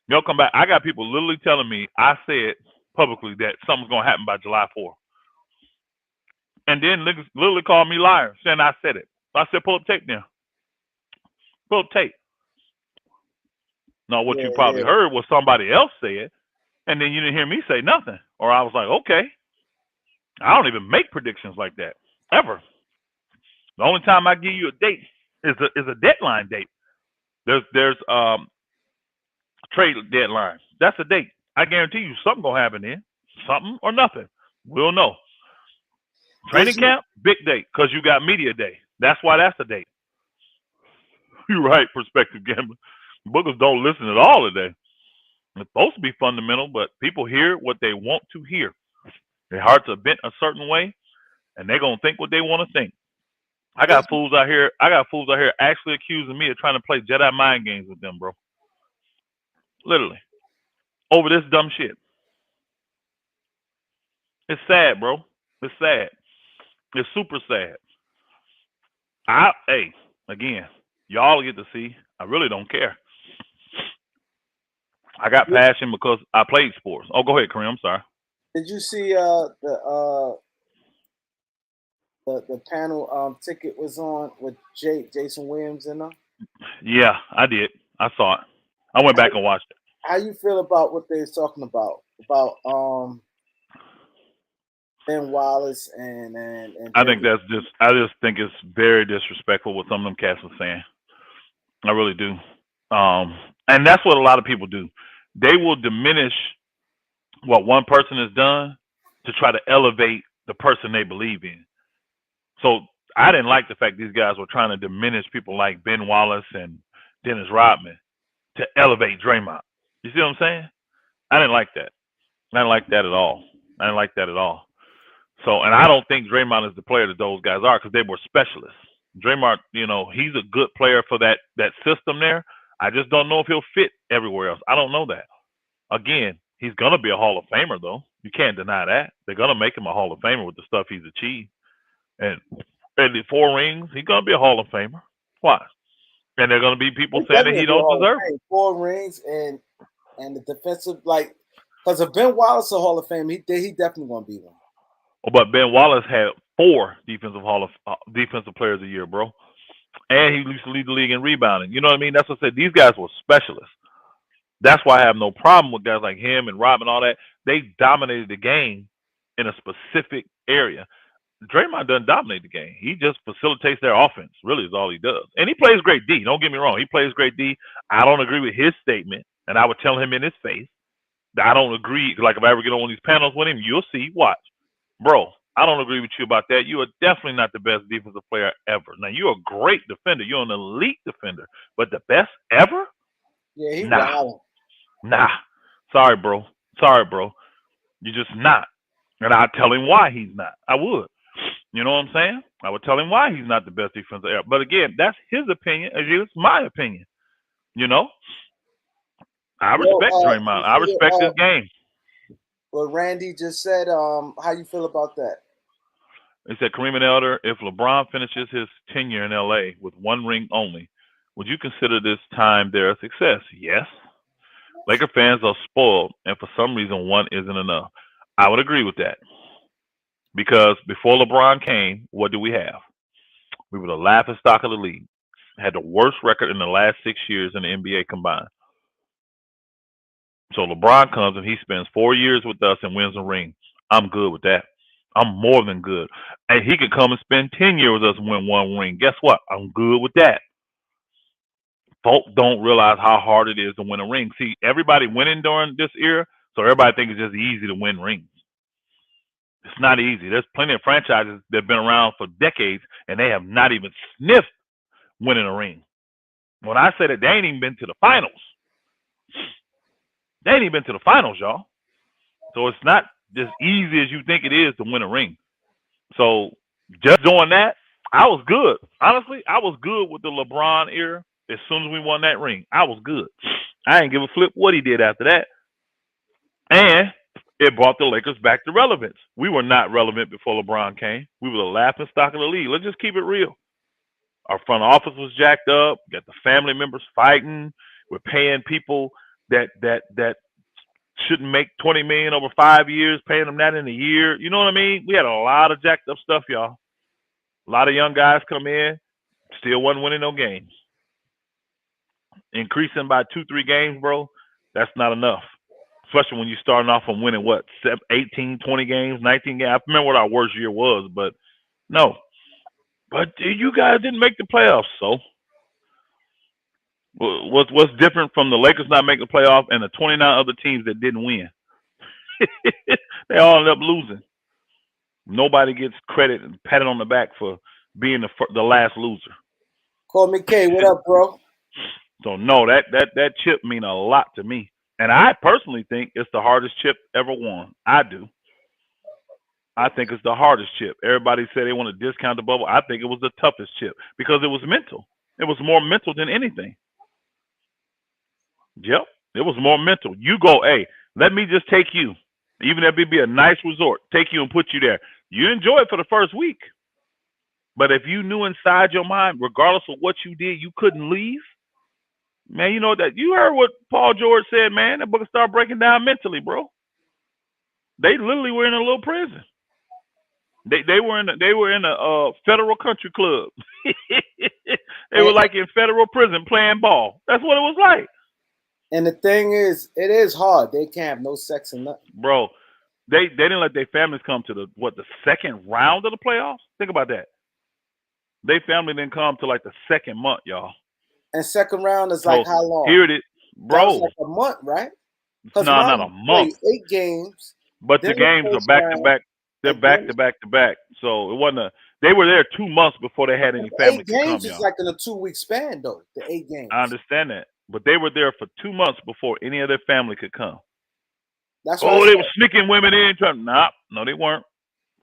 They'll come back. I got people literally telling me I said publicly that something's gonna happen by July 4th. And then niggas literally called me liar, saying I said it. I said, pull up tape now. Pull up tape. Now, what you probably heard was somebody else say it, and then you didn't hear me say nothing. Or I was like, okay. I don't even make predictions like that, ever. The only time I give you a date is a deadline date. There's trade deadline. That's a date. I guarantee you something going to happen then. Something or nothing. We'll know. Training camp, big date, because you got media day. That's why that's a date. You're right, Perspective Gambler. Boogers don't listen at all today. It's supposed to be fundamental, but people hear what they want to hear. Their hearts are bent a certain way, and they're going to think what they want to think. I got fools out here actually accusing me of trying to play Jedi mind games with them, bro. Literally. Over this dumb shit. It's sad, bro. It's sad. It's super sad. Again, y'all get to see. I really don't care. I got passion because I played sports. Oh, go ahead, Kareem. I'm sorry. Did you see the panel ticket was on with Jason Williams in them? Yeah, I did. I saw it. I went back and watched it. How you feel about what they was talking about Ben Wallace and I think I just think it's very disrespectful what some of them cats are saying. I really do. And that's what a lot of people do. They will diminish what one person has done to try to elevate the person they believe in. So I didn't like the fact these guys were trying to diminish people like Ben Wallace and Dennis Rodman to elevate Draymond. You see what I'm saying? I didn't like that. I didn't like that at all. I didn't like that at all. So, and I don't think Draymond is the player that those guys are because they were specialists. Draymond, he's a good player for that system there. I just don't know if he'll fit everywhere else. I don't know that. Again, he's going to be a Hall of Famer, though. You can't deny that. They're going to make him a Hall of Famer with the stuff he's achieved. And the 4 rings, he's going to be a Hall of Famer. Why? And they're going to be people saying that he don't deserve it. 4 rings and the defensive, because if Ben Wallace a Hall of Fame, he definitely going to be one. But Ben Wallace had 4 defensive players a year, bro. And he used to lead the league in rebounding. You know what I mean? That's what I said. These guys were specialists. That's why I have no problem with guys like him and Rob and all that. They dominated the game in a specific area. Draymond doesn't dominate the game. He just facilitates their offense, really, is all he does. And he plays great D. Don't get me wrong. He plays great D. I don't agree with his statement, and I would tell him in his face that I don't agree. Like, if I ever get on one of these panels with him, you'll see. Watch. Bro, I don't agree with you about that. You are definitely not the best defensive player ever. Now, you're a great defender. You're an elite defender. But the best ever? Yeah, he's Nah. Sorry, bro. You're just not. And I'd tell him why he's not. I would. You know what I'm saying? I would tell him why he's not the best defensive ever. But again, that's his opinion as it's my opinion. I respect Draymond. I respect his game. What Randy just said, how you feel about that? He said, Kareem and Elder, if LeBron finishes his tenure in LA with one ring only, would you consider this time there a success? Yes. Laker fans are spoiled, and for some reason, one isn't enough. I would agree with that. Because before LeBron came, what do we have? We were the laughing stock of the league. Had the worst record in the last 6 years in the NBA combined. So LeBron comes and he spends 4 years with us and wins a ring. I'm good with that. I'm more than good. And he could come and spend 10 years with us and win one ring. Guess what? I'm good with that. Folks don't realize how hard it is to win a ring. See, everybody winning during this era, so everybody thinks it's just easy to win rings. It's not easy. There's plenty of franchises that have been around for decades and they have not even sniffed winning a ring. When I say that, they ain't even been to the finals. They ain't even been to the finals, y'all. So it's not as easy as you think it is to win a ring. So just doing that, I was good. Honestly, I was good with the LeBron era. As soon as we won that ring, I was good. I didn't give a flip what he did after that. And it brought the Lakers back to relevance. We were not relevant before LeBron came. We were the laughing stock of the league. Let's just keep it real. Our front office was jacked up. We got the family members fighting. We're paying people that shouldn't make $20 million over 5 years, paying them that in a year. You know what I mean? We had a lot of jacked up stuff, y'all. A lot of young guys come in, still wasn't winning no games. Increasing by 2-3 games, bro, that's not enough. Especially when you're starting off from winning, 18, 20 games, 19 games. I remember what our worst year was, but no. But you guys didn't make the playoffs, so what's different from the Lakers not making the playoffs and the 29 other teams that didn't win? They all ended up losing. Nobody gets credit and patted on the back for being the last loser. Call me K. What up, bro? So no, that chip mean a lot to me, and I personally think it's the hardest chip ever won. I do. I think it's the hardest chip. Everybody said they want to discount the bubble. I think it was the toughest chip because it was mental. It was more mental than anything. Yep, it was more mental. You go, hey, let me just take you, even if it be a nice resort, take you and put you there. You enjoy it for the first week. But if you knew inside your mind, regardless of what you did, you couldn't leave, man, you know that. You heard what Paul George said, man. That book started breaking down mentally, bro. They literally were in a little prison. They were in a federal country club. They were like in federal prison playing ball. That's what it was like. And the thing is, it is hard. They can't have no sex and nothing. Bro, they didn't let their families come to the second round of the playoffs? Think about that. Their family didn't come to like the second month, y'all. And second round is like how long? Here it is. Bro. That was like a month, right? No, not a month. 8 games. But the games are back to back. They're back to back to back. So it wasn't they were there 2 months before they had any family 8 to come, games is y'all. like in a 2-week span, though. The 8 games. I understand that. But they were there for 2 months before any of their family could come. That's they were sneaking women in. No, they weren't.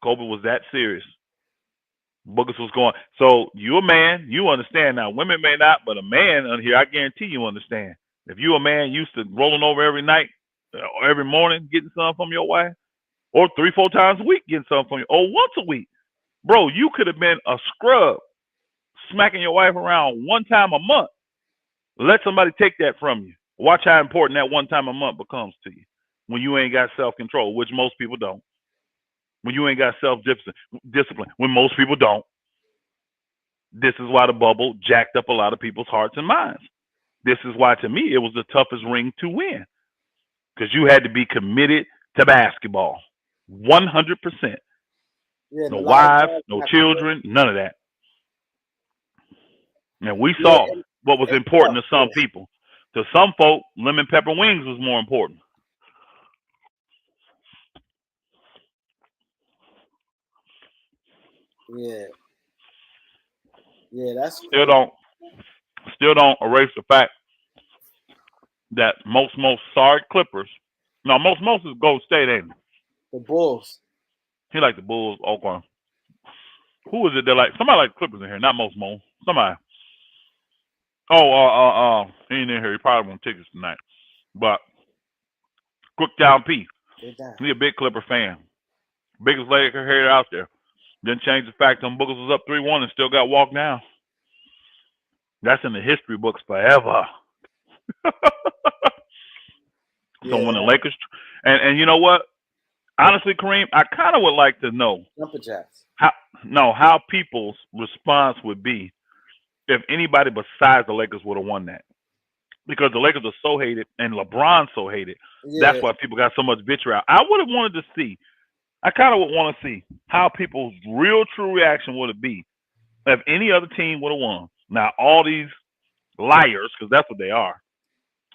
Kobe was that serious. Boogers was going. So you a man, you understand. Now women may not, but a man on here, I guarantee you understand. If you a man used to rolling over every night or every morning getting something from your wife, or 3-4 times a week getting something from you, or once a week, bro, you could have been a scrub smacking your wife around 1 time a month. Let somebody take that from you. Watch how important that 1 time a month becomes to you when you ain't got self-control, which most people don't. When you ain't got self-discipline, when most people don't. This is why the bubble jacked up a lot of people's hearts and minds. This is why, to me, it was the toughest ring to win. Because you had to be committed to basketball. 100%. Yeah, no wives, no children, none of that. And we saw what was important to some people. To some folk, lemon pepper wings was more important. Yeah. Yeah, that's still don't erase the fact that most sorry Clippers. No, most is Golden State, ain't it? The Bulls. He like the Bulls. Okay. Who is it that like? Somebody like Clippers in here, not most. Somebody. Oh, he ain't in here. He probably won tickets tonight. But quick down P. They're down. He a big Clipper fan. Biggest Laker hater out there. Didn't change the fact them Boogers was up 3-1 and still got walked down. That's in the history books forever. So when the Lakers and you know what? Honestly, Kareem, I kind of would like to know Jumper jacks. how people's response would be if anybody besides the Lakers would have won that. Because the Lakers are so hated and LeBron so hated. Yeah. That's why people got so much vitriol. I would have wanted to see. I kind of would want to see how people's real true reaction would it be if any other team would have won. Now all these liars, because that's what they are.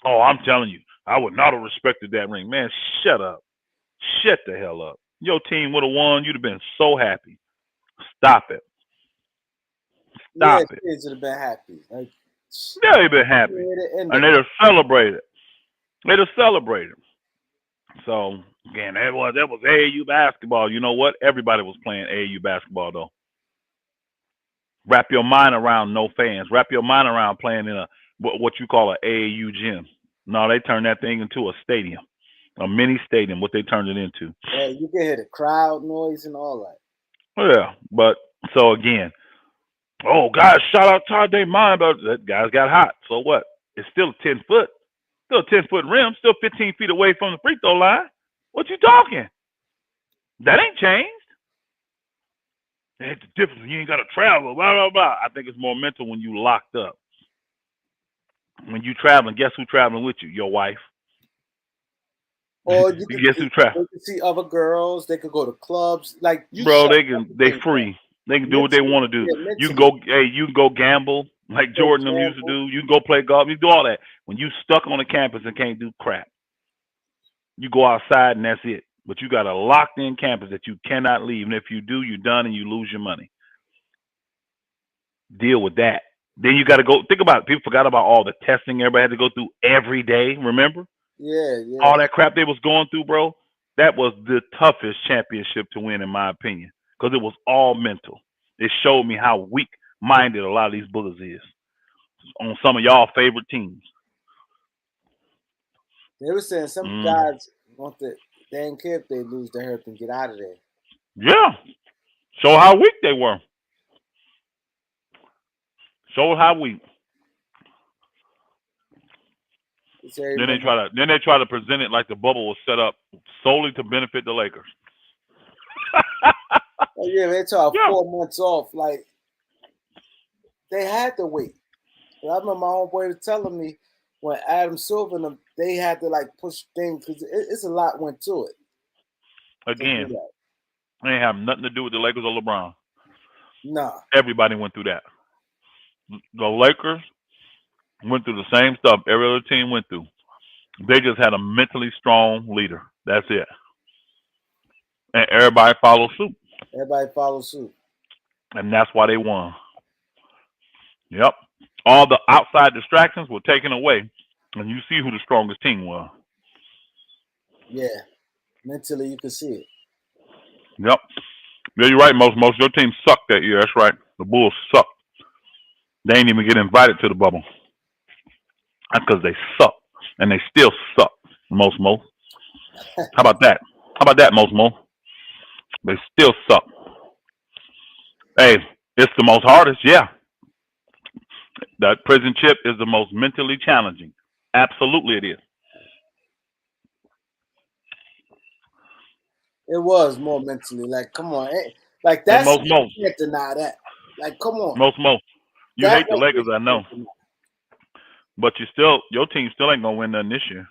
Oh, I'm telling you, I would not have respected that ring. Man, shut up. Shut the hell up. Your team would have won. You'd have been so happy. Stop it. Stop it. Kids would have been happy. Like, yeah, they've been happy. And they'd have celebrated. They'd have celebrated. So, again, that was AAU basketball. You know what? Everybody was playing AAU basketball, though. Wrap your mind around no fans. Wrap your mind around playing in what you call an AAU gym. No, they turned that thing into a stadium. A mini stadium, what they turned it into. Yeah, you can hear the crowd noise and all that. Yeah, but so again, oh guys, shout out Todd Draymond, but that guy's got hot. So what? It's still 10 foot, still a 10-foot rim, still 15 feet away from the free throw line. What you talking? That ain't changed. It's the difference. You ain't got to travel. Blah blah blah. I think it's more mental when you locked up. When you traveling, guess who traveling with you? Your wife. Or you guess who travel? They can see other girls. They could go to clubs. Like you, bro, they free. They can do what they want to do. Yeah, you can go, you can go gamble like Jordan them used to do. You can go play golf. You can do all that. When you stuck on the campus and can't do crap, you go outside and that's it. But you got a locked in campus that you cannot leave. And if you do, you're done and you lose your money. Deal with that. Then you got to go. Think about it. People forgot about all the testing everybody had to go through every day. Remember? Yeah. All that crap they was going through, bro. That was the toughest championship to win, in my opinion, because it was all mental. It showed me how weak-minded a lot of these Boogers is on some of y'all favorite teams. They were saying some guys want to. They didn't care if they lose their hurt and get out of there. Yeah, show how weak they were. Show how weak. Then they try to present it like the bubble was set up solely to benefit the Lakers. Oh, yeah, they took 4 months off. Like they had to wait. I remember my homeboy was telling me when Adam Silver and them, they had to like push things because it's a lot went to it. Again, they ain't have nothing to do with the Lakers or LeBron. Nah. Everybody went through that. The Lakers went through the same stuff every other team went through. They just had a mentally strong leader. That's it. And everybody followed suit. Everybody followed suit. And that's why they won. Yep. All the outside distractions were taken away. And you see who the strongest team was. Yeah. Mentally, you can see it. Yep. Yeah, you're right, most of your team sucked that year. That's right. The Bulls sucked. They ain't even get invited to the bubble. That's because they suck. And they still suck, most. How about that? How about that, most? They still suck. Hey, it's the most hardest, yeah. That prison chip is the most mentally challenging. Absolutely it is. It was more mentally. Like, come on. Like, that's most. You can't deny that. Like, come on. Most. You hate the Lakers, I know. But your team still ain't gonna win nothing this year.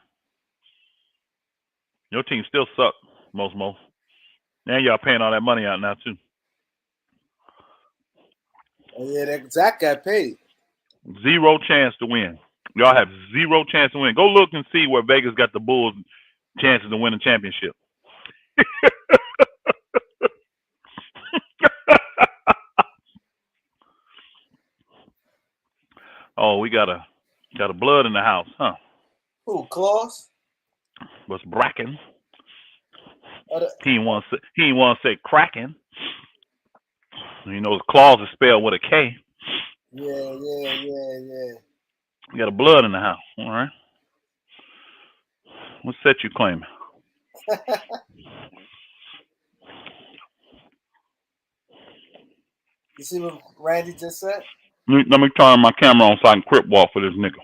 Your team still suck, most. And y'all paying all that money out now too. Oh, yeah, that Zach got paid. 0 chance to win. Y'all have 0 chance to win. Go look and see where Vegas got the Bulls' chances to win a championship. Oh, we got a blood in the house, huh? Who, Claus? Was Bracken. He ain't want to say Kraken. You know, the claws is spelled with a K. Yeah. We got a blood in the house, all right? What set you claiming? You see what Randy just said? Let me turn my camera on so I can crip walk for this nigga.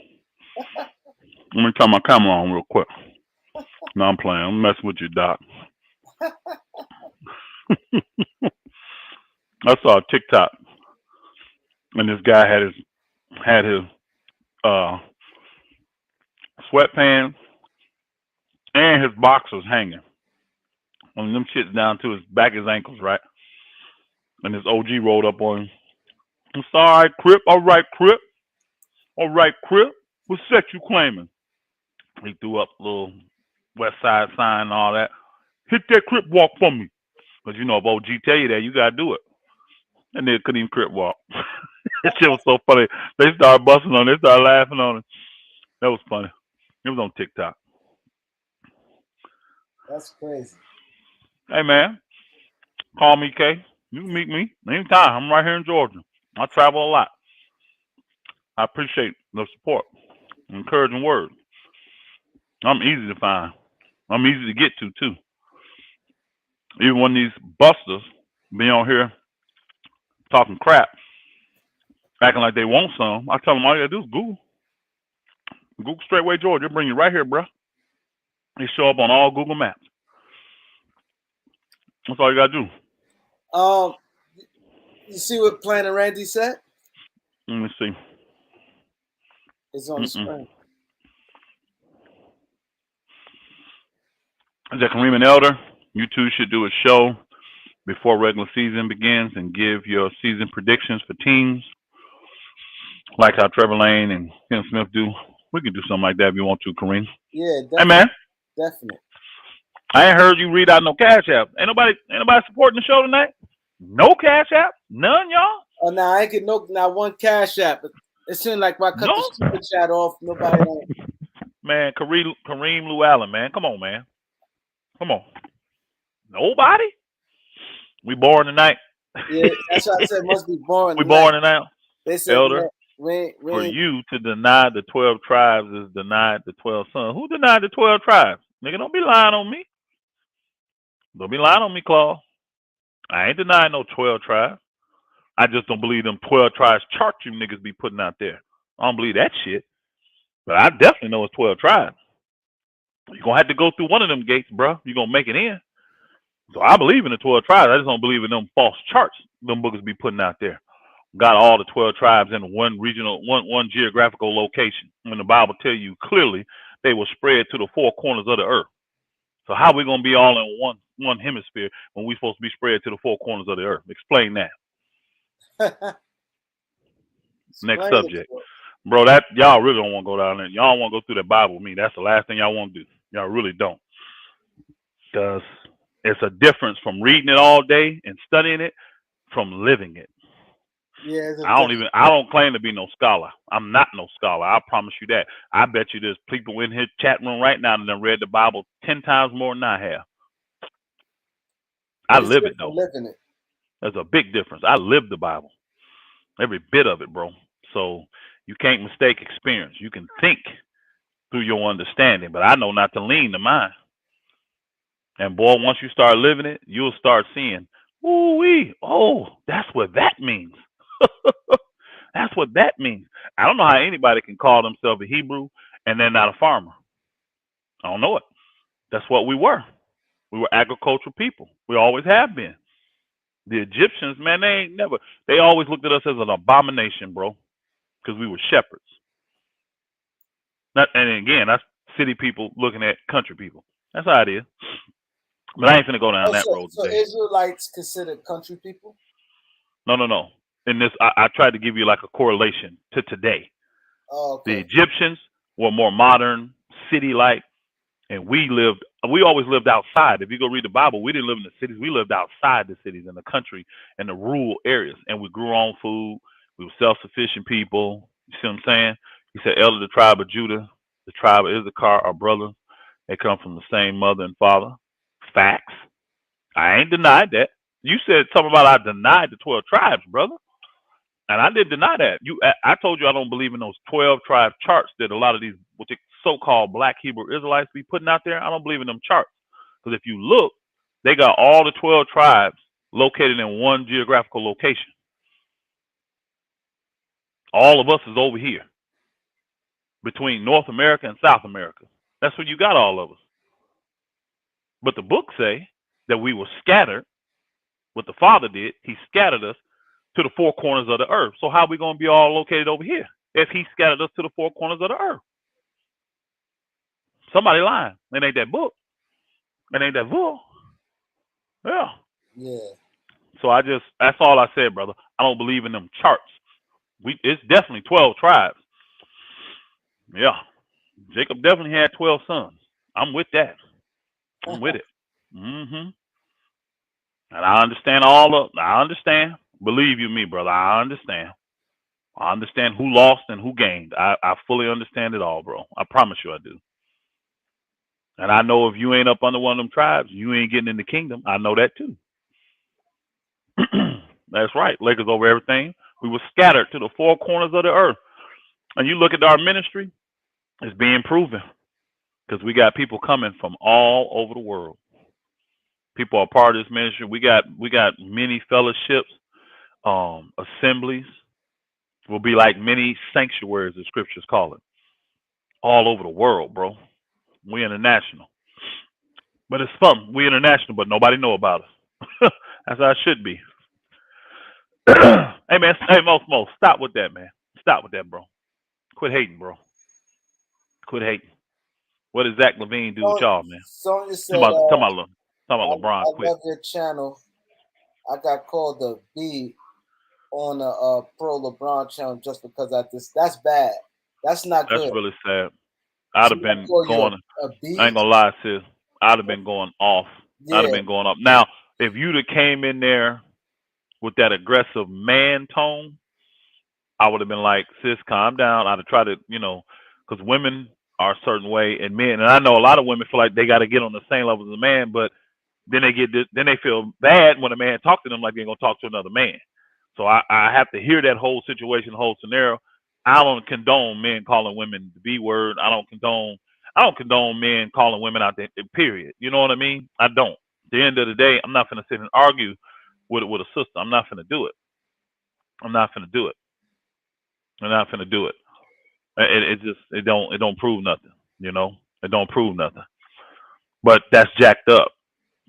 Let me turn my camera on real quick. No, I'm playing. I'm messing with you, Doc. I saw a TikTok, and this guy had his sweatpants and his boxers hanging. And them shits down to his back, his ankles, right? And his OG rolled up on him. It's all right, Crip. All right, Crip. All right, Crip. What set you claiming? He threw up a little West Side sign and all that. Hit that Crip walk for me. Because you know if OG tell you that, you got to do it. And they couldn't even Crip walk. That shit was so funny. They started busting on it. They started laughing on it. That was funny. It was on TikTok. That's crazy. Hey, man. Call me, K. You can meet me anytime. I'm right here in Georgia. I travel a lot. I appreciate the support. Encouraging words. I'm easy to find. I'm easy to get to, too. Even when these busters be on here talking crap, acting like they want some, I tell them all you gotta do is Google. Google Straightway Georgia. It'll bring you right here, bro. They show up on all Google Maps. That's all you gotta do. You see what Planet Randy said? Let me see. It's on the screen. Is that Kareem and Elder? You two should do a show before regular season begins and give your season predictions for teams, like how Trevor Lane and Ken Smith do. We can do something like that if you want to, Kareem. Yeah, definitely. Hey, man. Definitely. I ain't heard you read out no Cash App. Ain't nobody supporting the show tonight? No Cash App? None, y'all? Oh, now I ain't get not one Cash App. It seemed like when I cut the super chat off, nobody. Man, KAREEMLOUALLEN, man. Come on, man. Come on. Nobody? We born tonight. Yeah, that's what I said. Must be born. We born tonight. They said, Elder, we for you to deny the 12 tribes is denied the 12 sons. Who denied the 12 tribes? Nigga, don't be lying on me. Don't be lying on me, Claw. I ain't denying no 12 tribes. I just don't believe them 12 tribes chart you niggas be putting out there. I don't believe that shit. But I definitely know it's 12 tribes. You're going to have to go through one of them gates, bro. You're going to make it in. So I believe in the 12 tribes. I just don't believe in them false charts them boogers be putting out there. Got all the 12 tribes in one geographical location. When the Bible tell you clearly they will spread to the four corners of the earth. So how we going to be all in one hemisphere when we supposed to be spread to the four corners of the earth? Explain that. Next subject. Bro, that y'all really don't want to go down there. Y'all want to go through the Bible with me. That's the last thing y'all want to do. Y'all really don't. Because it's a difference from reading it all day and studying it from living it. Yeah, I don't claim to be no scholar. I'm not no scholar. I promise you that. I bet you there's people in his chat room right now that have read the Bible 10 times more than I have. I live it though. Living it. There's a big difference. I live the Bible. Every bit of it, bro. So you can't mistake experience. You can think through your understanding, but I know not to lean to mine. And boy, once you start living it, you'll start seeing, ooh-wee, oh, that's what that means. That's what that means. I don't know how anybody can call themselves a Hebrew and they're not a farmer. I don't know it. That's what we were. We were agricultural people. We always have been. The Egyptians, man, they always looked at us as an abomination, bro, because we were shepherds. And again, that's city people looking at country people. That's how it is. But I ain't finna go down that road So today. Israelites considered country people? No. In this, I tried to give you like a correlation to today. Oh, okay. The Egyptians were more modern, city-like, and we always lived outside. If you go read the Bible, we didn't live in the cities. We lived outside the cities, in the country, and the rural areas. And we grew our own food. We were self-sufficient people. You see what I'm saying? He said, Elder, the tribe of Judah, the tribe of Issachar are brothers. They come from the same mother and father. Facts. I ain't denied that. You said something about I denied the 12 tribes, brother. And I didn't deny that. I told you I don't believe in those 12 tribe charts that a lot of these so-called Black Hebrew Israelites be putting out there, I don't believe in them charts. Because if you look, they got all the 12 tribes located in one geographical location. All of us is over here between North America and South America. That's where you got all of us. But the book say that we were scattered. What the Father did, he scattered us to the four corners of the earth. So how are we going to be all located over here if he scattered us to the four corners of the earth? Somebody lying. It ain't that book. It ain't that book. Yeah. Yeah. So that's all I said, brother. I don't believe in them charts. It's definitely 12 tribes. Yeah. Jacob definitely had 12 sons. I'm with that. I'm with it. Mm-hmm. And I understand I understand. Believe you me, brother. I understand. I understand who lost and who gained. I fully understand it all, bro. I promise you I do. And I know if you ain't up under one of them tribes, you ain't getting in the kingdom. I know that too. That's right. Lakers over everything. We were scattered to the four corners of the earth. And you look at our ministry, it's being proven. Because we got people coming from all over the world. People are part of this ministry. We got many fellowships, assemblies. Will be like many sanctuaries, the scriptures call it. All over the world, bro. We international. But it's fun. We international, but nobody know about us. That's how it should be. Hey, man. Hey, Mo, stop with that, man. Stop with that, bro. Quit hating, bro. Quit hating. What does Zach Levine do with y'all, man? Sonya said, Talking about LeBron. I Quit. love your channel. I got called the B on the pro LeBron channel just because that's bad. That's not good. That's really sad. I'd have been going. I ain't gonna lie, sis. I'd have been going off. Yeah. I'd have been going up. Now, if you'd have came in there with that aggressive man tone, I would have been like, sis, calm down. I'd have tried to, because women are a certain way, and men, and I know a lot of women feel like they got to get on the same level as a man, but then they feel bad when a man talks to them like they're gonna talk to another man. So I have to hear that whole situation, the whole scenario. I don't condone men calling women the B word. I don't condone men calling women out there, period. You know what I mean? I don't. At the end of the day, I'm not gonna sit and argue with a sister. I'm not gonna do it. I'm not gonna do it. It don't prove nothing. It don't prove nothing. But that's jacked up.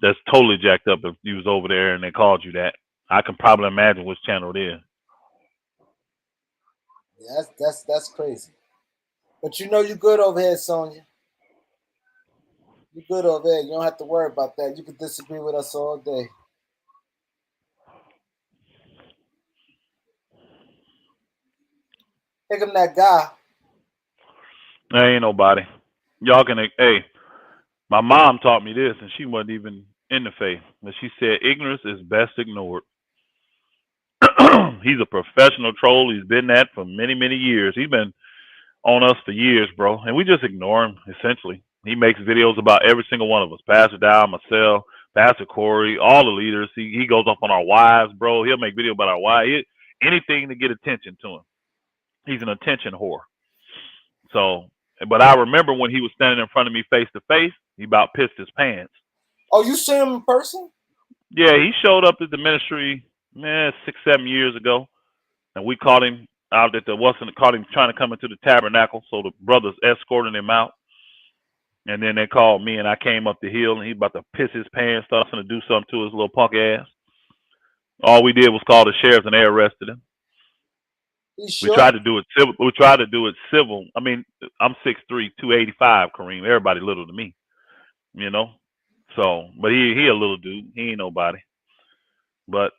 That's totally jacked up if you was over there and they called you that. I can probably imagine which channel it is. Yeah, that's crazy. But you're good over here, Sonya. You're good over there. You don't have to worry about that. You can disagree with us all day. Pick him that guy. There ain't nobody. Y'all can, hey, my mom taught me this, and she wasn't even in the faith. But she said, ignorance is best ignored. He's a professional troll. He's been that for many, many years. He's been on us for years, bro. And we just ignore him, essentially. He makes videos about every single one of us. Pastor Dow, myself, Pastor Corey, all the leaders. He goes up on our wives, bro. He'll make video about our wives. Anything to get attention to him. He's an attention whore. So, but I remember when he was standing in front of me face to face, he about pissed his pants. Oh, you seen him in person? Yeah, he showed up at the ministry, 6-7 years ago, and we caught him out at caught him trying to come into the tabernacle. So the brothers escorted him out, and then they called me, and I came up the hill, and he about to piss his pants, started to do something to his little punk ass. All we did was call the sheriff, and they arrested him. Sure? We tried to do it civil. I mean, I'm 6'3", 285, Kareem. Everybody little to me, So, but he a little dude. He ain't nobody. But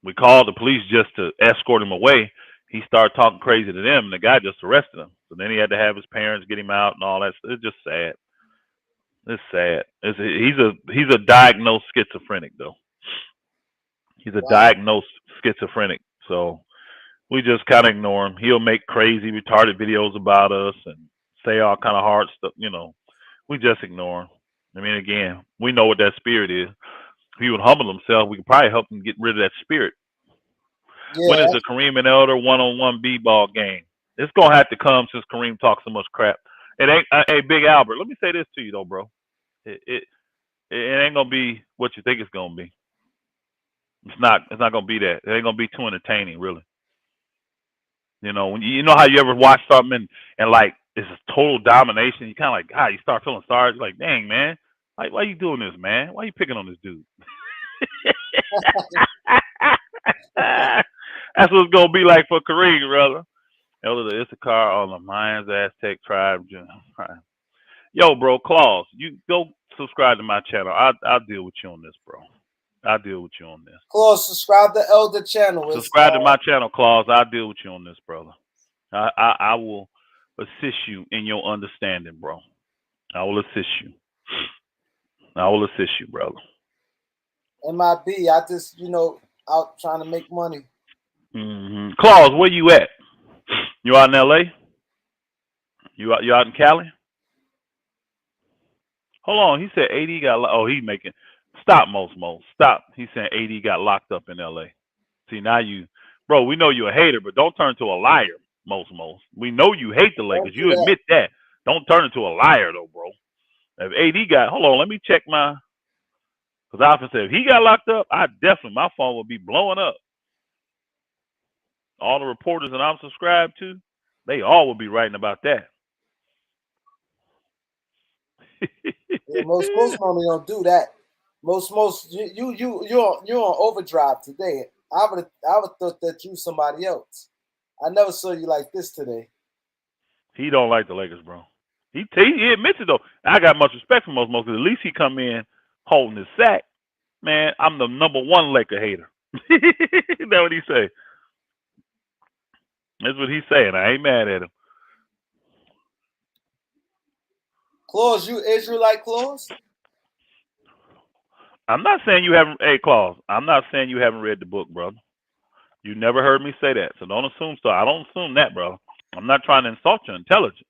we called the police just to escort him away. He started talking crazy to them, and the guy just arrested him. So then he had to have his parents get him out and all that. It's just sad. It's sad. He's a diagnosed schizophrenic, though. He's a diagnosed schizophrenic. So we just kind of ignore him. He'll make crazy, retarded videos about us and say all kind of hard stuff. We just ignore him. I mean, again, we know what that spirit is. If he would humble himself, we could probably help him get rid of that spirit. Yeah. When is the Kareem and Elder one-on-one B-ball game? It's gonna have to come since Kareem talks so much crap. It ain't. Hey, Big Albert, let me say this to you though, bro. It ain't gonna be what you think it's gonna be. It's not. It's not gonna be that. It ain't gonna be too entertaining, really. You know, when you know how you ever watch something and like it's a total domination. You kind of like, you start feeling sorry. You're like, dang, man, like why you doing this, man? Why you picking on this dude? That's what it's gonna be like for Kareem, brother. Elder the Issachar on the Mayans, Aztec tribe. Yo, bro, Claus, you go subscribe to my channel. I'll deal with you on this, bro. I'll deal with you on this. Claus, subscribe to Elder channel. Subscribe to my channel, Claus. I'll deal with you on this, brother. I will assist you in your understanding, bro. I will assist you. I will assist you, brother. N.B.A, I just, out trying to make money. Claus, where you at? You out in L.A.? You out in Cali? Hold on. He said AD got. Oh, he making. Stop, Most. Stop. He's saying AD got locked up in L.A. See, now bro, we know you're a hater, but don't turn to a liar, Most. We know you hate the Lakers. You admit that. Don't turn into a liar, though, bro. If AD got. Hold on. Let me check my. Because I often say, if he got locked up, my phone would be blowing up. All the reporters that I'm subscribed to, they all would be writing about that. Yeah, most normally don't do that. Most you're on overdrive today. I would thought that you somebody else. I never saw you like this today. He don't like the Lakers, bro. He admits it though. I got much respect for most. At least he come in holding his sack. Man, I'm the #1 Laker hater. That's what he say. That's what he's saying. I ain't mad at him. Claus, you Israelite, Claus? I'm not saying you haven't. Hey, Claus, I'm not saying you haven't read the book, brother. You never heard me say that, so don't assume so. I don't assume that, brother. I'm not trying to insult your intelligence.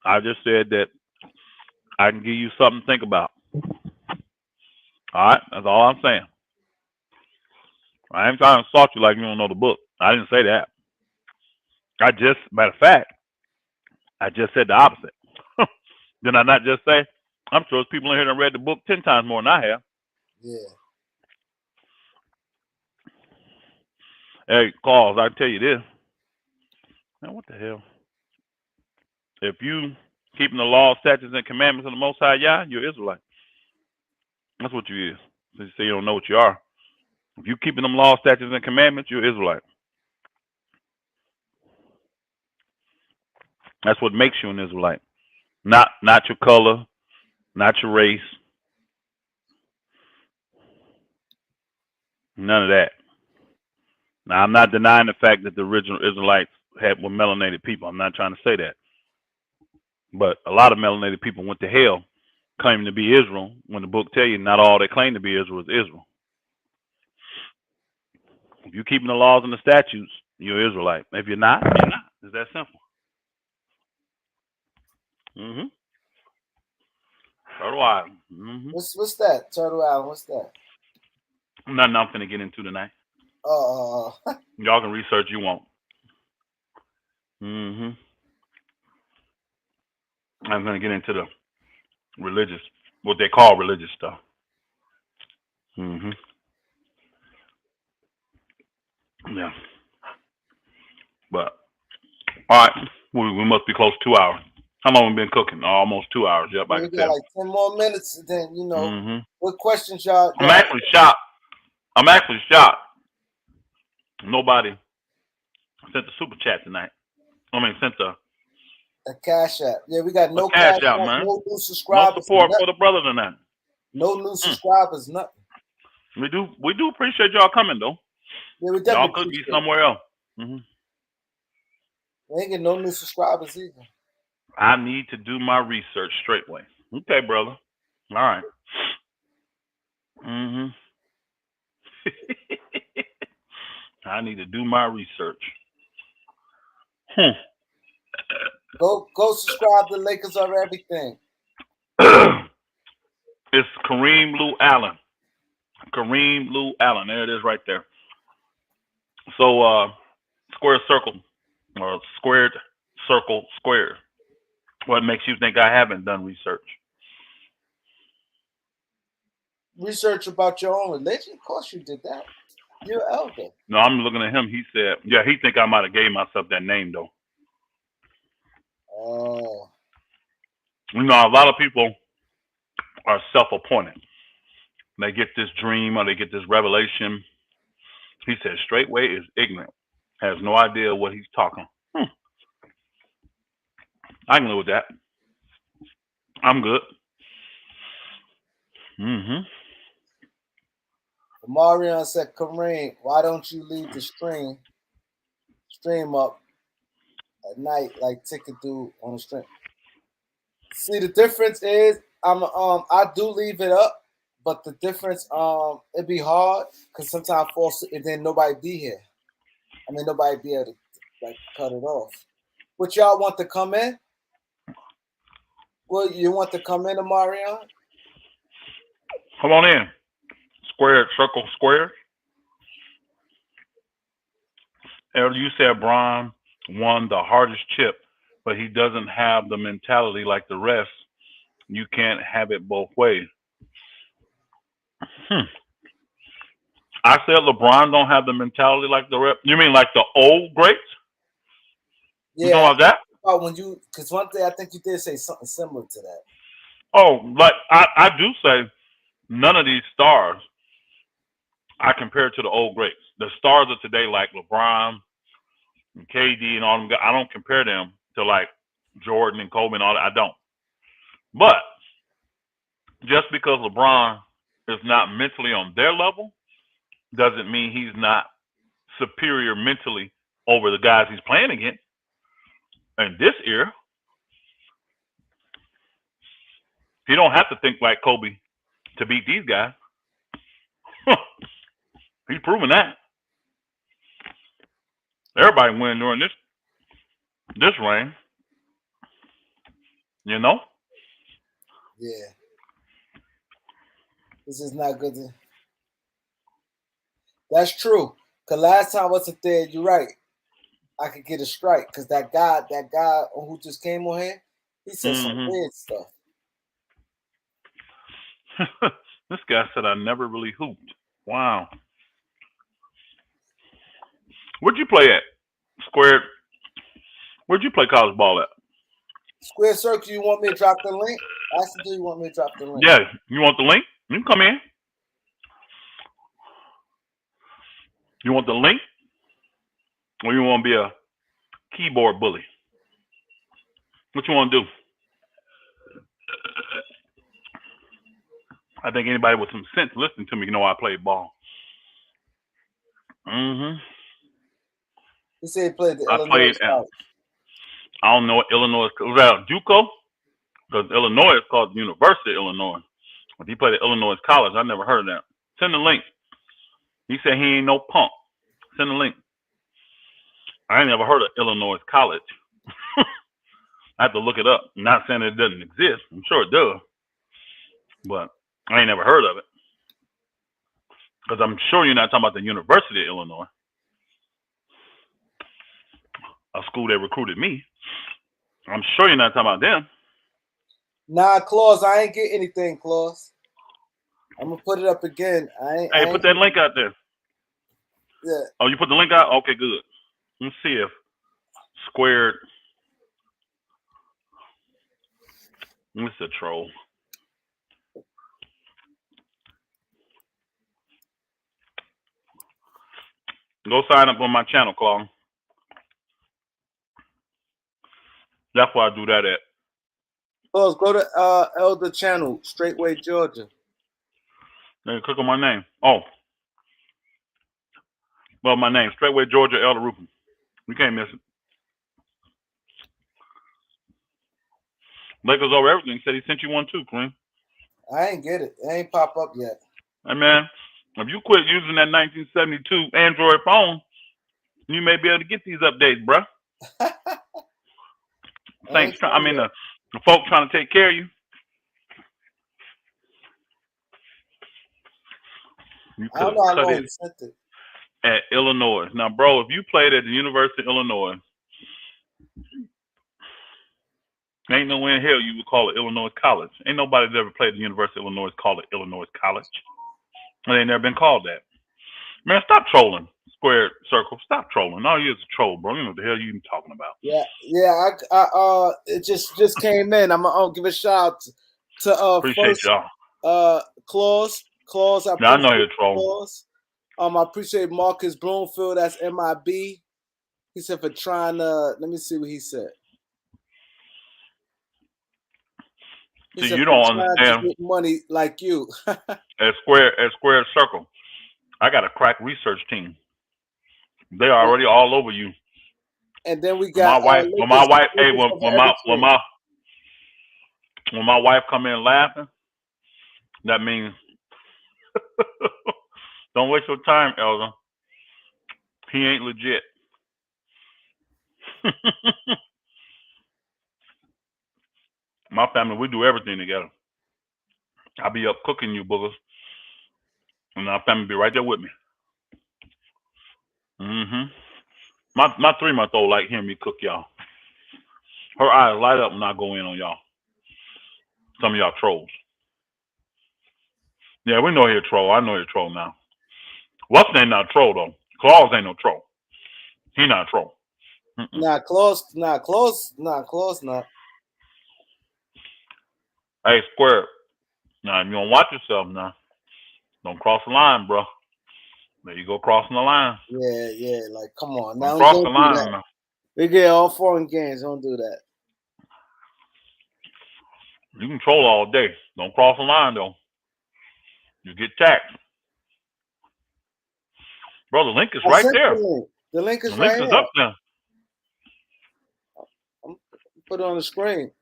I just said that I can give you something to think about. All right, that's all I'm saying. I ain't trying to insult you like you don't know the book. I didn't say that. Matter of fact, I just said the opposite. Did I not just say? I'm sure there's people in here that read the book 10 times more than I have. Yeah. Hey, Claus, I tell you this. Man, what the hell? If you keeping the law, statutes, and commandments of the Most High Yah, you're Israelite. That's what you is. So you say you don't know what you are. If you keeping them law, statutes, and commandments, you're Israelite. That's what makes you an Israelite. Not your color, not your race. None of that. Now, I'm not denying the fact that the original Israelites were melanated people. I'm not trying to say that. But a lot of melanated people went to hell claiming to be Israel when the book tell you not all that claim to be Israel is Israel. If you're keeping the laws and the statutes, you're Israelite. If you're not, you're not. It's that simple. Turtle Island. What's that? Turtle Island. What's that? Nothing I'm finna get into tonight. Y'all can research you want. I'm gonna get into the religious, what they call religious stuff. Yeah. But all right, we must be close to 2 hours. How long we been cooking? Almost 2 hours. Yep, I can got tell. like 10 more minutes, and then what questions y'all? I'm actually shocked. Nobody sent the super chat tonight. Sent the CASHAPP. Yeah, we got no CASHAPP, man. No new subscribers. No support for the brother tonight. No new subscribers, nothing. We do appreciate y'all coming though. Yeah, we definitely y'all could be somewhere else. We ain't getting no new subscribers either. I need to do my research straightway. Okay, brother. All right. I need to do my research. Go subscribe to Lakers Are Everything. It's KAREEMLOUALLEN. KAREEMLOUALLEN. There it is right there. So square circle or squared circle square? What makes you think I haven't done research? Research about your own religion? Of course you did that. You're an elder. No, I'm looking at him. He said, yeah, he think I might have gave myself that name though. Oh. You know, a lot of people are self-appointed. They get this dream or they get this revelation. He said, straightway is ignorant, has no idea what he's talking. I can live with that. I'm good. Marion said, Kareem, why don't you leave the stream up at night like Ticket do on the stream? See, the difference is I do leave it up, but the difference it'd be hard because sometimes I fall asleep and then nobody be here. I mean, nobody be able to like cut it off. What y'all want to come in? Well, you want to come in, Marion? Come on in. Square, circle, square. You said Bron won the hardest chip, but he doesn't have the mentality like the rest. You can't have it both ways. I said LeBron don't have the mentality like the rest. You mean like the old greats? Yeah. You know about that? When you, because one day I think you did say something similar to that. Oh, like I do say none of these stars I compare to the old greats. The stars of today, like LeBron and KD and all them guys, I don't compare them to like Jordan and Kobe and all that. I don't. But just because LeBron is not mentally on their level doesn't mean he's not superior mentally over the guys he's playing against. In this era, he don't have to think like Kobe to beat these guys. He's proven that. Everybody win during this reign. You know? Yeah. This is not good. That's true. Cause last time I wasn't there, you're right. I could get a strike because that guy who just came on here, he said some weird stuff. This guy said I never really hooped. Wow. Where'd you play at? Square. Where'd you play college ball at? Square Circle. You want me to drop the link? Ask him, do you want me to drop the link? Yeah. You want the link? You can come in. You want the link? Or you want to be a keyboard bully? What you want to do? I think anybody with some sense listening to me know I played ball. He said he played the I Illinois College. I don't know what Illinois was that JUCO? Because Illinois is called the University of Illinois. But he played at Illinois College. I never heard of that. Send the link. He said he ain't no punk. Send the link. I ain't never heard of Illinois College. I have to look it up. I'm not saying it doesn't exist. I'm sure it does. But I ain't never heard of it. Because I'm sure you're not talking about the University of Illinois. A school that recruited me. I'm sure you're not talking about them. Nah, Claus, I ain't get anything, Claus. I'm gonna put it up again. Hey, put that link out there. Yeah. Oh, you put the link out? Okay, good. Let's see if Squared. It's a troll. Go sign up on my channel, Claude. That's where I do that at. Claus, go to Elder Channel, Straightway Georgia. Then click on my name. Oh. Well, my name, Straightway Georgia, Elder Rupin. You can't miss it. Lakers over everything said he sent you one too, Kareem. I ain't get it. It ain't pop up yet. Hey, man, if you quit using that 1972 Android phone, you may be able to get these updates, bro. The folks trying to take care of you. I don't know how long you sent it. at Illinois. Now, bro, if you played at the University of Illinois, ain't no way in hell you would call it Illinois College. Ain't nobody that ever played at the University of Illinois called it Illinois College. They ain't never been called that. Man, stop trolling, Squared Circle. Stop trolling. All you is a troll, bro. You know what the hell you even talking about. Yeah. It just came in. I'm gonna give a shout out to Appreciate first y'all. Claus. I know you're a troll. Claus. I appreciate Marcus Bloomfield. That's MIB. He said for trying to. Let me see what he said. See, you don't understand. Get money like you. At Squared Circle, I got a crack research team. They are already all over you. And then we got when my wife come in laughing, that means don't waste your time, Elder. He ain't legit. My family, we do everything together. I'll be up cooking you boogers, and our family be right there with me. My 3-month-old like hearing me cook, y'all. Her eyes light up when I go in on y'all. Some of y'all trolls. Yeah, we know you're a troll. I know you're a troll now. What's name not a troll though? Claus ain't no troll. He not a troll. Not close. Hey, Square. Now, if you don't watch yourself now, don't cross the line, bro. There you go crossing the line. Yeah. Like, come on. Now, don't cross the line, man. We get all foreign games. Don't do that. You can troll all day. Don't cross the line, though. You get taxed. Bro, the link is right there. The link is right there. Up there. Put it on the screen.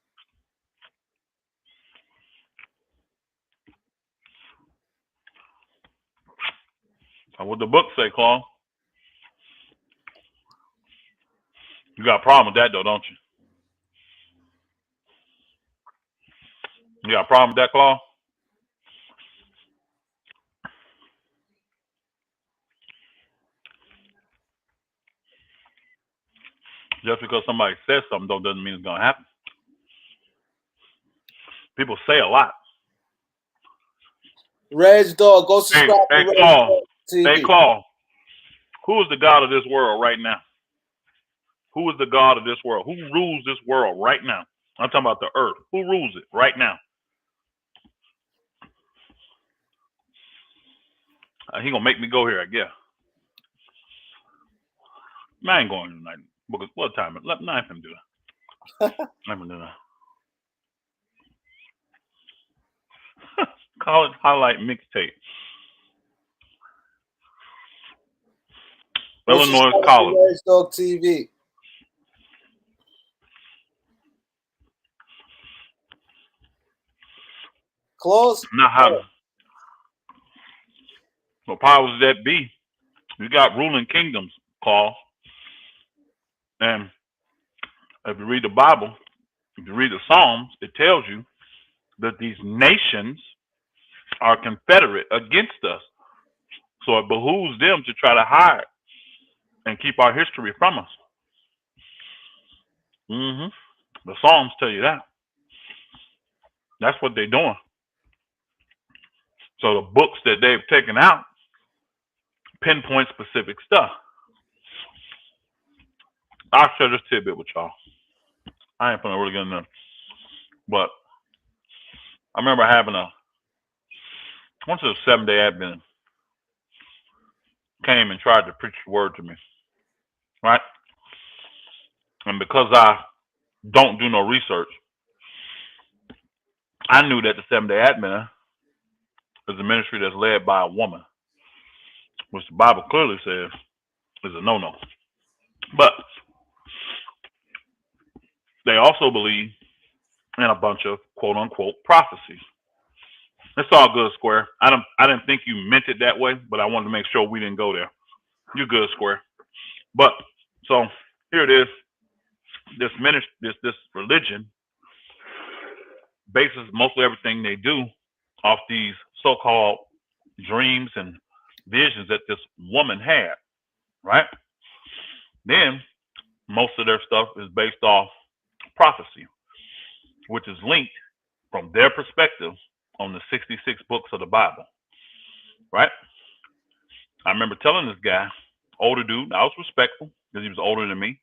What the book say, Claude? You got a problem with that, though, don't you? You got a problem with that, Claude? Just because somebody says something, though, doesn't mean it's going to happen. People say a lot. Reg Dog, go subscribe to Reg Dog TV. Hey, Claude, who is the God of this world right now? Who is the God of this world? Who rules this world right now? I'm talking about the earth. Who rules it right now? He gonna make me go here, I guess. I ain't going tonight. Because what time? Let me do that. Let me do that. College highlight mixtape. Illinois College. Reg Dog TV. Close. Now how? What powers that be? You got ruling kingdoms, Paul. And if you read the Bible, if you read the Psalms, it tells you that these nations are confederate against us. So it behooves them to try to hide and keep our history from us. The Psalms tell you that. That's what they're doing. So the books that they've taken out pinpoint specific stuff. I'll share this tidbit with y'all. I ain't gonna really get in there. But I remember having I went to the 7-day Adventist, came and tried to preach the word to me. Right? And because I don't do no research, I knew that the 7-day Adventist is a ministry that's led by a woman, which the Bible clearly says is a no-no. But they also believe in a bunch of quote-unquote prophecies. It's all good, Square. I didn't think you meant it that way, but I wanted to make sure we didn't go there. You're good, Square. But so here it is. This ministry, this religion bases mostly everything they do off these so-called dreams and visions that this woman had. right? Then most of their stuff is based off prophecy, which is linked from their perspective on the 66 books of the Bible, right? I remember telling this guy, older dude, I was respectful because he was older than me.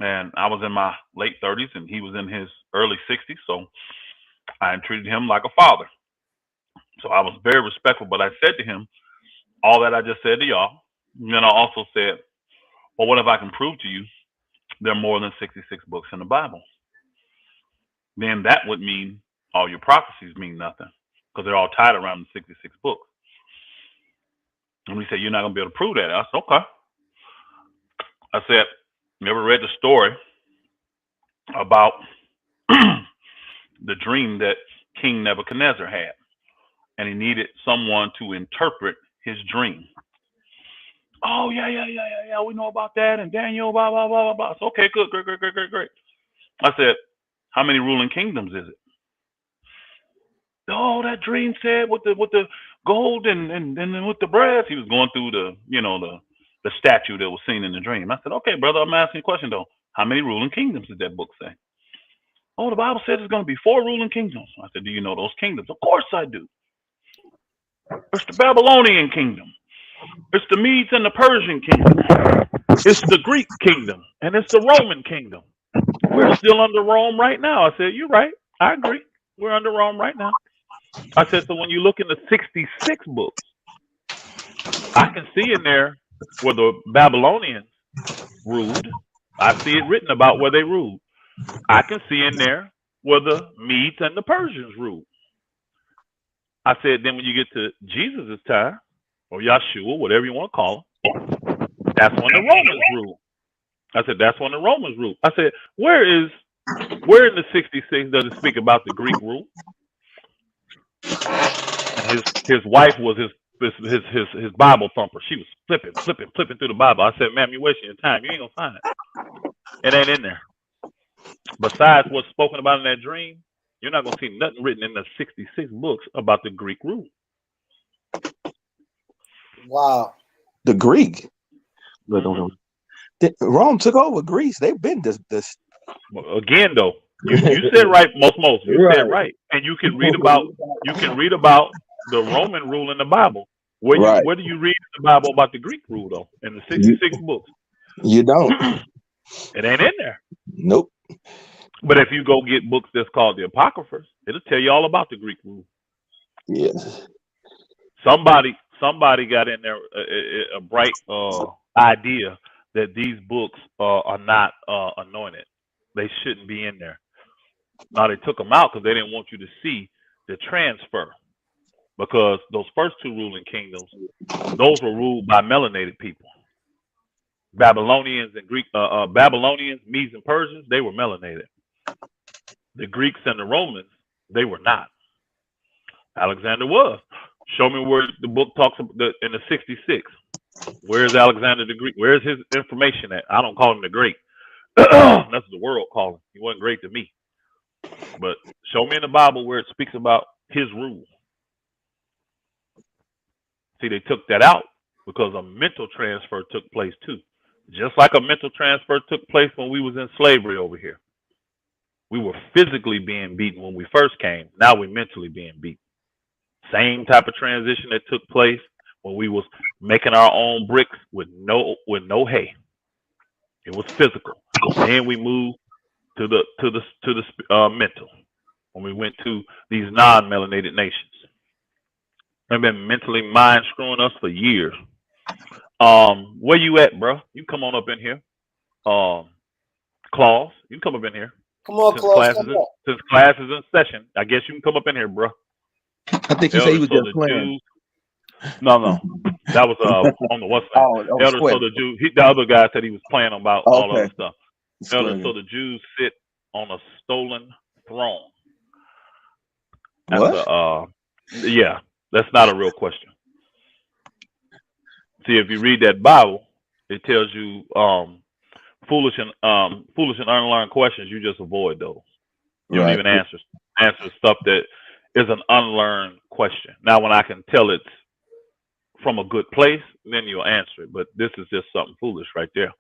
And I was in my late 30s and he was in his early 60s. So I treated him like a father. So I was very respectful. But I said to him, all that I just said to y'all. And then I also said, well, what if I can prove to you there are more than 66 books in the Bible? Then that would mean all your prophecies mean nothing because they're all tied around the 66 books. And he said, you're not going to be able to prove that. I said, okay. I said, you ever read the story about the dream that King Nebuchadnezzar had? And he needed someone to interpret his dream. Oh, yeah. We know about that. And Daniel, blah, blah, blah, blah, blah. So, okay, good, great. I said, how many ruling kingdoms is it? Oh, that dream said with the gold and with the brass. He was going through the statue that was seen in the dream. I said, okay, brother, I'm asking you a question though. How many ruling kingdoms did that book say? Oh, the Bible said there's going to be 4 ruling kingdoms. I said, do you know those kingdoms? Of course I do. It's the Babylonian kingdom. It's the Medes and the Persian kingdom. It's the Greek kingdom. And it's the Roman kingdom. We're still under Rome right now. I said, you're right. I agree. We're under Rome right now. I said, so when you look in the 66 books, I can see in there where the Babylonians ruled. I see it written about where they ruled. I can see in there where the Medes and the Persians ruled. I said, then when you get to Jesus' time, or Yahshua, whatever you want to call him, that's when the Romans ruled. I said, that's when the Romans ruled. I said, where in the 66 does it speak about the Greek rule? And his wife was his Bible thumper. She was flipping through the Bible. I said, ma'am, you're wasting your time. You ain't gonna find it. It ain't in there. Besides what's spoken about in that dream, you're not gonna see nothing written in the 66 books about the Greek rule. Wow. The Greek. Rome took over Greece. They've been this. Again, though, you said right, most. You said right, and you can read about the Roman rule in the Bible. Where do you read in the Bible about the Greek rule though? In the 66 books, you don't. It ain't in there. Nope. But if you go get books that's called the Apocryphers, it'll tell you all about the Greek rule. Yes. Somebody got in there a bright idea that these books are not anointed. They shouldn't be in there. Now they took them out because they didn't want you to see the transfer. Because those first 2 ruling kingdoms, those were ruled by melanated people. Babylonians and Babylonians, Medes and Persians, they were melanated. The Greeks and the Romans, they were not. Alexander was. Show me where the book talks about in the 66. Where's Alexander the Greek? Where's his information at? I don't call him the Great. That's the world calling. He wasn't great to me. But show me in the Bible where it speaks about his rule. See, they took that out because a mental transfer took place too. Just like a mental transfer took place when we was in slavery over here. We were physically being beaten when we first came. Now we're mentally being beaten. Same type of transition that took place when we was making our own bricks with no hay. It was physical. Then we moved to the mental when we went to these non-melanated nations. They've been mentally mind screwing us for years. Where you at, bro? You come on up in here. Claus, you come up in here. Come on, Claus. Since class is in session, I guess you can come up in here, bro. I think you said he was just playing. No. That was on the what's name. Elder so the Jews. The other guy said he was playing about all other stuff. Elder so the Jews sit on a stolen throne. What? Yeah, that's not a real question. See, if you read that Bible, it tells you foolish and unlearned questions. You just avoid those. You don't even answer stuff that is an unlearned question. Now, when I can tell it's from a good place, then you'll answer it. But this is just something foolish right there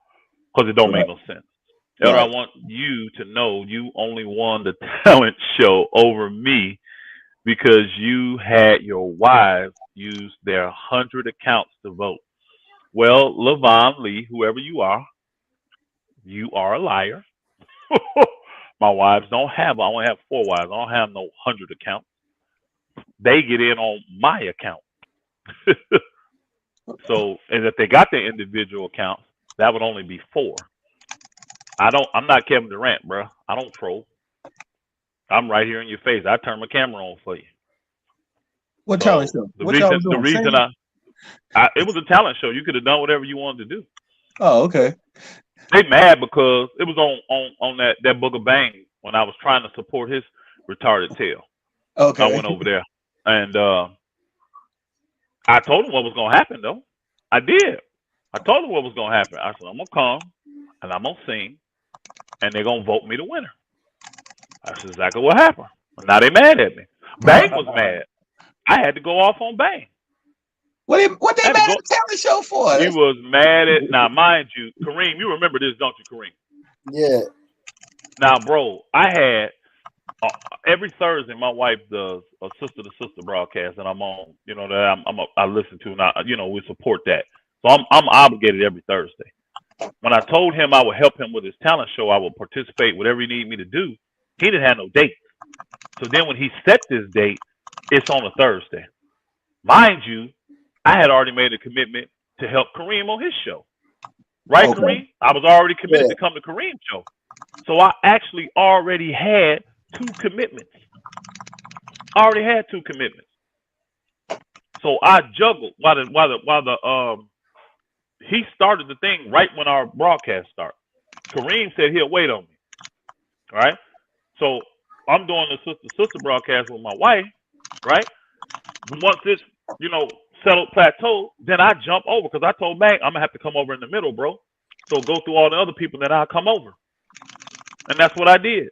because it don't make no sense. Elder, I want you to know you only won the talent show over me because you had your wives use their 100 accounts to vote. Well, Levon Lee, whoever you are a liar. My wives don't have, I only have 4 wives. I don't have no 100 accounts. They get in on my account. So, and if they got their individual accounts, that would only be 4. I'm not Kevin Durant, bro. I don't troll. I'm right here in your face. I turn my camera on for you. What talent show? The reason it was a talent show. You could have done whatever you wanted to do. Oh, okay. They mad because it was on that Booger Bang when I was trying to support his retarded tail. Okay. I went over there and I told him what was gonna happen though. I did. I told him what was gonna happen. I said, I'm gonna come and I'm gonna sing and they're gonna vote me the winner. That's exactly what happened. Now they mad at me. Bang was mad. I had to go off on Bang. What they mad at the talent show for? He was mad at, now mind you, Kareem, you remember this, don't you, Kareem? Yeah. Now, bro, I had every Thursday my wife does a sister to sister broadcast, and I'm on, you know, that I listen to, and we support that. So I'm obligated every Thursday. When I told him I would help him with his talent show, I would participate whatever he needed me to do. He didn't have no date. So then when he set this date, it's on a Thursday. Mind you, I had already made a commitment to help Kareem on his show. Right, okay. Kareem? I was already committed to come to Kareem's show. So I actually already had 2 commitments. So I juggled while he started the thing right when our broadcast started. Kareem said he'll wait on me. All right? So I'm doing the sister broadcast with my wife, right? Once it's, settled plateau, then I jump over because I told Bang I'm gonna have to come over in the middle, bro. So go through all the other people, then I'll come over. And that's what I did.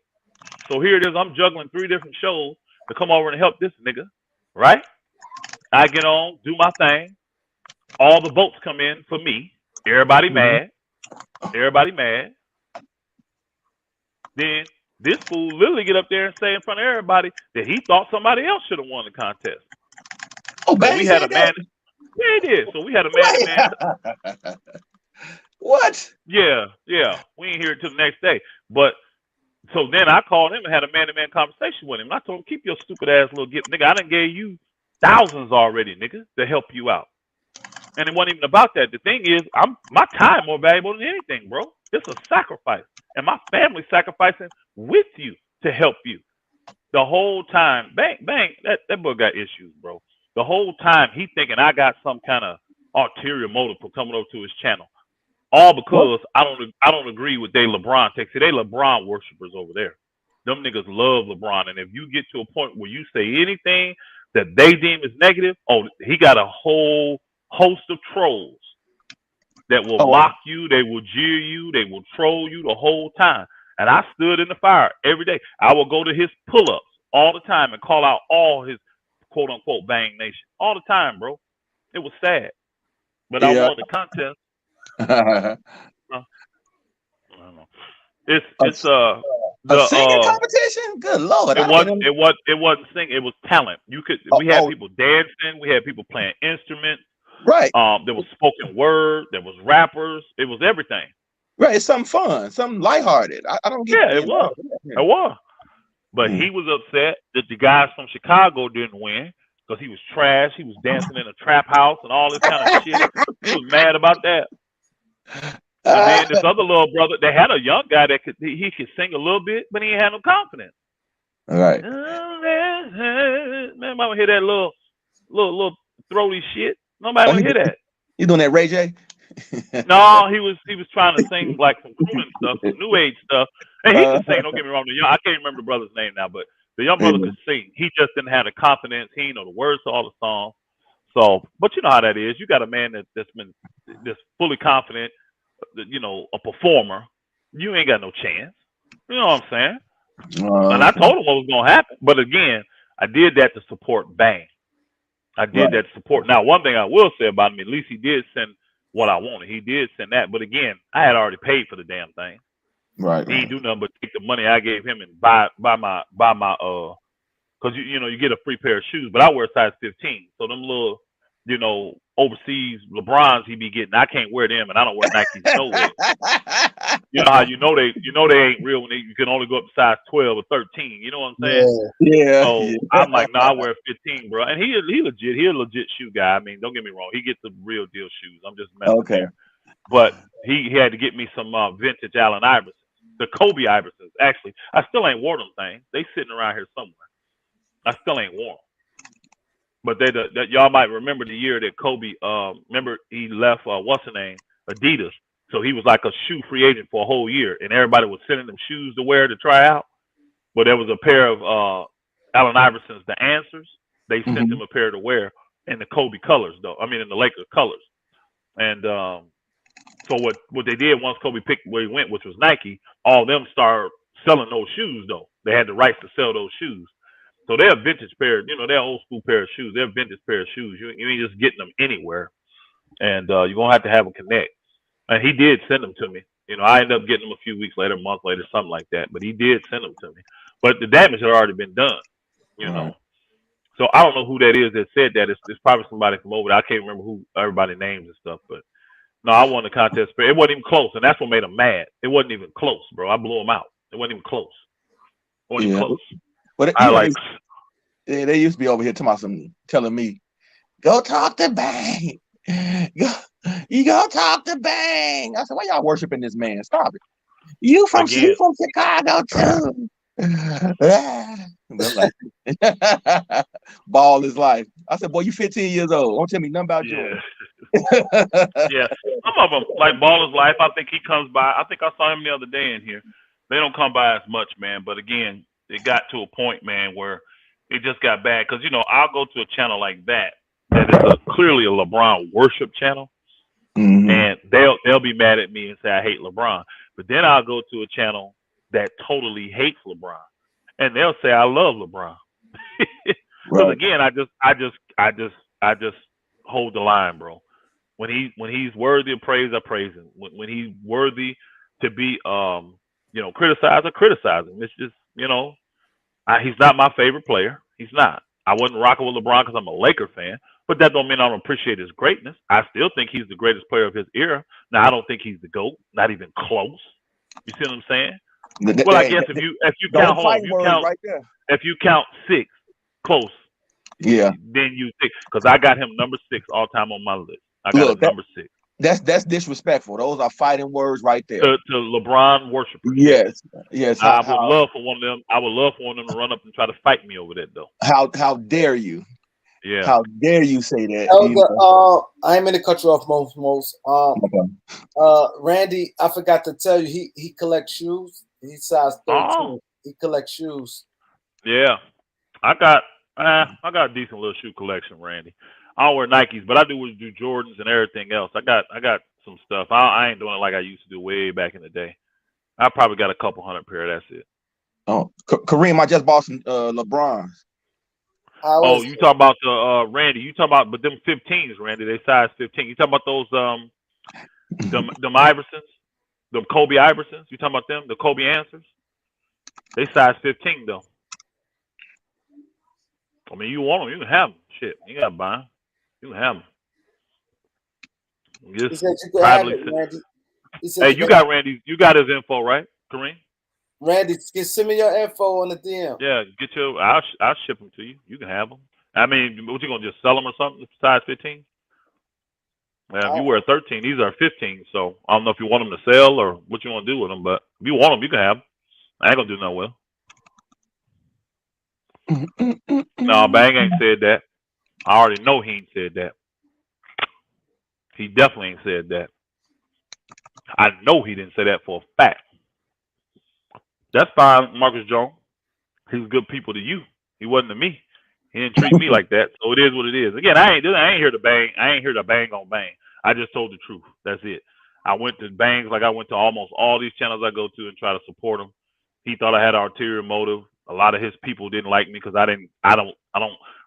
So here it is, I'm juggling 3 different shows to come over and help this nigga, right? I get on, do my thing. All the votes come in for me. Everybody mad. Then this fool literally get up there and say in front of everybody that he thought somebody else should have won the contest. Oh, so we had a man. Yeah, he did. So we had a man. What? Yeah. We ain't hear it till the next day. But so then I called him and had a man-to-man conversation with him. And I told him, keep your stupid ass little gift, nigga. I done gave you thousands already, nigga, to help you out. And it wasn't even about that. The thing is, my time more valuable than anything, bro. It's a sacrifice, and my family sacrificing with you to help you. The whole time, Bang, that boy got issues, bro. The whole time he thinking I got some kind of ulterior motive for coming over to his channel, all because I don't agree with they LeBron takes. See, they LeBron worshipers over there. Them niggas love LeBron, and if you get to a point where you say anything that they deem is negative, he got a whole host of trolls that will mock you, they will jeer you, they will troll you the whole time. And I stood in the fire every day. I would go to his pull-ups all the time and call out all his quote-unquote Bang Nation all the time, bro. It was sad. But I won the contest. I don't know. It's a singing competition? Good Lord. It wasn't singing, it was talent. We had people dancing, we had people playing instruments. Right. There was spoken word, there was rappers, it was everything. Right, it's something fun, something lighthearted. I don't get it. It was. But he was upset that the guys from Chicago didn't win because he was trash. He was dancing in a trap house and all this kind of shit. He was mad about that. And then this other little brother, they had a young guy that could sing a little bit, but he ain't had no confidence. All right. Man, I hear that little throaty shit. Nobody would hear that. You doing that Ray J? No, he was trying to sing like some crooning stuff, some new age stuff. And he could sing, don't get me wrong. I can't remember the brother's name now, but the young brother could sing. He just didn't have the confidence. He didn't know the words to all the songs. So, but you know how that is. You got a man that's fully confident, a performer. You ain't got no chance. You know what I'm saying? And I told him what was going to happen. But again, I did that to support Bang. I did that support. Now, one thing I will say about him, at least he did send what I wanted. He did send that. But again, I had already paid for the damn thing. Right. He didn't do nothing but take the money I gave him and buy my because you get a free pair of shoes, but I wear size 15. So them little, overseas LeBrons he be getting, I can't wear them, and I don't wear Nikes nowhere. You know how you know they ain't real when you can only go up to size 12 or 13. You know what I'm saying? Yeah. So I'm like, no, I wear 15, bro. And he legit. He a legit shoe guy. I mean, don't get me wrong. He gets the real deal shoes. I'm just messing there. But he had to get me some vintage Allen Iversons, the Kobe Iversons. Actually, I still ain't wore them things. They sitting around here somewhere. I still ain't worn them. But that y'all might remember the year that Kobe. Remember he left. What's the name? Adidas. So he was like a shoe free agent for a whole year, and everybody was sending them shoes to wear to try out. But there was a pair of Allen Iversons, the Answers. They sent them a pair to wear in the Kobe colors, though. I mean, in the Lakers colors. And so what they did once Kobe picked where he went, which was Nike, all of them started selling those shoes, though. They had the rights to sell those shoes. So they're a vintage pair, they're old school pair of shoes. They're a vintage pair of shoes. You ain't just getting them anywhere. And you're going to have them connect. And he did send them to me. I ended up getting them a few weeks later, a month later, something like that. But he did send them to me. But the damage had already been done, Right. So I don't know who that is that said that. It's probably somebody from over there. I can't remember who everybody names and stuff. But no, I won the contest. It wasn't even close. And that's what made him mad. It wasn't even close, bro. I blew him out. It wasn't even close. It wasn't even close. But they used to be over here telling me, go talk to Bang. You go talk to Bang. I said, why y'all worshiping this man? Stop it. You from Chicago too. Like, ball is life. I said, boy, you 15 years old. Don't tell me nothing about Jordan. Yeah. Some of them, like Ball is Life, I think he comes by. I think I saw him the other day in here. They don't come by as much, man. But again, it got to a point, man, where it just got bad. Because, I'll go to a channel like that is clearly a LeBron worship channel. And they'll be mad at me and say I hate LeBron. But then I'll go to a channel that totally hates LeBron, and they'll say I love LeBron. Because again, I just hold the line, bro. When he's worthy of praise, I praise him. When he's worthy to be criticized, I criticize him. It's just he's not my favorite player. He's not. I wasn't rocking with LeBron because I'm a Laker fan. But that don't mean I don't appreciate his greatness. I still think he's the greatest player of his era. Now I don't think he's the GOAT, not even close. You see what I'm saying? Well, I guess if you count if you count 6 close, then you think because I got him number 6 all time on my list. I got him number 6. That's disrespectful. Those are fighting words right there. To LeBron worshipers. Yes. I would love for one of them. I would love for one of them to run up and try to fight me over that, though. How dare you? Yeah. How dare you say that? I'm going to cut you off, most. Randy, I forgot to tell you, he collects shoes. He's size 13. He collects shoes. Yeah, I got a decent little shoe collection, Randy. I don't wear Nikes, but I do Jordans and everything else. I got some stuff. I ain't doing it like I used to do way back in the day. I probably got a couple hundred pair. That's it. Oh, Kareem, I just bought some LeBrons. Oh, you talk about the Randy? You talk about but them 15s, Randy? They size 15. You talking about those them Iversons, them Kobe Iversons? You talking about them? The Kobe Answers? They size 15 though. I mean, you want them, you can have them. Shit, you gotta buy them. You can have them. Just privately. Hey, you got Randy. You got his info, right, Kareem? Randy, send me your info on the DM. Yeah, get your. I'll ship them to you. You can have them. I mean, what you gonna just sell them or something? Size 15? If you wear 13, these are 15. So I don't know if you want them to sell or what you want to do with them. But if you want them, you can have them. I ain't gonna do no well. No, Bang ain't said that. I already know he ain't said that. He definitely ain't said that. I know he didn't say that for a fact. That's fine, Marcus Jones. He was good people to you. He wasn't to me. He didn't treat me like that. So it is what it is. Again, I ain't here to bang. I ain't here to bang on Bang. I just told the truth. That's it. I went to Bangs like I went to almost all these channels I go to and try to support him. He thought I had an ulterior motive. A lot of his people didn't like me because I don't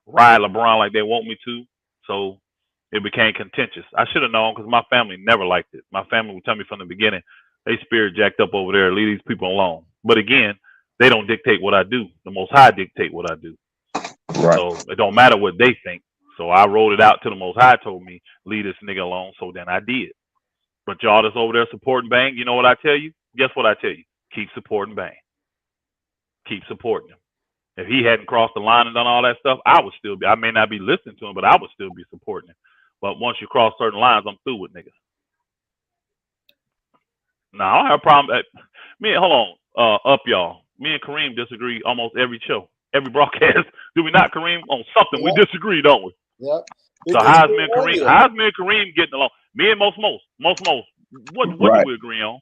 ride LeBron like they want me to. So it became contentious. I should have known because my family never liked it. My family would tell me from the beginning, they spirit jacked up over there. Leave these people alone. But again, they don't dictate what I do. The Most High dictate what I do. Right. So it don't matter what they think. So I wrote it out to the Most High told me, leave this nigga alone. So then I did. But y'all that's over there supporting Bang, you know what I tell you? Guess what I tell you? Keep supporting Bang. Keep supporting him. If he hadn't crossed the line and done all that stuff, I would still be. I may not be listening to him, but I would still be supporting him. But once you cross certain lines, I'm through with niggas. Now I don't have a problem. Hold on, up y'all. Me and Kareem disagree almost every show, every broadcast. Do we not, Kareem? On something we disagree, don't we? Yep. So how's me and Kareem getting along? Me and most. What Right. do we agree on?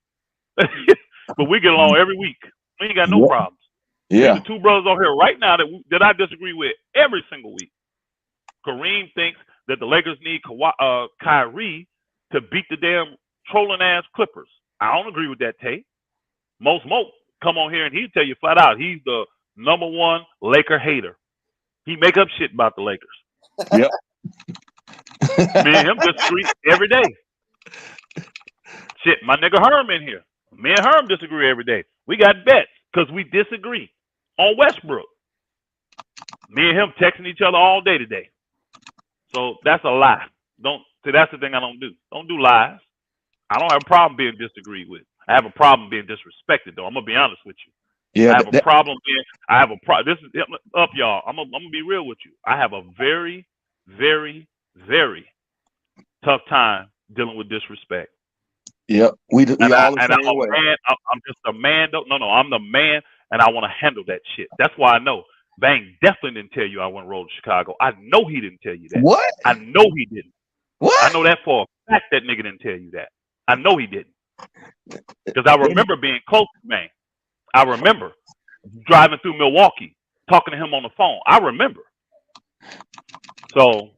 But we get along every week. We ain't got no problems. Yeah. The two brothers over here right now that I disagree with every single week. Kareem thinks that the Lakers need Kyrie to beat the damn trolling ass Clippers. I don't agree with that take. Most come on here and he'll tell you flat out he's the #1 Laker hater. He make up shit about the Lakers. Yep. Me and him disagree every day. Shit, my nigga Herm in here. Me and Herm disagree every day. We got bets because we disagree on Westbrook. Me and him texting each other all day today. So that's a lie. That's the thing I don't do. Don't do lies. I don't have a problem being disagreed with. I have a problem being disrespected, though. I'm gonna be honest with you. Yeah. I have a problem being. This is up, y'all. I'm gonna be real with you. I have a very, very, very tough time dealing with disrespect. Yep. We all the same I'm way. Man, I'm just a man. No, I'm the man, and I want to handle that shit. That's why I know Bang definitely didn't tell you I went roll to Chicago. I know he didn't tell you that. What? I know he didn't. What? I know that for a fact that nigga didn't tell you that. I know he didn't. Because I remember being close to Bang. I remember driving through Milwaukee, talking to him on the phone. I remember. So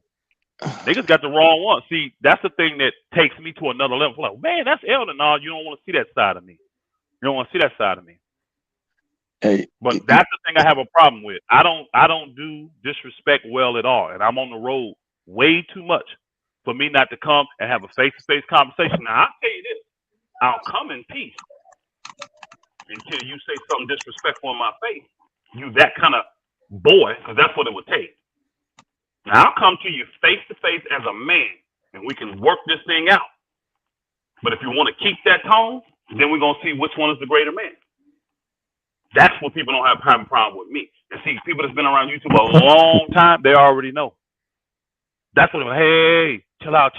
niggas got the wrong one. See, that's the thing that takes me to another level. Like, man, that's Elden. No, you don't want to see that side of me. You don't want to see that side of me. Hey, but that's the thing I have a problem with. I don't do disrespect well at all, and I'm on the road way too much for me not to come and have a face-to-face conversation. Now I'll tell you this: I'll come in peace until you say something disrespectful in my face. You that kind of boy, because that's what it would take. Now I'll come to you face-to-face as a man, and we can work this thing out. But if you want to keep that tone, then we're gonna see which one is the greater man. That's what people don't have a problem with me. And see, people that's been around YouTube a long time, they already know. That's what they're like, hey, chill out.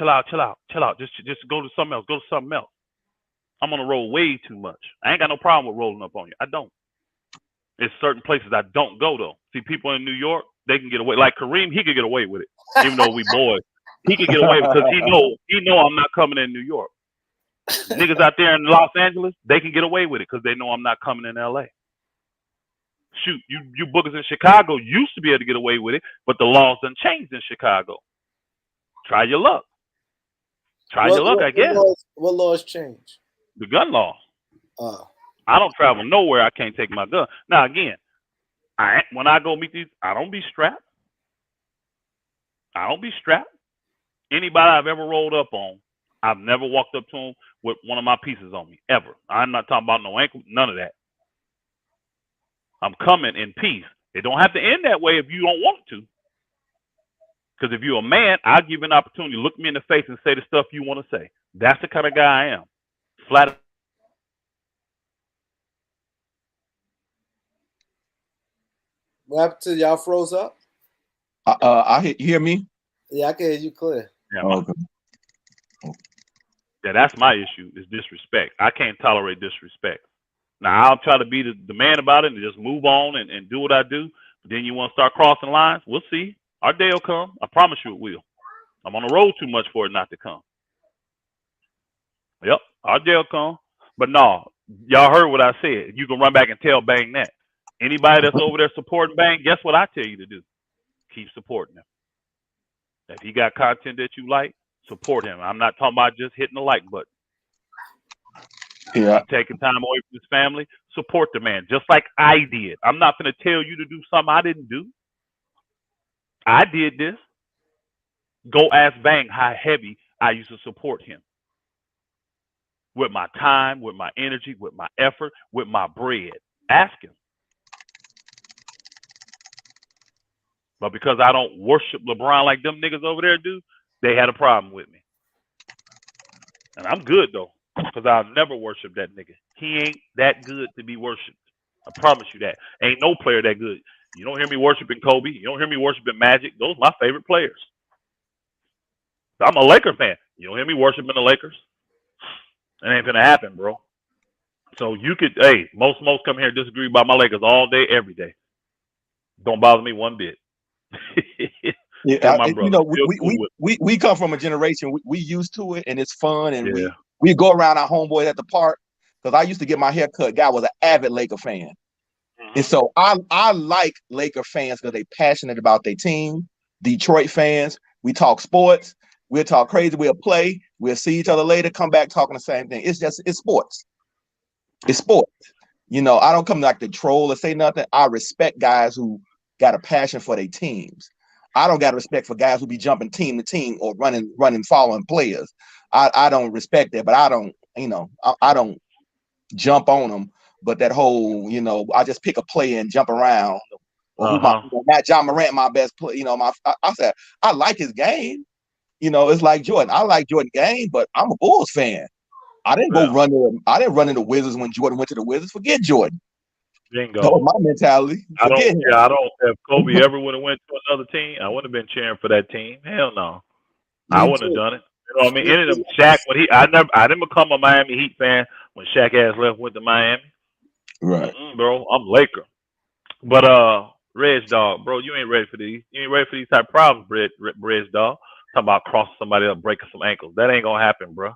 Just go to something else. I'm on the road way too much. I ain't got no problem with rolling up on you. I don't. There's certain places I don't go, though. See, people in New York, they can get away. Like Kareem, he could get away with it. Even though we boys. He could get away because he know I'm not coming in New York. Niggas out there in Los Angeles, they can get away with it because they know I'm not coming in LA. Shoot, you bookers in Chicago used to be able to get away with it, but the laws done changed in Chicago. Try your luck. I guess. What laws changed? The gun law. I don't travel nowhere I can't take my gun. Now, again, when I go meet these, I don't be strapped. Anybody I've ever rolled up on, I've never walked up to them with one of my pieces on me, ever. I'm not talking about no ankle, none of that. I'm coming in peace. It don't have to end that way if you don't want to. Because if you're a man, I'll give you an opportunity to look me in the face and say the stuff you want to say. That's the kind of guy I am. Flat. What happened to y'all? Froze up? You hear me? Yeah, I can hear you clear. Yeah, okay. Yeah, that's my issue, is disrespect. I can't tolerate disrespect. Now, I'll try to be the man about it and just move on and do what I do. But then you want to start crossing lines? We'll see. Our day will come. I promise you it will. I'm on the road too much for it not to come. Yep, our day will come. But no, y'all heard what I said. You can run back and tell Bang that. Anybody that's over there supporting Bang, guess what I tell you to do? Keep supporting him. If he got content that you like, support him. I'm not talking about just hitting the like button. Yeah. Taking time away from his family, support the man, just like I did. I'm not going to tell you to do something I didn't do. I did this. Go ask Bang how heavy I used to support him. With my time, with my energy, with my effort, with my bread. Ask him. But because I don't worship LeBron like them niggas over there do, they had a problem with me. And I'm good, though, because I'll never worship that nigga. He ain't that good to be worshipped. I promise you that. Ain't no player that good. You don't hear me worshiping Kobe. You don't hear me worshiping Magic. Those are my favorite players. I'm a Laker fan. You don't hear me worshiping the Lakers. It ain't gonna happen, bro. So you could, hey, most come here and disagree about my Lakers all day, every day. Don't bother me one bit. Yeah, my brother. We come from a generation, we used to it, and it's fun, and we go around our homeboys at the park. Because I used to get my hair cut. Guy was an avid Laker fan. And so I like Laker fans because they passionate about their team. Detroit fans, we talk sports, we'll talk crazy, we'll play, we'll see each other later, come back talking the same thing. It's sports. It's sports. You know, I don't come like to troll or say nothing. I respect guys who got a passion for their teams. I don't got respect for guys who be jumping team to team or running, following players. I don't respect that, but I don't, I don't jump on them. But that whole, I just pick a player and jump around. Or Matt John Morant, my best player. I said I like his game. It's like Jordan. I like Jordan game, but I'm a Bulls fan. I didn't run into Wizards when Jordan went to the Wizards. Forget Jordan. Bingo. That was my mentality. I don't. If Kobe ever would have went to another team, I wouldn't have been cheering for that team. Hell no. I wouldn't have done it. You know what I mean? Any of them, Shaq, I didn't become a Miami Heat fan when Shaq ass left, went to Miami. Right. Bro, I'm Laker. But Reg Dog, bro, you ain't ready for these. You ain't ready for these type of problems, Reg Dog. Talking about crossing somebody up, breaking some ankles. That ain't gonna happen, bro.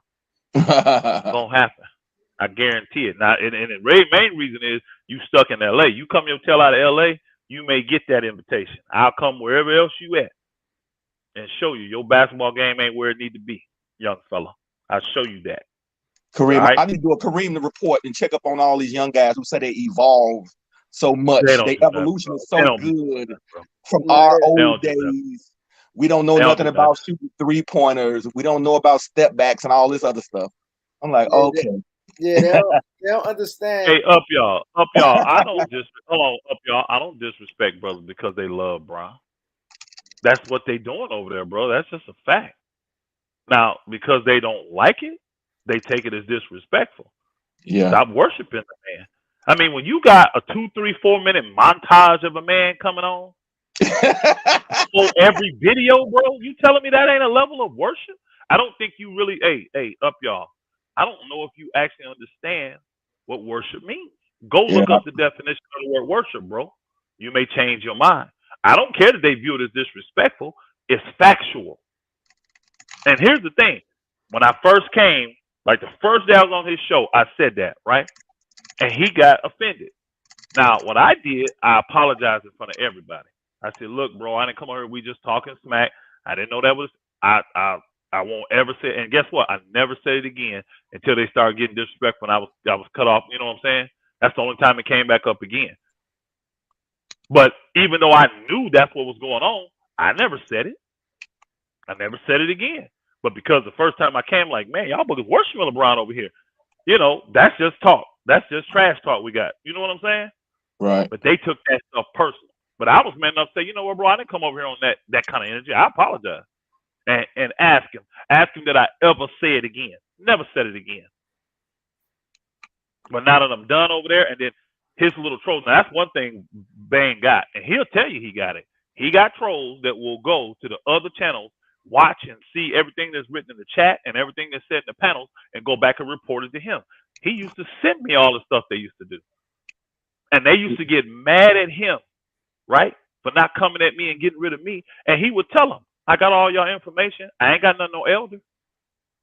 It's gonna happen. I guarantee it. Now, and the main reason is you stuck in LA. You come your tail out of LA, you may get that invitation. I'll come wherever else you at and show you your basketball game ain't where it need to be, young fella. I'll show you that. Kareem, right? I need to do a Kareem report and check up on all these young guys who say they evolve so much. Their evolution is so good from our old days. We don't know nothing about shooting 3-pointers. We don't know about step backs and all this other stuff. I'm like, okay. They don't understand. Hey, up y'all. I don't disrespect brothers because they love Bron. That's what they doing over there, bro. That's just a fact. Now, because they don't like it, they take it as disrespectful. Yeah. Stop worshiping the man. I mean, when you got a 2, 3, 4 minute montage of a man coming on for every video, bro, you telling me that ain't a level of worship? I don't think you really, hey, up y'all. I don't know if you actually understand what worship means. Go look up the definition of the word worship, bro. You may change your mind. I don't care that they view it as disrespectful. It's factual. And here's the thing. When I first came, like the first day I was on his show, I said that, right? And he got offended. Now, what I did, I apologized in front of everybody. I said, look, bro, I didn't come over here. We just talking smack. I didn't know that was, I won't ever say, and guess what? I never said it again until they started getting disrespectful and I was cut off. You know what I'm saying? That's the only time it came back up again. But even though I knew that's what was going on, I never said it. I never said it again. But because the first time I came, like, man, y'all bookers worshiping LeBron over here. That's just talk. That's just trash talk we got. You know what I'm saying? Right. But they took that stuff personal. But I was man enough to say, you know what, bro, I didn't come over here on that kind of energy. I apologize. And ask him that I ever say it again. Never said it again. But now that I'm done over there, and then his little trolls. Now that's one thing Bang got, and he'll tell you he got it. He got trolls that will go to the other channels, watch and see everything that's written in the chat and everything that's said in the panels, and go back and report it to him. He used to send me all the stuff they used to do, and they used to get mad at him, right, for not coming at me and getting rid of me. And he would tell them, I got all y'all information. I ain't got nothing no elder.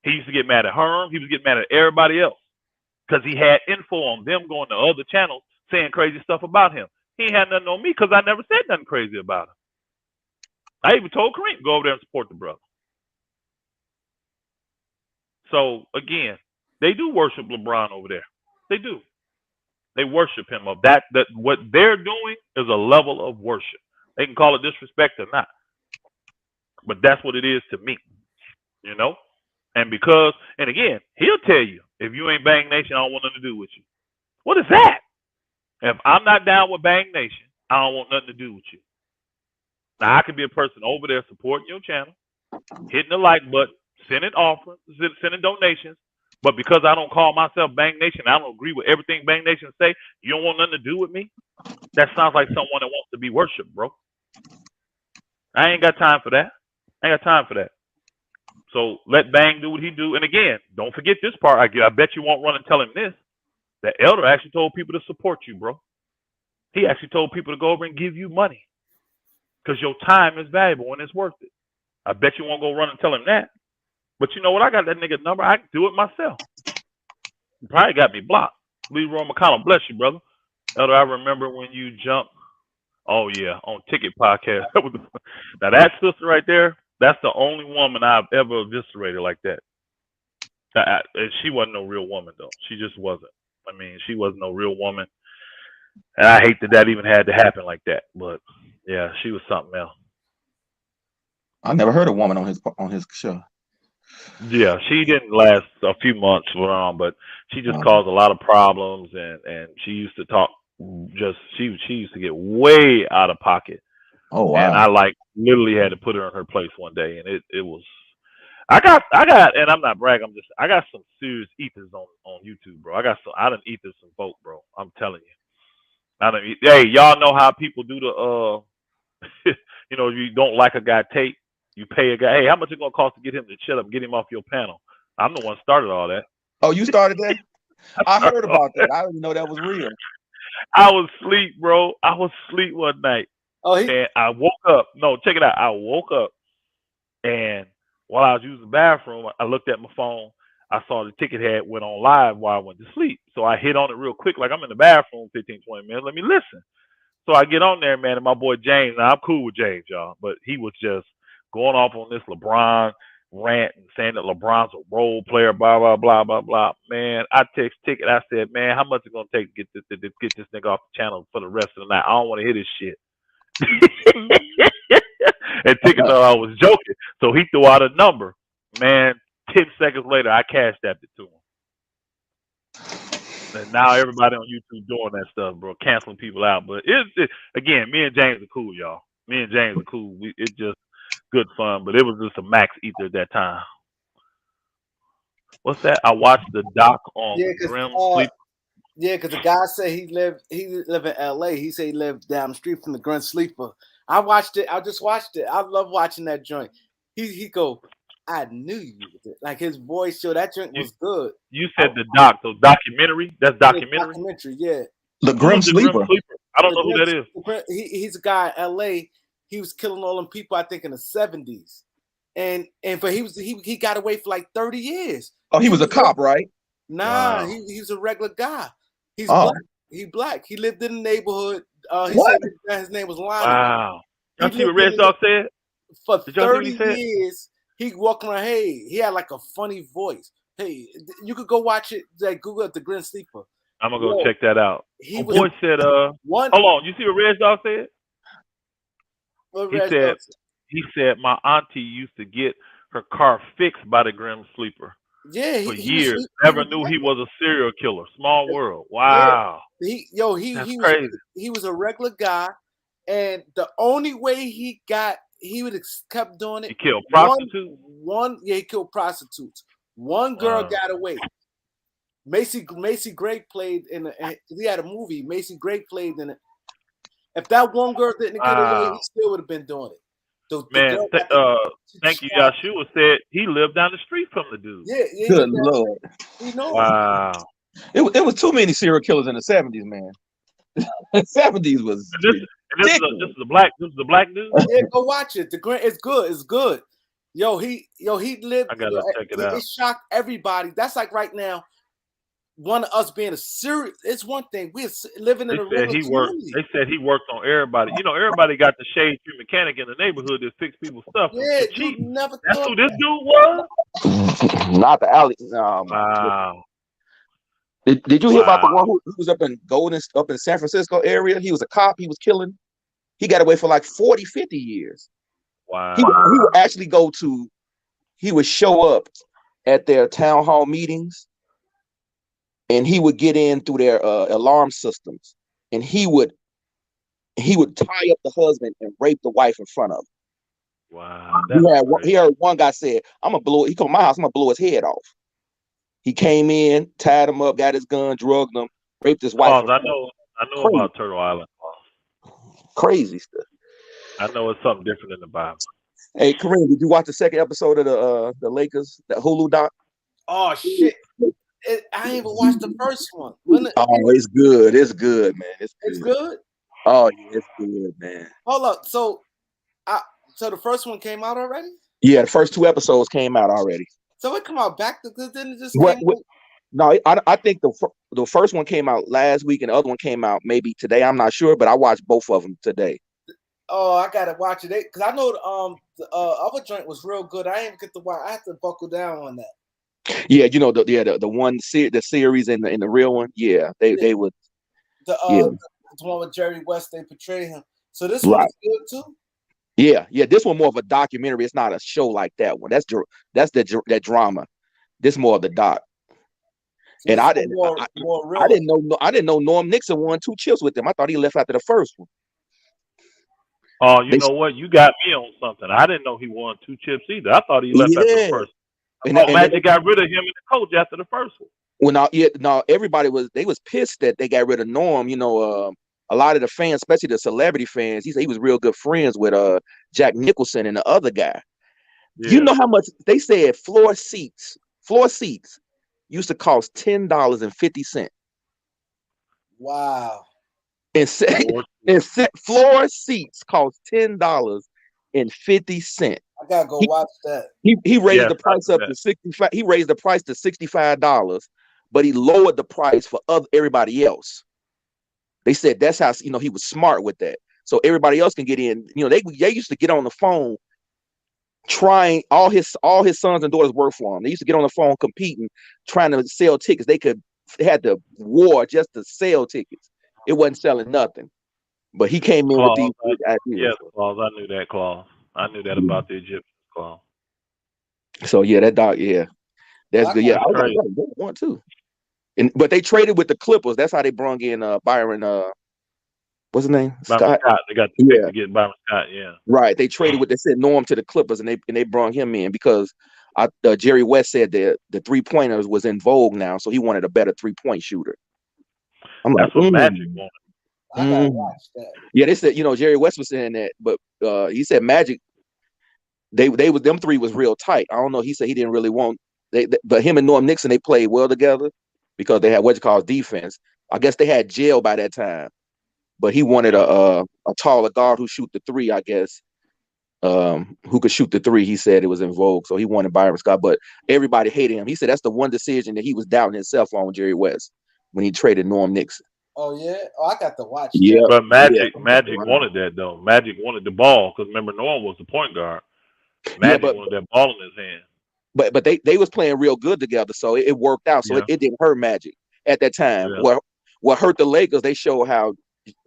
He used to get mad at Herm. He was getting mad at everybody else because he had info on them going to other channels saying crazy stuff about him. He ain't had nothing on me because I never said nothing crazy about him. I even told Kareem, go over there and support the brother. So, again, they do worship LeBron over there. They do. They worship him. That what they're doing is a level of worship. They can call it disrespect or not. but that's what it is to me, you know. And because, and again, he'll tell you if you ain't Bang Nation, I don't want nothing to do with you. What is that? If I'm not down with Bang Nation, I don't want nothing to do with you. Now I could be a person over there supporting your channel, hitting the like button, sending offerings, sending donations. But because I don't call myself Bang Nation, I don't agree with everything Bang Nation say, you don't want nothing to do with me? That sounds like someone that wants to be worshipped, bro. I ain't got time for that. I ain't got time for that. So let Bang do what he do. And again, don't forget this part. I bet you won't run and tell him this. The elder actually told people to support you, bro. He actually told people to go over and give you money because your time is valuable and it's worth it. I bet you won't go run and tell him that. But you know what? I got that nigga number. I can do it myself. You probably got me blocked. Leroy McCollum, bless you, brother. Elder, I remember when you jumped. Oh, yeah, on Ticket Podcast. Now, that sister right there, that's the only woman I've ever eviscerated like that. And she wasn't no real woman, though. She just wasn't. I mean, she wasn't no real woman. And I hate that even had to happen like that. But, yeah, she was something else. I never heard a woman on his show. Yeah, she didn't last a few months long, but she just caused a lot of problems, and she used to talk she used to get way out of pocket. Oh wow! And I literally had to put her in her place one day, and it was I got, and I'm not bragging. I got some serious ethers on YouTube, bro. I done ether some folk, bro. I'm telling you. Hey, y'all know how people do the you know, you don't like a guy tape. You pay a guy, hey, how much it gonna cost to get him to chill up, get him off your panel? I'm the one started all that. Oh, you started that? I heard about that. I didn't know that was real. I was asleep, bro. I was asleep one night. And I woke up. No, check it out. I woke up, and while I was using the bathroom, I looked at my phone. I saw the ticket had went on live while I went to sleep. So I hit on it real quick, like I'm in the bathroom 15, 20 minutes. Let me listen. So I get on there, man, and my boy James, now I'm cool with James, y'all, but he was just going off on this LeBron rant and saying that LeBron's a role player, blah, blah, blah, blah, blah. Man, I text Ticket. I said, man, how much is it going to take to get this nigga off the channel for the rest of the night? I don't want to hear this shit. And Ticket thought I was joking. So he threw out a number. Man, 10 seconds later, I cashed that to him. And now everybody on YouTube doing that stuff, bro, canceling people out. But again, me and James are cool, y'all. Me and James are cool. It's just good fun, but it was just a max ether at that time. What's that? I watched the doc on Grim Sleep. Yeah, because the guy said he lived in LA. He said he lived down the street from the Grim Sleeper. I watched it. I just watched it. I love watching that joint. He go, I knew you. Like his voice show, that joint was good. You said the doc, so documentary? That's documentary? Documentary, yeah. The Grim Sleeper. I don't know who that is. He's a guy in LA. He was killing all them people, I think, in the 70s. And he got away for like 30 years. Oh, he was a cop, right? Nah, wow. He was a regular guy. He's black. He black. He lived in the neighborhood. He said that his name was Lonnie. Wow. Y'all see what Red Dog said? For 30 years, he walked around. Hey, he had like a funny voice. Hey, you could go watch it. Like Google it, the Grim Sleeper. I'm gonna go check that out. My boy said, hold on. You see what Red Dog said? He said my auntie used to get her car fixed by the Grim Sleeper. Yeah, for years. Never knew he was a serial killer. Small world. Wow. Yeah. He was a regular guy, and the only way he would have kept doing it. He killed prostitutes. He killed prostitutes. One girl got away. Macy Gray played in it. He had a movie. Macy Gray played in it. If that one girl didn't get away, he still would have been doing it. Thank you, Yahshua said he lived down the street from the dude. Yeah. Good Lord. Wow. It was too many serial killers in the 70s, man. The 70s was. This is the black dude. Yeah, go watch it. It's good. It's good. He lived. I gotta check it out. It shocked everybody. That's like right now. One of us being a serial, it's one thing. We're living in a real community. They said he worked on everybody. You know, everybody got the shade tree mechanic in the neighborhood that fix people's stuff. Yeah, you never thought. That's who this dude was? Not the alley. Wow. Did you hear about the one who was up in San Francisco area? He was a cop. He was killing. He got away for like 40, 50 years. He would actually go to. He would show up at their town hall meetings, and he would get in through their alarm systems, and he would tie up the husband and rape the wife in front of him. Wow. He heard one guy said, "I'm gonna blow." He come to my house. I'm gonna blow his head off. He came in, tied him up, got his gun, drugged him, raped his wife. I know about Turtle Island. Crazy stuff. I know it's something different in the Bible. Hey, Kareem, did you watch the second episode of the Lakers, the Hulu doc? Oh shit! I ain't even watched the first one. It's good. It's good, man. It's good. Oh yeah, it's good, man. Hold up. So the first one came out already? Yeah, the first 2 episodes came out already. So it come out back to then it just No, I think the first one came out last week and the other one came out maybe today. I'm not sure, but I watched both of them today. Oh, I gotta watch it because I know the other joint was real good. I didn't get to watch. I have to buckle down on that. Yeah, you know the one the series and the real one. Yeah, they would. The one with Jerry West, they portray him. So this one is good too. Yeah. This one more of a documentary. It's not a show like that one. That's that drama. This more of the doc. So and I didn't know Norm Nixon won 2 chips with them. I thought he left after the first one. Oh, you know what? You got me on something. I didn't know he won 2 chips either. I thought he left after the first one. Magic got rid of him and the coach after the first one. Well, everybody was pissed that they got rid of Norm. You know, a lot of the fans, especially the celebrity fans, he said he was real good friends with Jack Nicholson and the other guy. Yeah. You know how much they said floor seats used to cost $10.50. Wow. And floor seats cost $10.50. I gotta go watch that. He raised the price up to $65. He raised the price to $65, but he lowered the price for everybody else. They said that's how he was smart with that. So everybody else can get in. They used to get on the phone trying all his sons and daughters work for him. They used to get on the phone competing, trying to sell tickets. They had the war just to sell tickets. It wasn't selling nothing. But he came in with these ideas. Yes, Claus. I knew that, Claus. I knew that about the Egyptians, Claus. So yeah, that dog, yeah. That's good. Yeah, I was like, they want to. But they traded with the Clippers. That's how they brung in Byron. What's his name? Scott. They got the pick to get Byron Scott. Yeah. Right. They traded with. They sent Norm to the Clippers, and they brung him in because Jerry West said that the 3-pointers was in vogue now, so he wanted a better 3-point shooter. That's what Magic wanted. I gotta watch that. Yeah, they said Jerry West was saying that, but he said Magic. Them 3 was real tight. I don't know. He said he didn't really want but him and Norm Nixon, they played well together because they had what you call defense. I guess they had jail by that time, but he wanted a taller guard who shoot the 3. I guess who could shoot the 3. He said it was in vogue, so he wanted Byron Scott. But everybody hated him. He said that's the one decision that he was doubting himself on Jerry West when he traded Norm Nixon. Oh yeah, I got to watch. Yeah, but Magic wanted that though. Magic wanted the ball because remember Norm was the point guard. Magic wanted that ball in his hand. But they was playing real good together, so it worked out. So it didn't hurt Magic at that time. Yeah. What hurt the Lakers? They showed how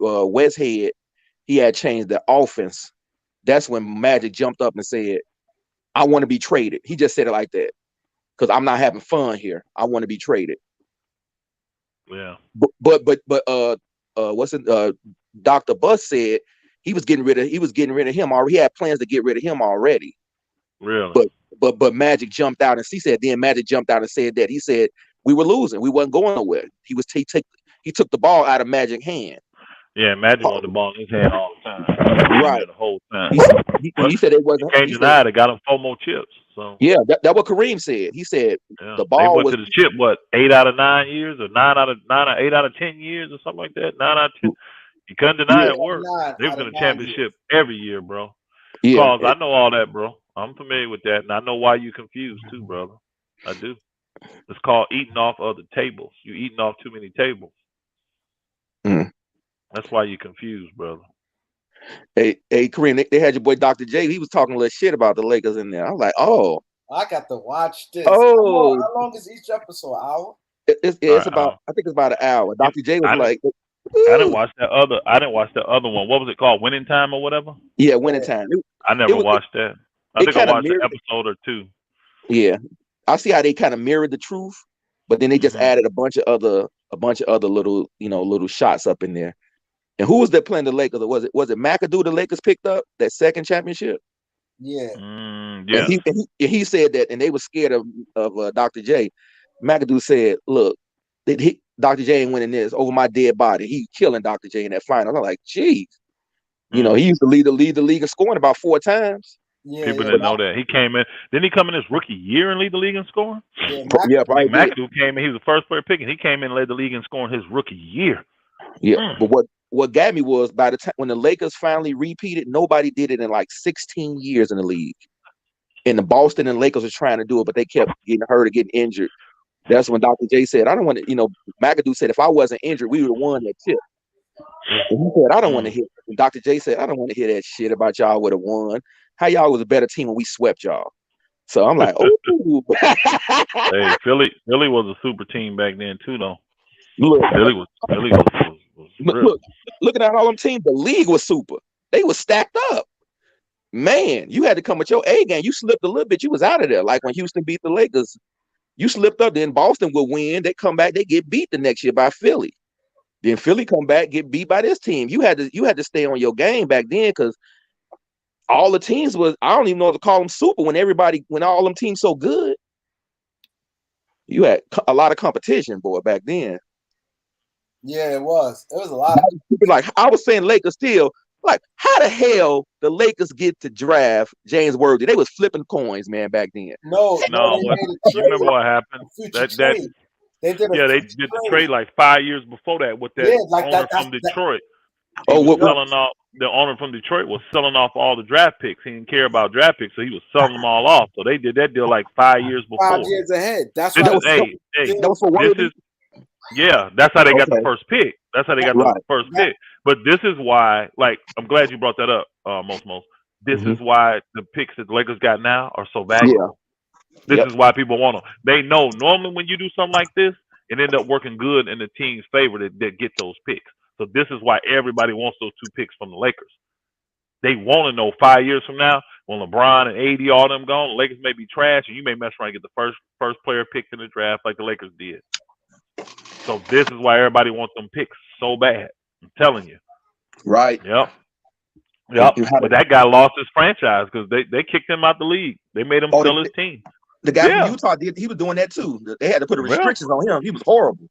Westhead he had changed the offense. That's when Magic jumped up and said, "I want to be traded." He just said it like that because I'm not having fun here. I want to be traded. Yeah. But what's it? Dr. Buss said he was getting rid of him already. He had plans to get rid of him already. Really? But Magic jumped out and Magic jumped out and said that he said we were losing. We wasn't going nowhere. He took the ball out of Magic's hand. Yeah, Magic wanted the ball in his hand all the time. Right. The whole time. He said it wasn't. You can't deny they got him 4 more chips. So yeah, that's what Kareem said. He said the ball they went to the chip 8 out of 9 years or 8 out of 10 years or something like that. 9 out of 10. You couldn't deny it worked. They was in the championship every year, bro. Yeah, Cause I know all that, bro. I'm familiar with that, and I know why you confused too, brother. I do. It's called eating off other tables. You eating off too many tables. That's why you confused, brother. Hey, Kareem, they had your boy Dr. J. He was talking a little shit about the Lakers in there. I was like, oh. I got to watch this. Oh. How long is each episode? An hour? It's about. I think it's about an hour. Dr. J was like. I didn't watch that other. I didn't watch the other one. What was it called? Winning Time or whatever? Yeah, Winning Time. I never watched that. I think I watched an episode or two. Yeah, I see how they kind of mirrored the truth, but then they just added a bunch of other little, little shots up in there. And who was that playing the Lakers? Or was it McAdoo the Lakers picked up that second championship? Yeah. Yeah. And he said that, and they were scared of Dr. J. McAdoo said, "Look, Dr. J ain't winning this over my dead body. He's killing Dr. J in that final." I'm like, geez. He used to lead the league in scoring about 4 times. Yeah, people didn't know that. He came in. Didn't he come in his rookie year and lead the league in scoring? Yeah, McAdoo came in. He was the first player picking. He came in and led the league in scoring his rookie year. Yeah, but what got me was by the time when the Lakers finally repeated, nobody did it in like 16 years in the league. And the Boston and Lakers were trying to do it, but they kept getting hurt or getting injured. That's when Dr. J said, "I don't want to." McAdoo said, "If I wasn't injured, we would have won that tip." And he said, "I don't want to hear." And Dr. J said, "I don't want to hear that shit about y'all would have won. How y'all was a better team when we swept y'all." So I'm like, "Oh." Hey, Philly was a super team back then too, though. Look, Philly was looking at all them teams, the league was super. They were stacked up. Man, you had to come with your A game. You slipped a little bit, you was out of there. Like when Houston beat the Lakers, you slipped up. Then Boston would win. They come back, they get beat the next year by Philly. Then Philly come back, get beat by this team. You had to stay on your game back then because all the teams was, I don't even know what to call them super when all them teams so good. You had a lot of competition, boy, back then. Yeah, it was. It was a lot of people. Like I was saying, Lakers still. Like, how the hell the Lakers get to draft James Worthy? They was flipping coins, man, back then. No. You remember what happened? They did the trade like 5 years before that with that owner from Detroit. The owner from Detroit was selling off all the draft picks. He didn't care about draft picks, so he was selling them all off. So they did that deal like 5 years before. 5 years ahead. That's right. That was for Worthy. Yeah, that's how they got the first pick. That's how they got the first pick. But this is why, like, I'm glad you brought that up, most. This is why the picks that the Lakers got now are so valuable. This is why people want them. They know normally when you do something like this, it end up working good in the team's favor that get those picks. So this is why everybody wants those 2 picks from the Lakers. They want to know 5 years from now, when LeBron and AD, all them gone, the Lakers may be trash, and you may mess around and get the first player picked in the draft like the Lakers did. So this is why everybody wants them picks so bad. I'm telling you. Right. Yep. But that guy lost his franchise because they kicked him out the league. They made him sell his team. The guy from Utah he was doing that too. They had to put restrictions on him. He was horrible.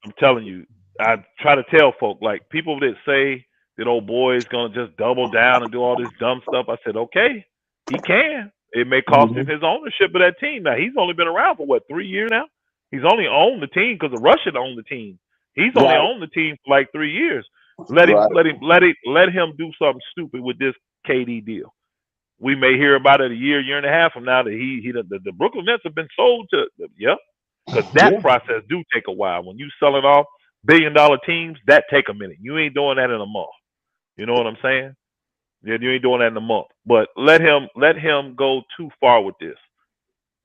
I'm telling you. I try to tell folk, like people that say that old boy is gonna just double down and do all this dumb stuff. I said, okay, he can. It may cost him his ownership of that team. Now he's only been around for 3 years now. He's only owned the team because the Russian owned the team. He's only owned the team for like 3 years. Let him do something stupid with this KD deal. We may hear about it a year and a half from now that the Brooklyn Nets have been sold to because that process do take a while. When you selling off billion-dollar teams, that take a minute. You ain't doing that in a month. You know what I'm saying? Yeah, you ain't doing that in a month. But let him go too far with this.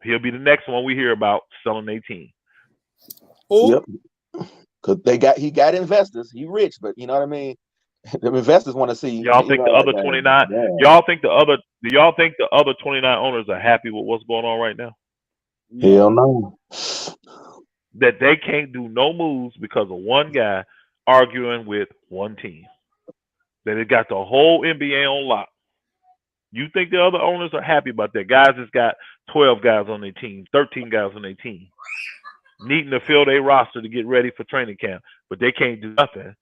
He'll be the next one we hear about selling their team. Yep. Because he got investors. He rich, but you know what I mean? The investors want to see. Y'all think the other 29? Y'all think the other 29 owners are happy with what's going on right now? Hell no. That they can't do no moves because of one guy arguing with one team. That it got the whole N.B.A. on lock. You think the other owners are happy about that? Guys has got 12 guys on their team, 13 guys on their team, needing to fill their roster to get ready for training camp, but they can't do nothing.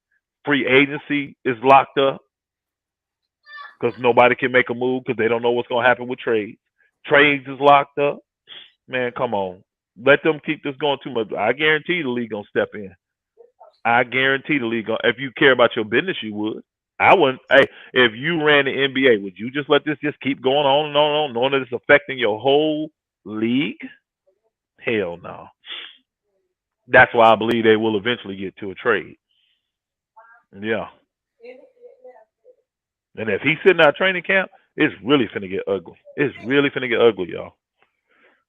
Free agency is locked up because nobody can make a move because they don't know what's going to happen with trades. Trades is locked up. Man, come on. Let them keep this going too much. I guarantee the league going to step in. I guarantee the league. If you care about your business, you would. I wouldn't. Hey, if you ran the NBA, would you just let this just keep going on and on, knowing that it's affecting your whole league? Hell no. That's why I believe they will eventually get to a trade. Yeah. And if he's sitting out training camp, it's really finna get ugly. It's really finna get ugly, y'all.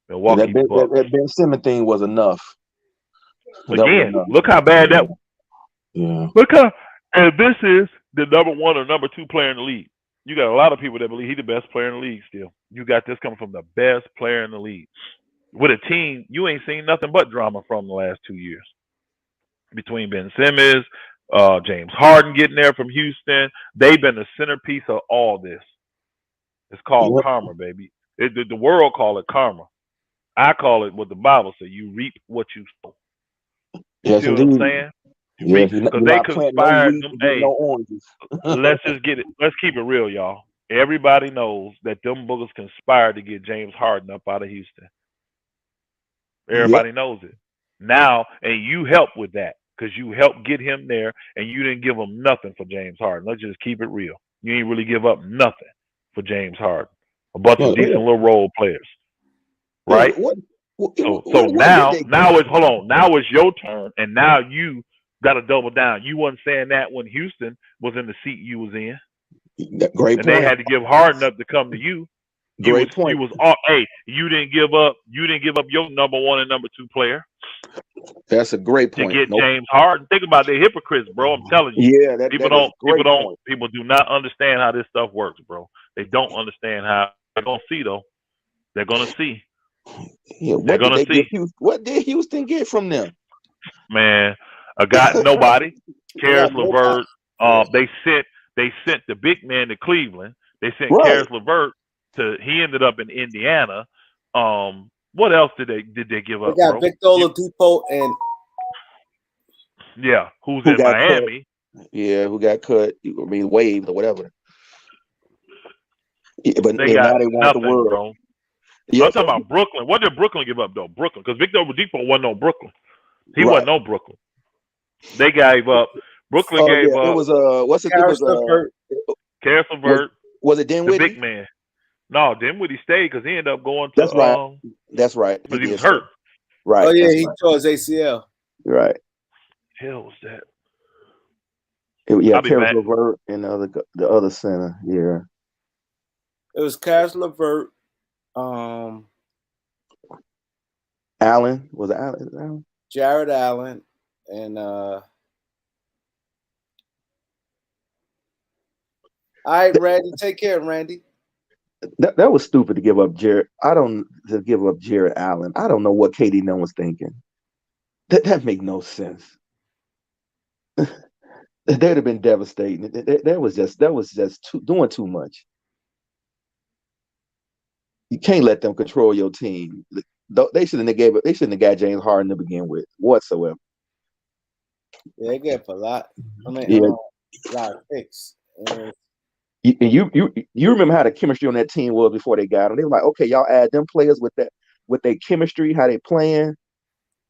Milwaukee that Ben Simmons thing was enough. Again, look how bad that was. Yeah. Look how, and this is the number 1 or number 2 player in the league. You got a lot of people that believe he's the best player in the league still. You got this coming from the best player in the league. With a team, you ain't seen nothing but drama from the last 2 years. Between Ben Simmons, James Harden getting there from Houston. They've been the centerpiece of all this. It's called Yep. karma, baby. The world call it karma. I call it what the Bible says. You reap what you sow. You Yes, see what I'm indeed. saying? You Yes, reap you're because they not planting no conspired. wheat to get no oranges. Let's just get it. Let's keep it real, y'all. Everybody knows that them boogers conspired to get James Harden up out of Houston. Everybody knows it. Now, and you helped with that because you helped get him there and you didn't give him nothing for James Harden. Let's just keep it real. You ain't really give up nothing for James Harden. A bunch of decent little role players. Right? So now it's hold on. Now it's your turn, and now you got to double down. You wasn't saying that when Houston was in the seat you was in. Great and point. They had to give Harden up to come to you. Great point. You was all, hey, you didn't give up your number 1 and number 2 player. That's a great point. To get James Harden. Think about the hypocrites, bro. I'm telling you. Yeah, People do not understand how this stuff works, bro. They don't understand how. They're gonna see though. They're gonna see. Yeah, what did Houston get from them? Man, a guy nobody. Karis LeVert. They sent the big man to Cleveland. They sent Karis LeVert he ended up in Indiana. What else did they give up? They got Victor Oladipo and who's in Miami? Cut. Yeah, who got cut? I mean, waived or whatever. Yeah, but now they want nothing, the world. Bro. I'm talking about Brooklyn. What did Brooklyn give up though? Brooklyn, because Victor Oladipo wasn't on Brooklyn. He wasn't on Brooklyn. They gave up. Brooklyn gave up. It was what's the Karis LeVert. Was it Dinwiddie? The big man. No, Dinwiddie stayed because he ended up going to. That's right. Because he was hurt. Right. Oh yeah, he tore his ACL. Right. Hell was that? Karis LeVert and the other center. Yeah. It was Karis LeVert. Allen. Was it Allen? Jared Allen and all right, Randy. Take care, Randy. That was stupid to give up Jared. Give up Jared Allen. I don't know what KD Nunn was thinking. That make no sense. That'd have been devastating. That was just doing too much. You can't let them control your team. They shouldn't have got James Harden to begin with whatsoever. Yeah, they gave a lot. I mean, a lot of picks. You remember how the chemistry on that team was before they got them? They were like, okay, y'all add them players with their chemistry, how they playing.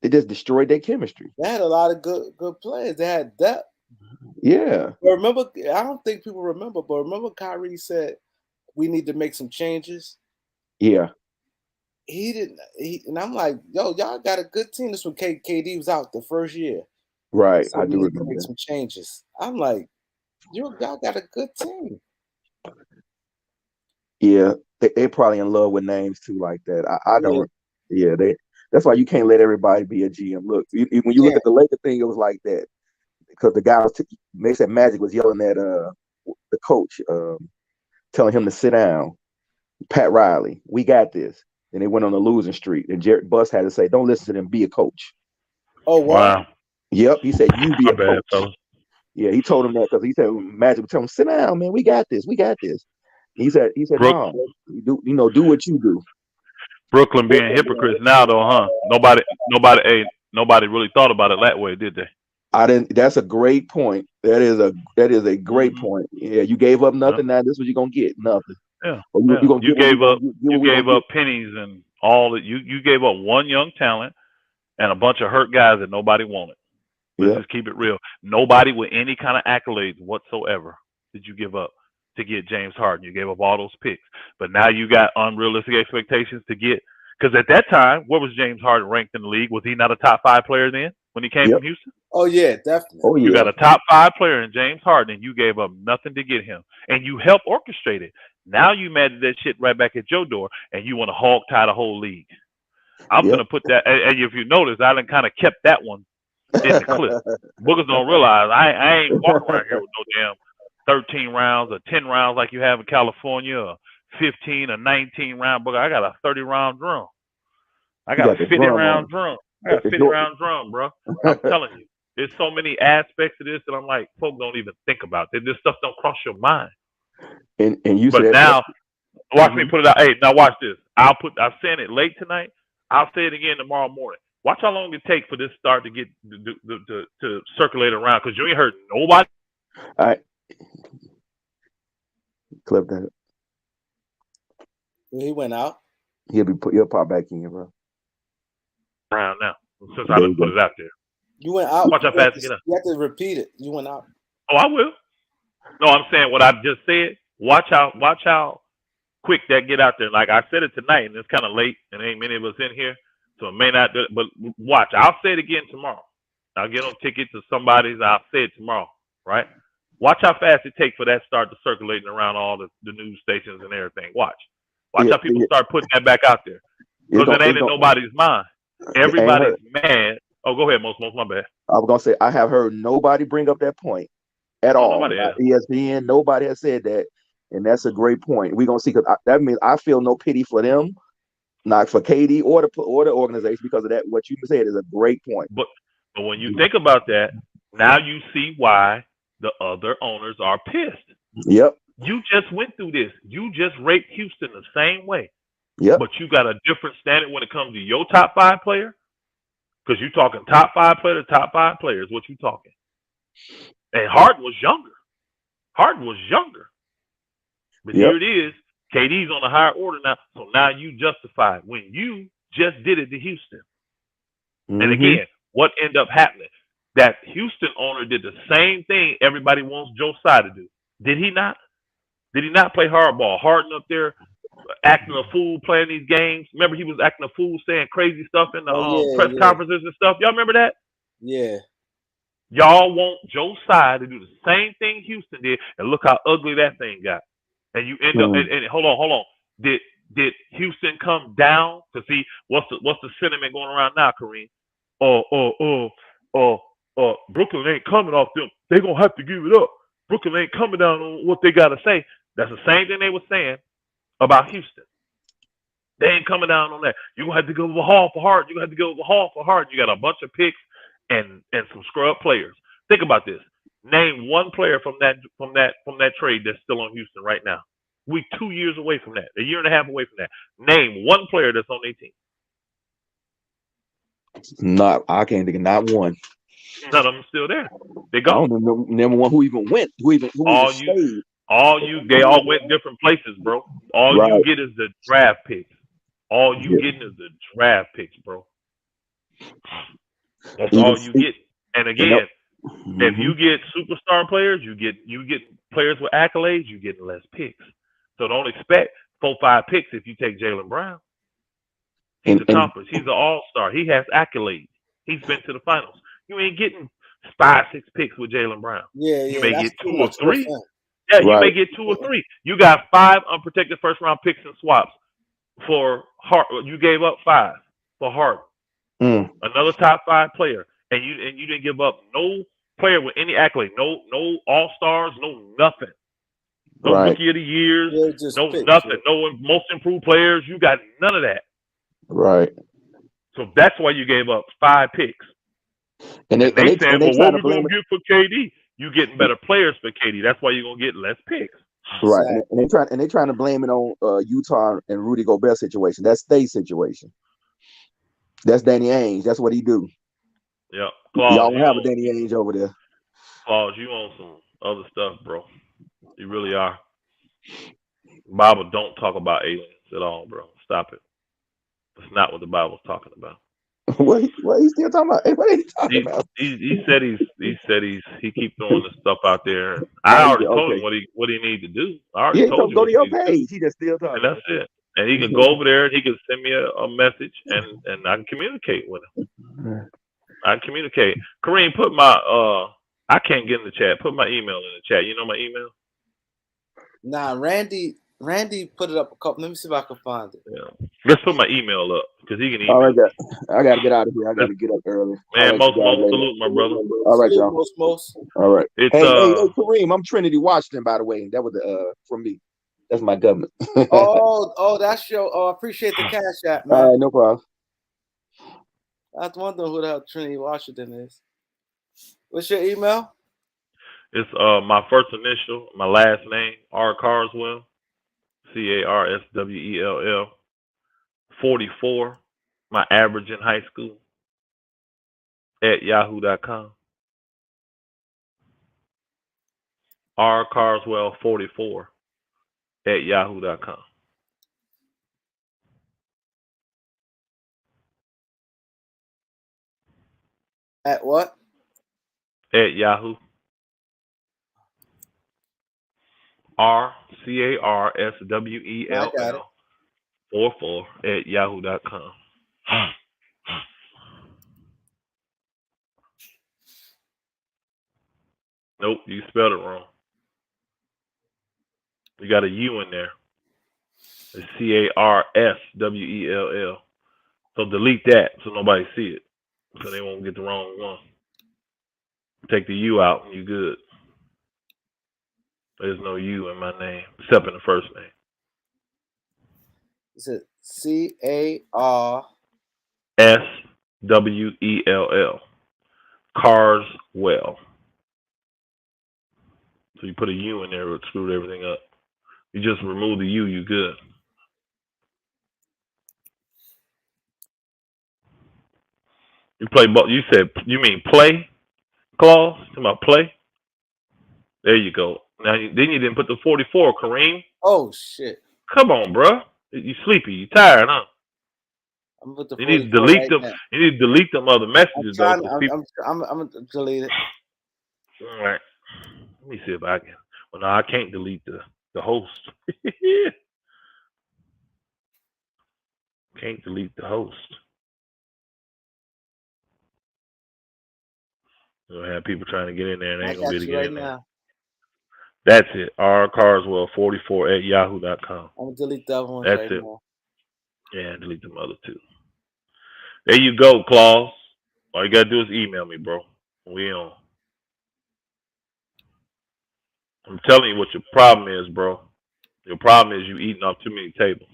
They just destroyed their chemistry. They had a lot of good players. They had depth. Yeah. But remember, I don't think people remember, but remember Kyrie said we need to make some changes. Yeah. He didn't. And I'm like, yo, y'all got a good team. This when KD was out the first year. Right. So I do remember. Make some changes. I'm like, y'all got a good team. Yeah, they probably in love with names too, like that. I don't. Yeah, that's why you can't let everybody be a GM. Look, when you look at the Laker thing, it was like that because the guy they said Magic was yelling at the coach, telling him to sit down. Pat Riley, we got this. And they went on a losing streak, and Jared Buss had to say, "Don't listen to them. Be a coach." Oh wow. Yep, he said, "You be a coach." Yeah, he told him that because he said Magic would tell him, "Sit down, man. We got this. We got this." He said, "No, do what you do." Brooklyn being hypocrites now, though, huh? Nobody really thought about it that way, did they? I didn't. That's a great point. That is a great point. Yeah, you gave up nothing. Now this is what you're gonna get. Nothing. Yeah. You gave up pennies and all that. You gave up one young talent and a bunch of hurt guys that nobody wanted. Let's just keep it real. Nobody with any kind of accolades whatsoever did you give up to get James Harden. You gave up all those picks. But now you got unrealistic expectations to get – because at that time, what was James Harden ranked in the league? Was he not a top 5 player then when he came from Houston? Oh, yeah, definitely. Oh, yeah. You got a top 5 player in James Harden, and you gave up nothing to get him. And you helped orchestrate it. Now you mad at that shit right back at your door, and you want to hog tie the whole league. I'm going to put that – and if you notice, I done kind of kept that one in the clip. Boogers don't realize I ain't walking around here with no damn 13 rounds or 10 rounds like you have in California, or 15 or 19 round. But I got a 30-round drum. I got a 50-round drum. I got a 50-round drum, bro. I'm telling you, there's so many aspects of this that I'm like, folks don't even think about. This stuff don't cross your mind. And you but said now, watch me put it out. Hey, now watch this. I'm saying it late tonight. I'll say it again tomorrow morning. Watch how long it takes for this start to get to circulate around, because you ain't heard nobody. All right. Clip that. He went out. He'll pop back in, bro. Around now, since I done put it out there. You went out. Watch how fast it get up. You have to repeat it. You went out. Oh, I will. No, I'm saying what I just said. Watch how quick that get out there. Like I said it tonight, and it's kind of late, and ain't many of us in here, so it may not do it. But watch, I'll say it again tomorrow. I'll get on ticket to somebody's. I'll say it tomorrow, right? Watch how fast it takes for that start to circulating around all the news stations and everything. Watch how people start putting that back out there, because it ain't in nobody's mind. Everybody's mad. Oh, go ahead, most my bad. I was gonna say I have heard nobody bring up that point at all. ESPN, nobody has said that, and that's a great point. We're gonna see, because that means I feel no pity for them, not for KD or the organization, because of that. What you said is a great point. But when you think about that, now you see why the other owners are pissed. Yep. You just went through this. You just raped Houston the same way. Yep. But you got a different standard when it comes to your top 5 player. Because you're talking top 5 player to top 5 players. What you talking? And Harden was younger. But here it is. KD's on a higher order now. So now you justify it when you just did it to Houston. And again, what ended up happening? That Houston owner did the same thing everybody wants Joe Tsai to do. Did he not? Did he not play hardball? Harden up there acting a fool playing these games. Remember, he was acting a fool saying crazy stuff in the press conferences and stuff. Y'all remember that? Yeah. Y'all want Joe Tsai to do the same thing Houston did, and look how ugly that thing got. And you end up and hold on. Did Houston come down to see what's the sentiment going around now, Kareem? Brooklyn ain't coming off them. They gonna have to give it up. Brooklyn ain't coming down on what they gotta say. That's the same thing they were saying about Houston. They ain't coming down on that. You gonna have to go with Hall for Harden. You have to go with Hall for Harden. You got a bunch of picks and some scrub players. Think about this. Name one player from that trade that's still on Houston right now. We 2 years away from that. A year and a half away from that. Name one player that's on their team. I can't think of not one. None of them still there. They gone. I don't know number one who even went. They all went different places, bro. All you get is the draft picks. All you getting is the draft picks, bro. That's all you get. And again, if you get superstar players, you get players with accolades, you getting less picks. So don't expect 4-5 picks if you take Jaylen Brown. He's accomplished. He's an all-star. He has accolades. He's been to the finals. You ain't getting 5-6 picks with Jaylen Brown. You may get 2 or 3. Yeah, you may get 2 or 3. You got 5 unprotected first-round picks and swaps for Harden. You gave up 5 for Harden. Another top 5 player, and you didn't give up no player with any accolade, no all-stars, no nothing. No rookie of the years, no picks, nothing, no most improved players. You got none of that. Right. So that's why you gave up 5 picks. And they saying, well, what we going to get for KD? You getting better players for KD. That's why you're going to get less picks. Right. And they're trying to blame it on Utah and Rudy Gobert situation. That's their situation. That's Danny Ainge. That's what he do. Yeah. Y'all don't have a Danny Ainge over there. Claus, you on some other stuff, bro. You really are. Bible don't talk about aliens at all, bro. Stop it. That's not what the Bible's talking about. What he still talking about? Hey, what are you talking about? He said he keep throwing this stuff out there. I already told him what he need to do. I already told you. Go to your page. He just still talking. And that's it. And he can go over there and he can send me a message and I can communicate with him. I can communicate. Kareem, put my I can't get in the chat. Put my email in the chat. You know my email? Nah, Randy put it up a couple. Let me see if I can find it. Yeah. Let's put my email up. because he can All email. right, I got to get out of here. I got to get up early. Man, most salute, my brother. All right, y'all. Most. All right. It's Hey, Kareem, I'm Trinity Washington, by the way. That was from me. That's my government. That's your. Oh, I appreciate the cash app, man. All right, no problem. I was wondering who the hell Trinity Washington is. What's your email? It's my first initial, my last name, R Carswell, CARSWELL, 44. My average in high school at yahoo.com. R Carswell 44 at yahoo.com. At what? At Yahoo. RCARSWELL 44 at yahoo.com. Nope, you spelled it wrong. You got a U in there. It's CARSWELL. So delete that so nobody see it. So they won't get the wrong one. Take the U out and you good. There's no U in my name, except in the first name. Is it CARSWELL? Carswell. So you put a U in there, it screwed everything up. You just remove the U, you good. You play ball. You said, you mean play, Claus? You talking about play? There you go. Now, then you didn't put the 44, Kareem. Oh, shit. Come on, bro. You sleepy. You tired, huh? I'm with the You need to 44 delete right them. now. You need to delete them other messages, though. I'm going to delete it. All right. Let me see if I can. Well, no, I can't delete the host. Can't delete the host. You'll have people trying to get in there and they ain't going to be able to get in there. Now. That's it. R Carswell 44 at yahoo.com. I'm going to delete the other ones That's right it. now. Yeah, delete them other two. There you go, Claus. All you got to do is email me, bro. We on. I'm telling you what your problem is, bro. Your problem is you eating off too many tables.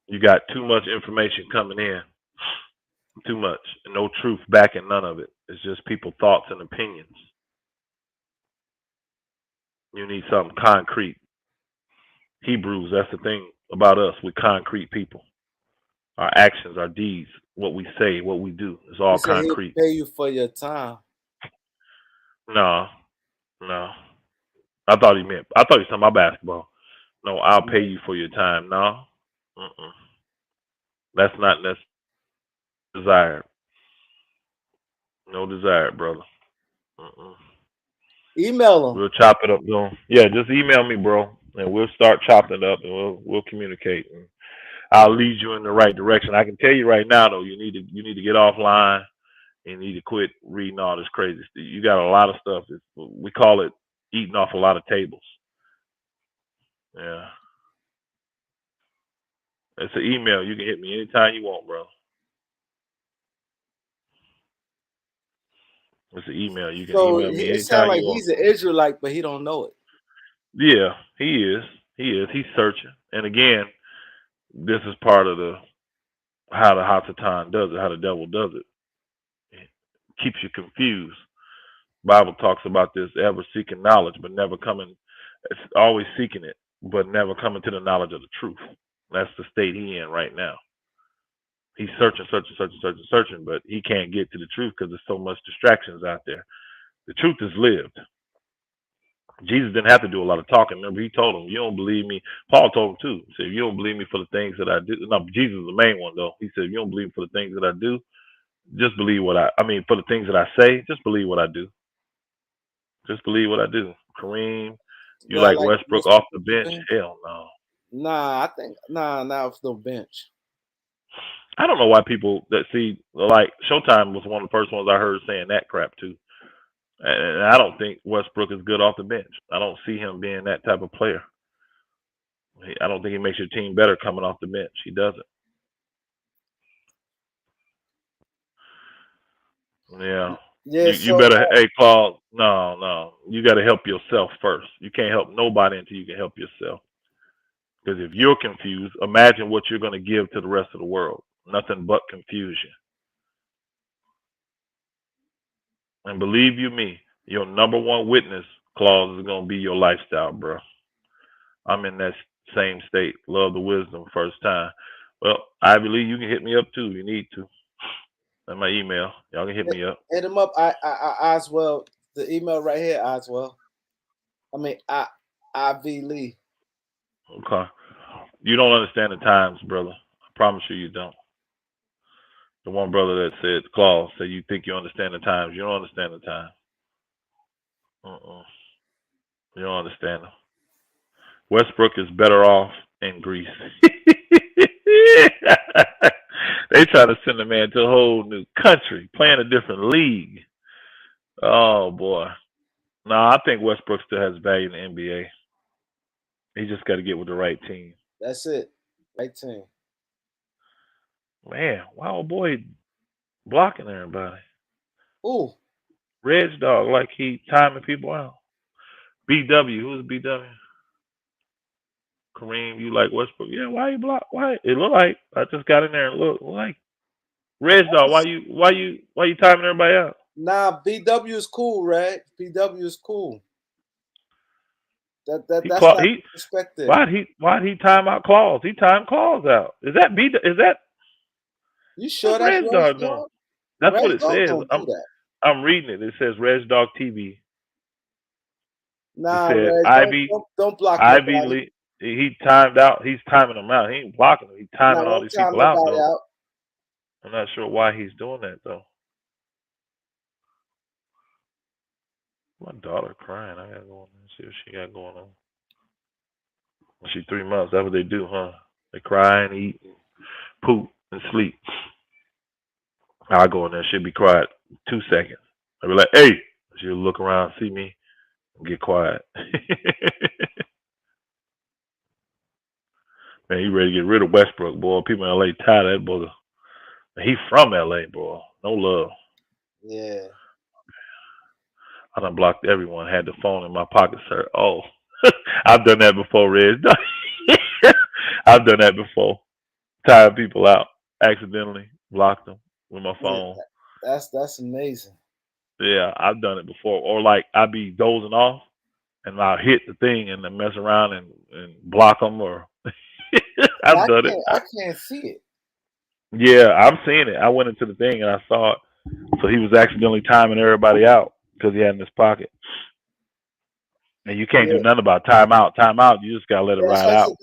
You got too much information coming in. Too much. And no truth backing none of it. It's just people's thoughts and opinions. You need something concrete. Hebrews, that's the thing about us. We're concrete people. Our actions, our deeds, what we say, what we do, it's all concrete. He'll pay you for your time. No. I thought he was talking about basketball. No, I'll pay you for your time. No. That's not desired. No desired, brother. Email him. We'll chop it up, though. Yeah, just email me, bro, and we'll start chopping it up, and we'll communicate. And I'll lead you in the right direction. I can tell you right now, though, you need to get offline. You need to quit reading all this crazy stuff. You got a lot of stuff. We call it eating off a lot of tables. Yeah. It's an email. You can hit me anytime you want, bro. It's an email. You can email me anytime you want. It sounds like he's an Israelite, but he don't know it. Yeah, he is. He's searching. And again, this is part of how the Hasatan does it, how the devil does it. It keeps you confused. Bible talks about this ever seeking knowledge, but never coming. It's always seeking it, but never coming to the knowledge of the truth. That's the state he's in right now. He's searching, but he can't get to the truth because there's so much distractions out there. The truth is lived. Jesus didn't have to do a lot of talking. Remember, he told him, you don't believe me. Paul told him too. He said, you don't believe me for the things that I do. No, Jesus is the main one, though. He said, you don't believe me for the things that I do. Just believe for the things that I say, just believe what I do. Just believe what I do. Kareem, you like Westbrook off the bench? Hell no. Nah, I think, nah, off the bench. I don't know why people that see, like, Showtime was one of the first ones I heard saying that crap too. And I don't think Westbrook is good off the bench. I don't see him being that type of player. I don't think he makes your team better coming off the bench. He doesn't. Yeah. Yeah, You so better, hey, Claude, no. You got to help yourself first. You can't help nobody until you can help yourself. Because if you're confused, imagine what you're going to give to the rest of the world. Nothing but confusion. And believe you me, your number one witness clause is going to be your lifestyle, bro. I'm in that same state. Love the wisdom first time. Well, I believe you can hit me up too if you need to. That's my email. Y'all can hit me up. hit him up. I Oswell. The email right here, Oswell. I mean, I.V. Lee. Okay. You don't understand the times, brother. I promise you, you don't. The one brother that said, Claus, said you think you understand the times. You don't understand the times. You don't understand them. Westbrook is better off in Greece. They try to send the man to a whole new country, playing a different league. Oh boy. No, I think Westbrook still has value in the NBA. He just got to get with the right team. That's it. Right team. Man, why old boy blocking everybody? Ooh. Reg Dog, like he timing people out. BW, who's BW? Kareem, you like Westbrook? Yeah, why you block? Why? It look like I just got in there and look like Reg Dog. Why you timing everybody out? Nah, BW is cool, right? BW is cool. That's not perspective. Why'd he time out Claus? He timed Claus out. Is that You sure what's that's Reg Reg Dog doing? Dog? That's Reg what it Dog says. don't do that. I'm reading it. It says Reg Dog TV. Nah, It said Reg, don't block Ivy nobody. Lee. He timed out. He's timing them out. He ain't blocking them. He's timing all Don't these time people out nobody though. out. I'm not sure why he's doing that though. My daughter crying. I gotta go on and see what she got going on. She 3 months. That's what they do, huh? They cry and eat, and poop, and sleep. I go in there. She'll be quiet 2 seconds. I'll be like, "Hey," she'll look around, see me, and get quiet. Man, you ready to get rid of Westbrook, boy? People in LA tired of that boy. He from LA, boy. No love. Yeah. I done blocked everyone. Had the phone in my pocket, sir. Oh, I've done that before, Reg. I've done that before. Tired people out accidentally. Blocked them with my phone. Yeah, that's amazing. Yeah, I've done it before. Or like I'd be dozing off and I'll hit the thing and then mess around and block them. Or I've done it. I can't see it. Yeah, I'm seeing it. I went into the thing and I saw it. So he was accidentally timing everybody out because he had in his pocket. And you can't do nothing about timeout. Timeout, you just gotta let it ride out.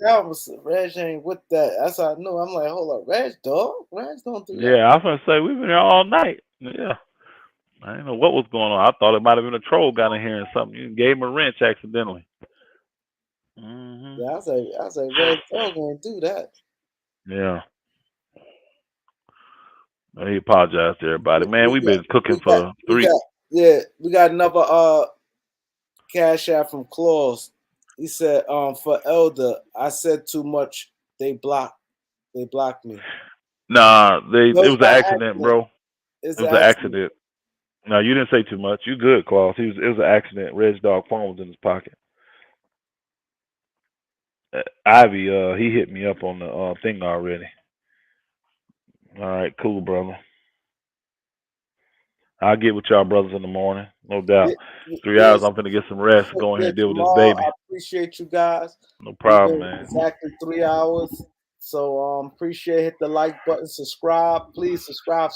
Reg ain't with that. That's how I knew. I'm like, hold up, Reg dog. Reg don't do that. Yeah, I was gonna say we've been here all night. Yeah. I didn't know what was going on. I thought it might have been a troll got in here and something. You gave him a wrench accidentally. Mm-hmm. Yeah, I say Reg dog ain't do that. Yeah. He apologized to everybody. Man, we've been cooking for 3. We got another cash out from Claus. He said, for Elder, I said too much. They blocked me. Nah, it was an accident, bro. It was an accident. No, you didn't say too much. You good, Claus. It was an accident. Reg Dog phone was in his pocket. Ivy, he hit me up on the thing already. All right, cool, brother. I'll get with y'all brothers in the morning, no doubt. 3 hours, I'm finna get some rest, go ahead and deal with this baby. I appreciate you guys. No problem, man. Exactly 3 hours. So appreciate. Hit the like button, subscribe. Please subscribe.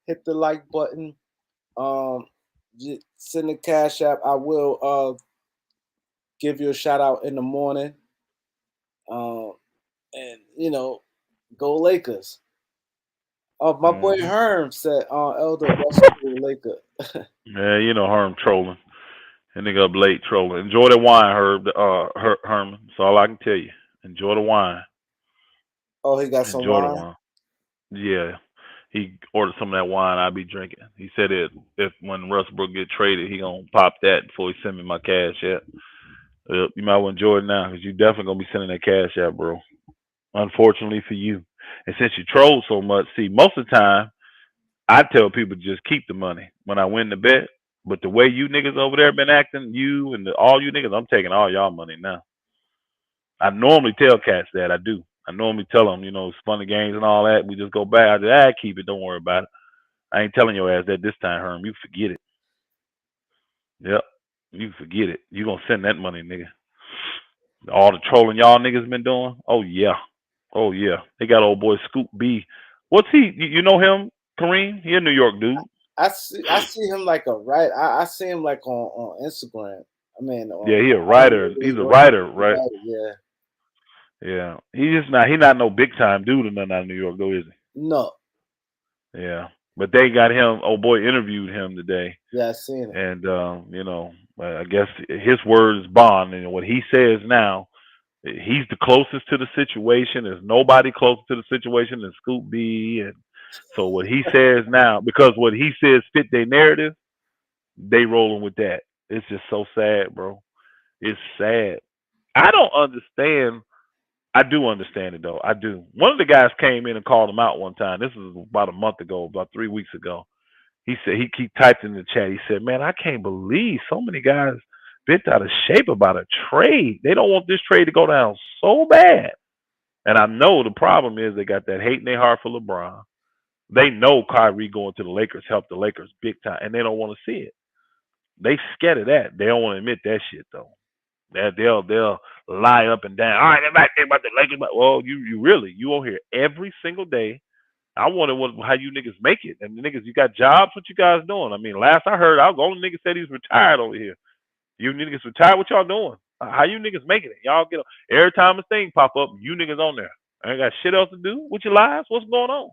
Hit the like button. Send the cash app. I will give you a shout out in the morning. And go Lakers. Oh, my boy Herm said, Elder Westbrook Laker. Yeah, Herm trolling. And nigga up late trolling. Enjoy the wine, Herman. That's all I can tell you. Enjoy the wine. Oh, he got some wine? Enjoy the wine. Yeah. He ordered some of that wine I'll be drinking. He said if when Westbrook get traded, he gonna pop that before he send me my cash app. You might want to enjoy it now because you definitely gonna be sending that cash app, bro. Unfortunately for you. And since you troll so much, see, most of the time I tell people just keep the money when I win the bet. But the way you niggas over there been acting, you and all you niggas, I'm taking all y'all money now. I normally tell cats that. I do. I normally tell them, it's funny games and all that. We just go back. I just, keep it. Don't worry about it. I ain't telling your ass that this time, Herm. You forget it. Yep. You forget it. You gonna send that money, nigga. All the trolling y'all niggas been doing. Oh yeah. Oh yeah. They got old boy Scoop B. What's he? You know him, Kareem? He a New York dude. I see him like a writer. I see him like on Instagram. I mean, yeah, he a writer. He's a writer, right? Yeah. Yeah. He's not no big time dude or nothing out of New York, though, is he? No. Yeah. But they got him. Old boy interviewed him today. Yeah, I seen it. And I guess his word is bond, and what he says now, he's the closest to the situation. There's nobody closer to the situation than Scoop B. And so what he says now, because what he says fit their narrative, they rolling with that. It's just so sad, bro. It's sad. I don't understand. I do understand it, though. I do. One of the guys came in and called him out one time. This was about a month ago, about 3 weeks ago. He said, he typed in the chat. He said, man, I can't believe so many guys bent out of shape about a trade. They don't want this trade to go down so bad. And I know the problem is they got that hate in their heart for LeBron. They know Kyrie going to the Lakers helped the Lakers big time, and they don't want to see it. They scared of that. They don't want to admit that shit, though. They'll lie up and down. All right, they're back there about the Lakers. Well, you won't hear every single day. I wonder how you niggas make it. And the niggas, you got jobs? What you guys doing? I mean, last I heard, I was the only nigga said he's retired over here. You niggas retired? What y'all doing? How you niggas making it? Y'all get every time a thing pop up, you niggas on there. I ain't got shit else to do with your lives. What's going on?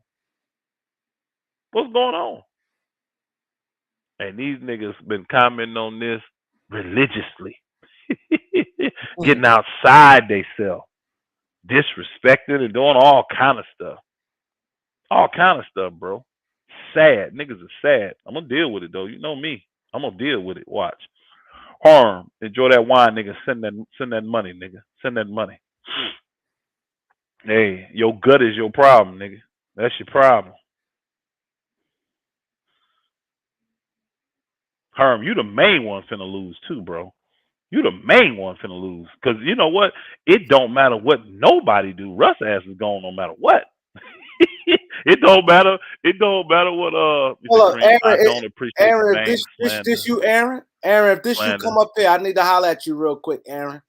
What's going on? And these niggas been commenting on this religiously. Getting outside they self, disrespecting and doing all kind of stuff. All kind of stuff, bro. Sad. Niggas are sad. I'm gonna deal with it though. You know me. I'm gonna deal with it. Watch. Harm. Enjoy that wine, nigga. Send that money, nigga. Send that money. Hey, your gut is your problem, nigga. That's your problem. Herm, you the main one finna lose too, bro. You the main one finna lose. Cause you know what? It don't matter what nobody do. Russ ass is gone no matter what. It don't matter. It don't matter what Hold up, Aaron, I don't appreciate Aaron, if this you, Aaron, if this you come up here, I need to holler at you real quick, Aaron.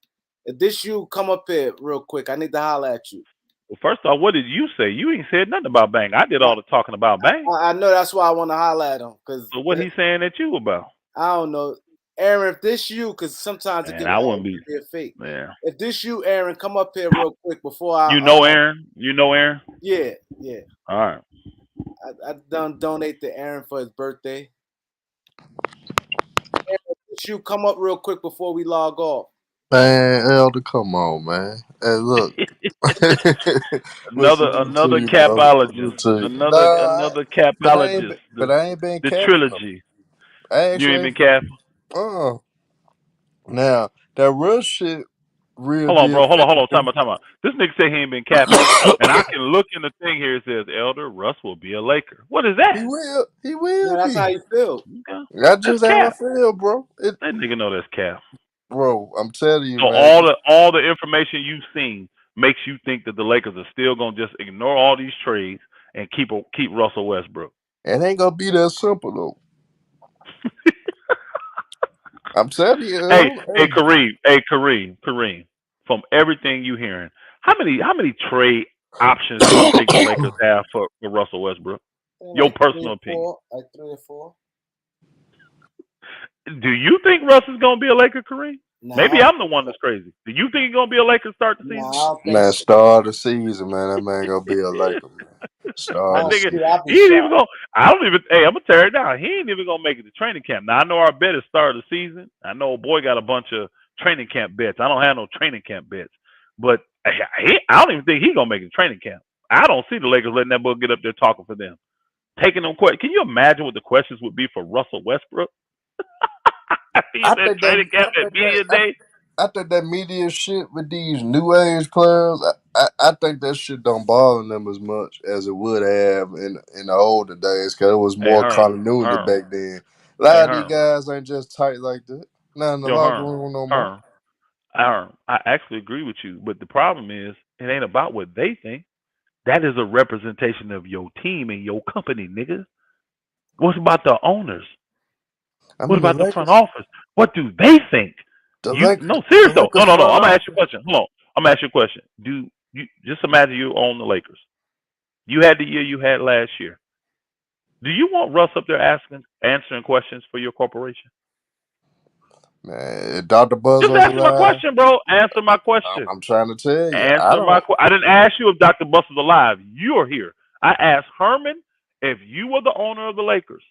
If this you come up here real quick, I need to holler at you. Well, first off, what did you say? You ain't said nothing about Bang. I did all the talking about Bang. I know, that's why I want to holler at him. So what he saying at you about? I don't know. Aaron, if this you, because sometimes it can be a fake. Yeah. If this you, Aaron, come up here real quick before I. You know Aaron? You know Aaron? Yeah. All right. I done donate to Aaron for his birthday. Aaron, if this you, come up real quick before we log off. Man, Elder, come on, man. Hey, look. another capologist. Another capologist. But I ain't been the capping trilogy. You ain't been capping? Now, that real shit real. Hold on, bro. Hold on. Time out. This nigga say he ain't been capping. And I can look in the thing here. It says, Elder, Russ will be a Laker. What is that? He will. That's how you feel. Okay. That's just how I feel, bro. That nigga know that's cap. Bro, I'm telling you, so man. all the information you've seen makes you think that the Lakers are still gonna just ignore all these trades and keep Russell Westbrook. It ain't gonna be that simple though. I'm telling you. Hey, Kareem. From everything you hearing, how many trade options do you think the Lakers have for Russell Westbrook? Your personal opinion. Like 3 or 4. Do you think Russ is gonna be a Laker, Kareem? Nah, maybe I'm the one that's crazy. Do you think he's gonna be a Laker start the season? Man, start the season, man. That man gonna be a Laker, man. Start. He ain't even gonna. I don't even. Hey, I'm gonna tear it down. He ain't even gonna make it to training camp. Now I know our bet is start of the season. I know boy got a bunch of training camp bets. I don't have no training camp bets, but I don't even think he's gonna make it to training camp. I don't see the Lakers letting that boy get up there talking for them, taking them questions. Can you imagine what the questions would be for Russell Westbrook? I think that media shit with these new age players, I think that shit don't bother them as much as it would have in the older days, because it was Hey, more Herm, continuity Herm, back then. A lot hey, of these Herm, guys ain't just tight like that. Not in the yo, locker Herm, room no more. Herm, Herm. I actually agree with you, but the problem is it ain't about what they think. That is a representation of your team and your company, nigga. What's about the owners? I What mean, about the front office? What do they think? No, serious the though. Lakers No. front I'm gonna ask you office. a question. Hold on. I'm gonna ask you a question. Do you just imagine you own the Lakers? You had the year you had last year. Do you want Russ up there answering questions for your corporation? Man, if Dr. Buzz Just was answer my alive, question, bro. Answer my question. I'm trying to tell you, I Answer my don't. question. I didn't ask you if Dr. Buss was alive. You're here. I asked Herman if you were the owner of the Lakers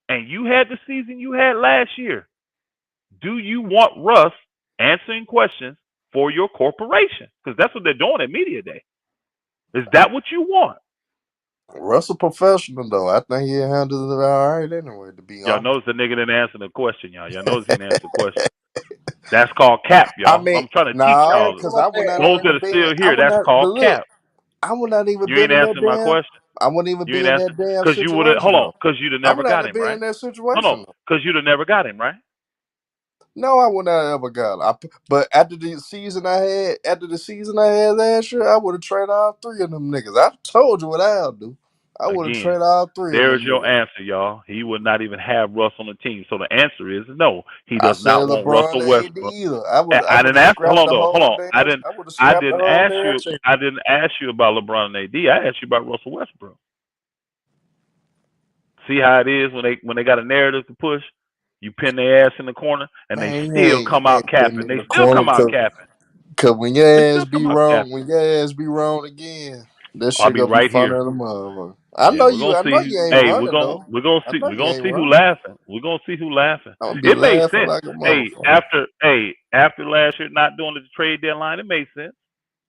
and you had the season you had last year. Do you want Russ answering questions for your corporation? Because that's what they're doing at Media Day. Is that what you want? Russell professional though. I think he handled it all right anyway. To be Y'all honest. notice the nigga didn't answer the question, y'all. Y'all notice he didn't answer the question. That's called cap, I y'all. mean, I'm trying to teach no, y'all. because I would not Those that even are been. still I here, would that's not. But called look, cap. I would not even You been ain't in that answering my damn. question. I wouldn't even You be ain't in that answering damn because you would have. situation Hold on, though. because you'd have I never would not got have him, been right? in that No, situation though. because you'd have never got him, right? No, I would not have ever got it. But after the season I had last year, I would have traded all three of them niggas. I told you what I'll do. I would have Again, traded all three of there's them your niggas. answer, y'all. He would not even have Russ on the team. So the answer is no. He I does said not want LeBron Russell and AD Westbrook. either. I I would didn't have ask. Hold scrapped on, the though. Hold whole on. damn. I would have I scrapped the didn't whole ask damn you. team. I didn't ask you about LeBron and AD. I asked you about Russell Westbrook. See how it is when they got a narrative to push. You pin their ass in the corner, and they Man, still come you out ain't putting capping. me in They the still corner come out capping. cause They still come out capping. when your ass be wrong again, that I'll shit be gonna be right funny here. in the motherfucker. Yeah, we're gonna I know see. you ain't Hey, we're running gonna though. we're gonna I see know we're you gonna ain't see who running. laughing. We're gonna see who laughing. I'm gonna be It made laughing sense. like a motherfucker. After last year not doing the trade deadline, it made sense.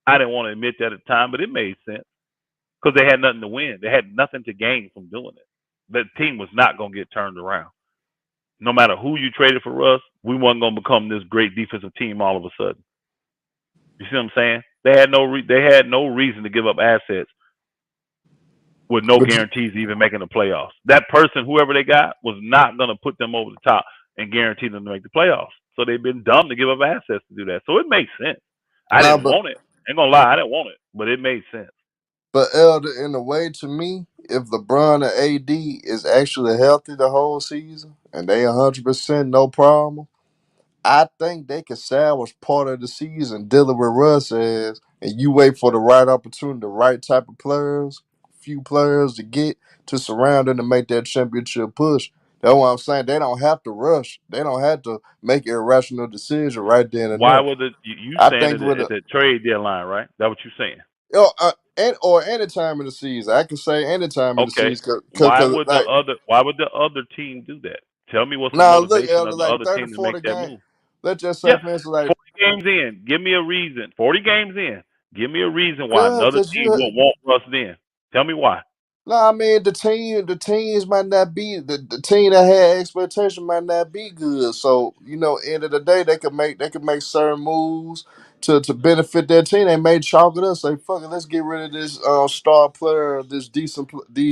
I didn't want to admit that at the time, but it made sense because they had nothing to win. They had nothing to gain from doing it. The team was not gonna get turned around. No matter who you traded for us, we wasn't gonna become this great defensive team all of a sudden. You see what I'm saying? They had no reason to give up assets with no But guarantees of even making the playoffs. That person, whoever they got, was not going to put them over the top and guarantee them to make the playoffs. So they've been dumb to give up assets to do that. So it makes sense. I nah, didn't want it. Ain't gonna lie, I didn't want it, but it made sense. but Elder, in a way, to me, if LeBron and AD is actually healthy the whole season and they 100% no problem, I think they could salvage part of the season dealing with Russ as, and you wait for the right opportunity, the right type of players, few players to get to surround them to make that championship push. That's what I'm saying. They don't have to rush. They don't have to make an irrational decision right then and Why there. would you I saying think it with at a the trade deadline, right? That what you saying? or any time in the season, I can say any time in the Okay. season, cause like Why would the other team do that? Tell me what's the now look, motivation Elder, of the like other 30, team to make 40 that games. move? Let's just say Yeah, for instance, like 40 games in. Give me a reason. 40 games in. Give me a reason why another cause team you will want Russ then. Tell me why. no, I mean the teams might not be the team that had expectation might not be good. So end of the day, they could make certain moves to benefit their team. They may chalk it up, say fuck it, let's get rid of this star player, these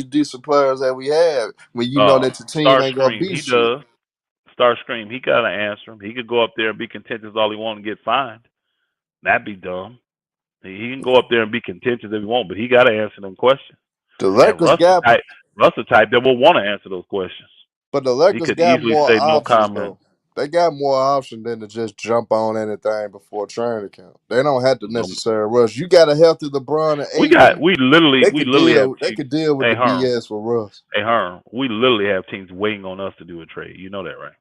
decent players that we have. When you know that the team ain't gonna Starscream, be he shit. does. Starscream, he got to answer him. He could go up there and be contentious all he want and get fined. That'd be dumb. He can go up there and be contentious if he want, but he got to answer them questions. The And Lakers got, Russ the type that will want to answer those questions. but the He Lakers could got easily more say no options comment. though. They got more options than to just jump on anything before training camp. They don't have to No, necessarily rush. You got a healthy LeBron and we AD. we literally have They teams. could deal with Hey the Herm, BS for Russ. we literally have teams waiting on us to do a trade. You know that, right?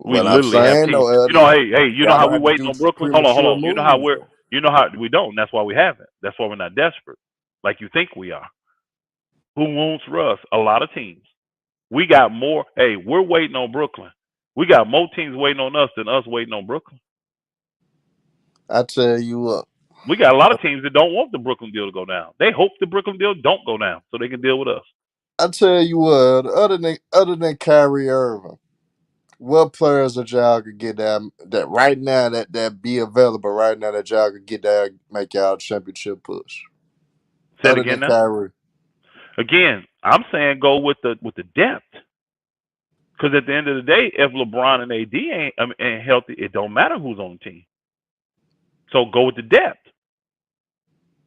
We But I'm literally have saying teams. though, Elder, You know y'all how don't we have to waiting do on Brooklyn? Hold premature on. moves though. You know how we don't. That's why we haven't. That's why we're not desperate, like you think we are. Who wants Russ? A lot of teams. We got more. Hey, we're waiting on Brooklyn. We got more teams waiting on us than us waiting on Brooklyn. I tell you what, We got a lot of teams that don't want the Brooklyn deal to go down. They hope the Brooklyn deal don't go down so they can deal with us. Other than Kyrie Irving, What players that y'all could get that right now that be available right now that y'all could get that make y'all championship push? Say it Other again than now. Kyrie. Again, I'm saying go with the depth. Because at the end of the day, if LeBron and AD ain't healthy, it don't matter who's on the team. So go with the depth.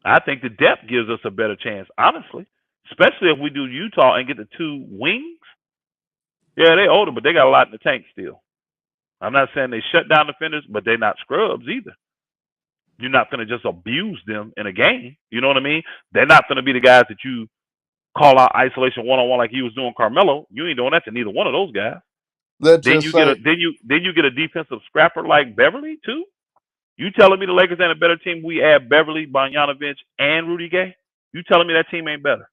I think the depth gives us a better chance, honestly. Especially if we do Utah and get the 2 wings. Yeah, they older, but they got a lot in the tank still. I'm not saying they shut down defenders, but they're not scrubs either. You're not going to just abuse them in a game. You know what I mean? They're not going to be the guys that you call out isolation one-on-one like he was doing Carmelo. You ain't doing that to neither one of those guys. Let's Then just you get say a defensive scrapper like Beverly too. You telling me the Lakers ain't a better team? We add Beverly, Bogdanovich, and Rudy Gay. You telling me that team ain't better?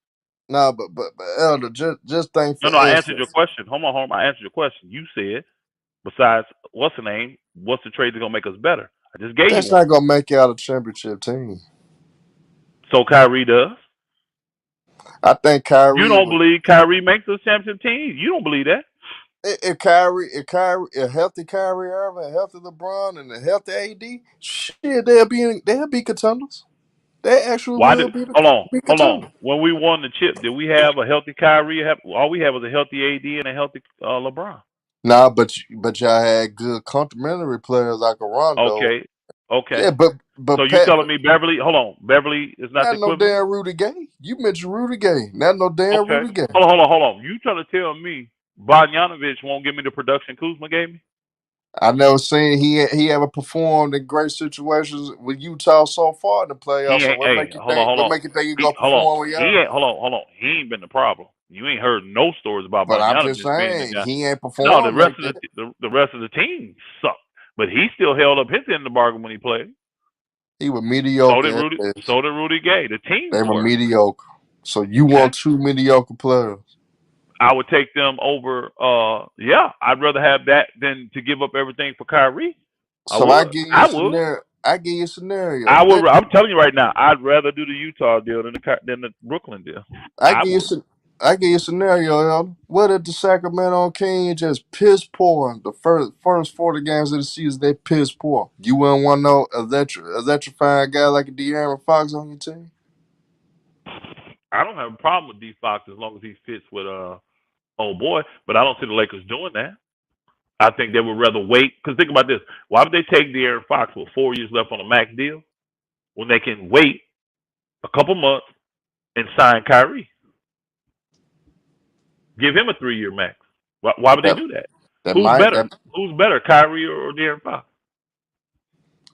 no, but Elder, just think No, for I answered your instance. question. Hold on. I answered your question. You said besides what's the name? What's the trade that's gonna make us better? I just gave you That's one. not gonna make y'all a championship team. So Kyrie does. I think You Kyrie don't would believe Kyrie makes us championship team? You don't believe that? if a healthy Kyrie Irving, a healthy LeBron, and a healthy AD, shit, they'll be contenders. They actually Why will did hold be on? contenders. When we won the chip, did we have a healthy Kyrie? All we had was a healthy AD and a healthy LeBron. Nah, but y'all had good complementary players like a Rondo. Okay, okay. Yeah, So but you Pat, telling me Beverly? Hold on, Beverly is not the not no equivalent. damn Rudy Gay. You mentioned Rudy Gay, not no damn Okay, Rudy Gay. hold on. You trying to tell me Bogdanovich won't give me the production Kuzma gave me? I never seen he ever performed in great situations with Utah so far in the He playoffs. So ain't. what Hey, make you think? hold What on. make you think he He gonna hold on. perform with He y'all? ain't. Hold on. He ain't been the problem. You ain't heard no stories about But I'm just Bogdanovich being the saying guy. he ain't No, the performed rest like of that. the rest of the team sucked, but he still held up his end of the bargain when he played. He was So did mediocre at Rudy. best. So did Rudy Gay. The team They was were worse. mediocre. So you Okay. want 2 mediocre players. I would take them over. Yeah, I'd rather have that than to give up everything for Kyrie. I So I would. give you a I would. scenario. I give you a scenario. I would. I'm telling you right now, I'd rather do the Utah deal than the Brooklyn deal. I I give you would. I give you a scenario, Elder. What if the Sacramento Kings just piss poor the first 40 games of the season? They piss poor. You wouldn't want no electrifying guy like a De'Aaron Fox on your team. I don't have a problem with D Fox as long as he fits with old boy, but I don't see the Lakers doing that. I think they would rather wait. Because think about this: why would they take De'Aaron Fox with 4 years left on a max deal when they can wait a couple months and sign Kyrie? Give him a 3-year max. Why would they That do that? that Who's might better? that Who's better, Kyrie or De'Aaron Fox?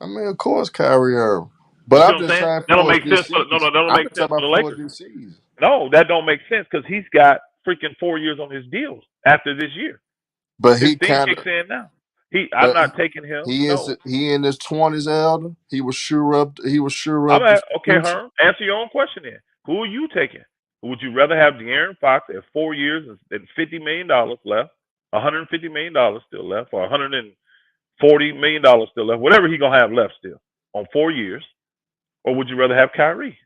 I mean, of course, Kyrie Irving. You But see I'm what I'm just saying? saying That don't for us make this sense. No, season. that don't I'm make just sense talking for the about for us Lakers. this season. No, that don't make sense because he's got freaking 4 years on his deals after this year. But His he thing kind kicks of in now. I'm but not taking him. No. he in his 20s, Elder. He was sure I'm up the at okay, future. Herm. Answer your own question then. Who are you taking? Would you rather have De'Aaron Fox at 4 years and $50 million left, $150 million still left, or $140 million still left, whatever he gonna have left still on 4 years, or would you rather have Kyrie?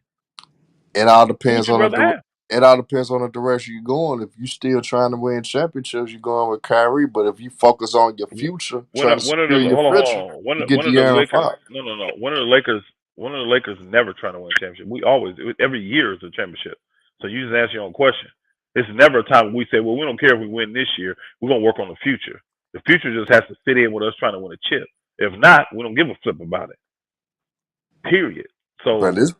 It all Who would depends you on rather have? it all depends on the direction you're going. If you still trying to win championships, you're going with Kyrie. But if you focus on your future, trying to When are the secure your hold future, on? you get When are the De'Aaron Lakers? Fox. No. When are the Lakers? When are the Lakers never trying to win a championship? We always every year is a championship. So you just answer your own question. It's never a time when we say, well, we don't care if we win this year. We're gonna work on the future. The future just has to fit in with us trying to win a chip. If not, we don't give a flip about it. Period. But So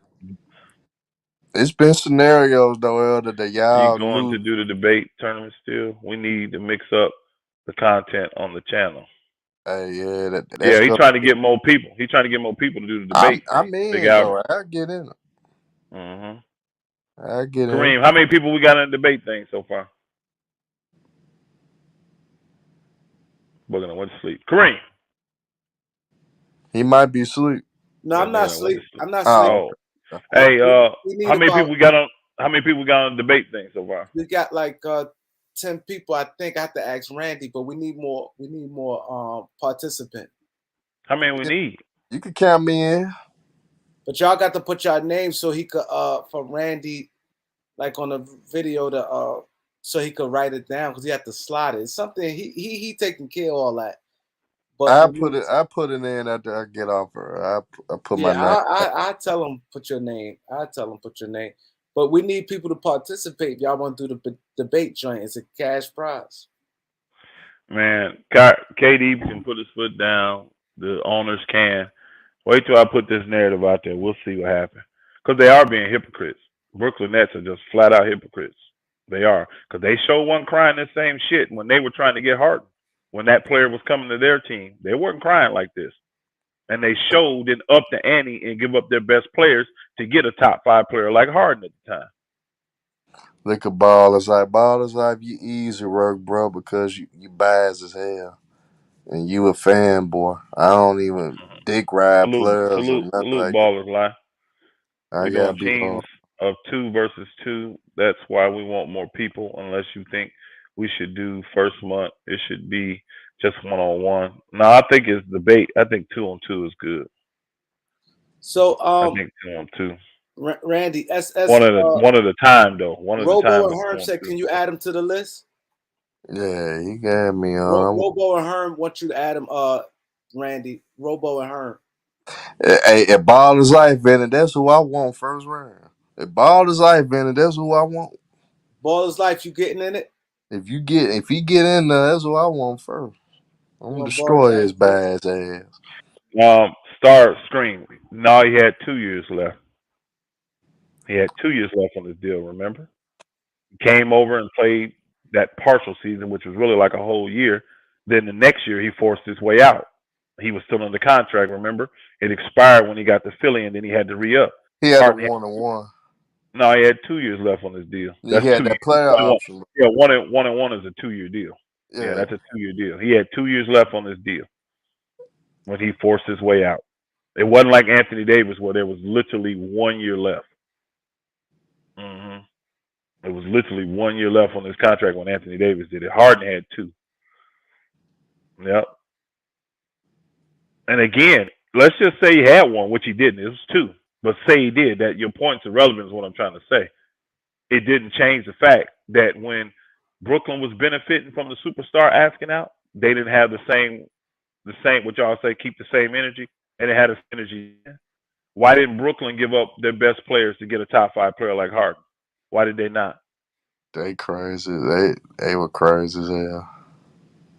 it's been scenarios though, Elder, that are you y'all going lose. to do the debate tournament still? We need to mix up the content on the channel. Hey, yeah, that's Yeah, he's gonna. trying to get more people. He's trying to get more people to do the debate thing. I'm Big in Albert. though. I get in it. Mm-hmm. I get in. Kareem, how many people we got in the debate thing so far? Booger done went to sleep. Kareem. He might be asleep. No, I'm That nigga not done went to asleep. sleep. I'm not asleep. Oh, Oh. okay. Hey, We need how many about people we got on the debate thing so far? we got like 10 people. I think I have to ask Randy, but we need more participant. How many we need? You can count me in. But y'all got to put y'all names so he could for Randy, like on the video, to so he could write it down because he had to slide it. It's something he taking care of all that. But I put it in after I get off her. I put my yeah, name. I tell him put your name. I tell him put your name. But we need people to participate. If y'all want to do the debate joint, it's a cash prize. Man, KD can put his foot down. The owners can. Wait till I put this narrative out there. We'll see what happens. Because they are being hypocrites. Brooklyn Nets are just flat out hypocrites. They are. Because they sure weren't crying the same shit when they were trying to get Harden. When that player was coming to their team, they weren't crying like this. And they showed and up the ante and give up their best players to get a top 5 player like Harden at the time. Look at Ballers Life. You easy work, bro, because you biased as hell. And you a fanboy. I don't even dick ride players or nothing like that. Ballers Life. I We're gotta doing be teams of 2 versus 2. That's why we want more people. Unless you think we should do first month, it should be just 1-on-1. No, I think it's debate. I think 2-on-2 is good. So I think 2-on-2. Randy, One at a time though. One at a time. Robo and Herm said, can you add him to the list? Yeah, he got me on. Robo and Herm want you to add him. Randy, Robo and Herm. Hey, at Ballers Life, Benny, that's who I want first round. At Ballers Life, Benny, that's who I want. Ballers Life, you getting in it? If he get in there, that's who I want first. I'm gonna destroy his bad ass. Star Scream. No, he had 2 years left. He had 2 years left on his deal, remember? He came over and played that partial season, which was really like a whole year. Then the next year, he forced his way out. He was still under contract, remember? It expired when he got to Philly, and then he had to re-up. He had a 1-on-1. No, he had 2 years left on his deal. He had that player option. Yeah, 1-on-1 is a 2-year deal. Yeah, that's a 2-year deal. He had 2 years left on his deal when he forced his way out. It wasn't like Anthony Davis where there was literally 1 year left. It was literally 1 year left on his contract when Anthony Davis did it. Harden had 2. Yep. And again, let's just say he had 1, which he didn't. It was 2. But say he did. That your point's irrelevant is what I'm trying to say. It didn't change the fact that when Brooklyn was benefiting from the superstar asking out, they didn't have the same what y'all say, keep the same energy, and it had a synergy. Why didn't Brooklyn give up their best players to get a top 5 player like Harden? Why did they not? They crazy. They were crazy as hell.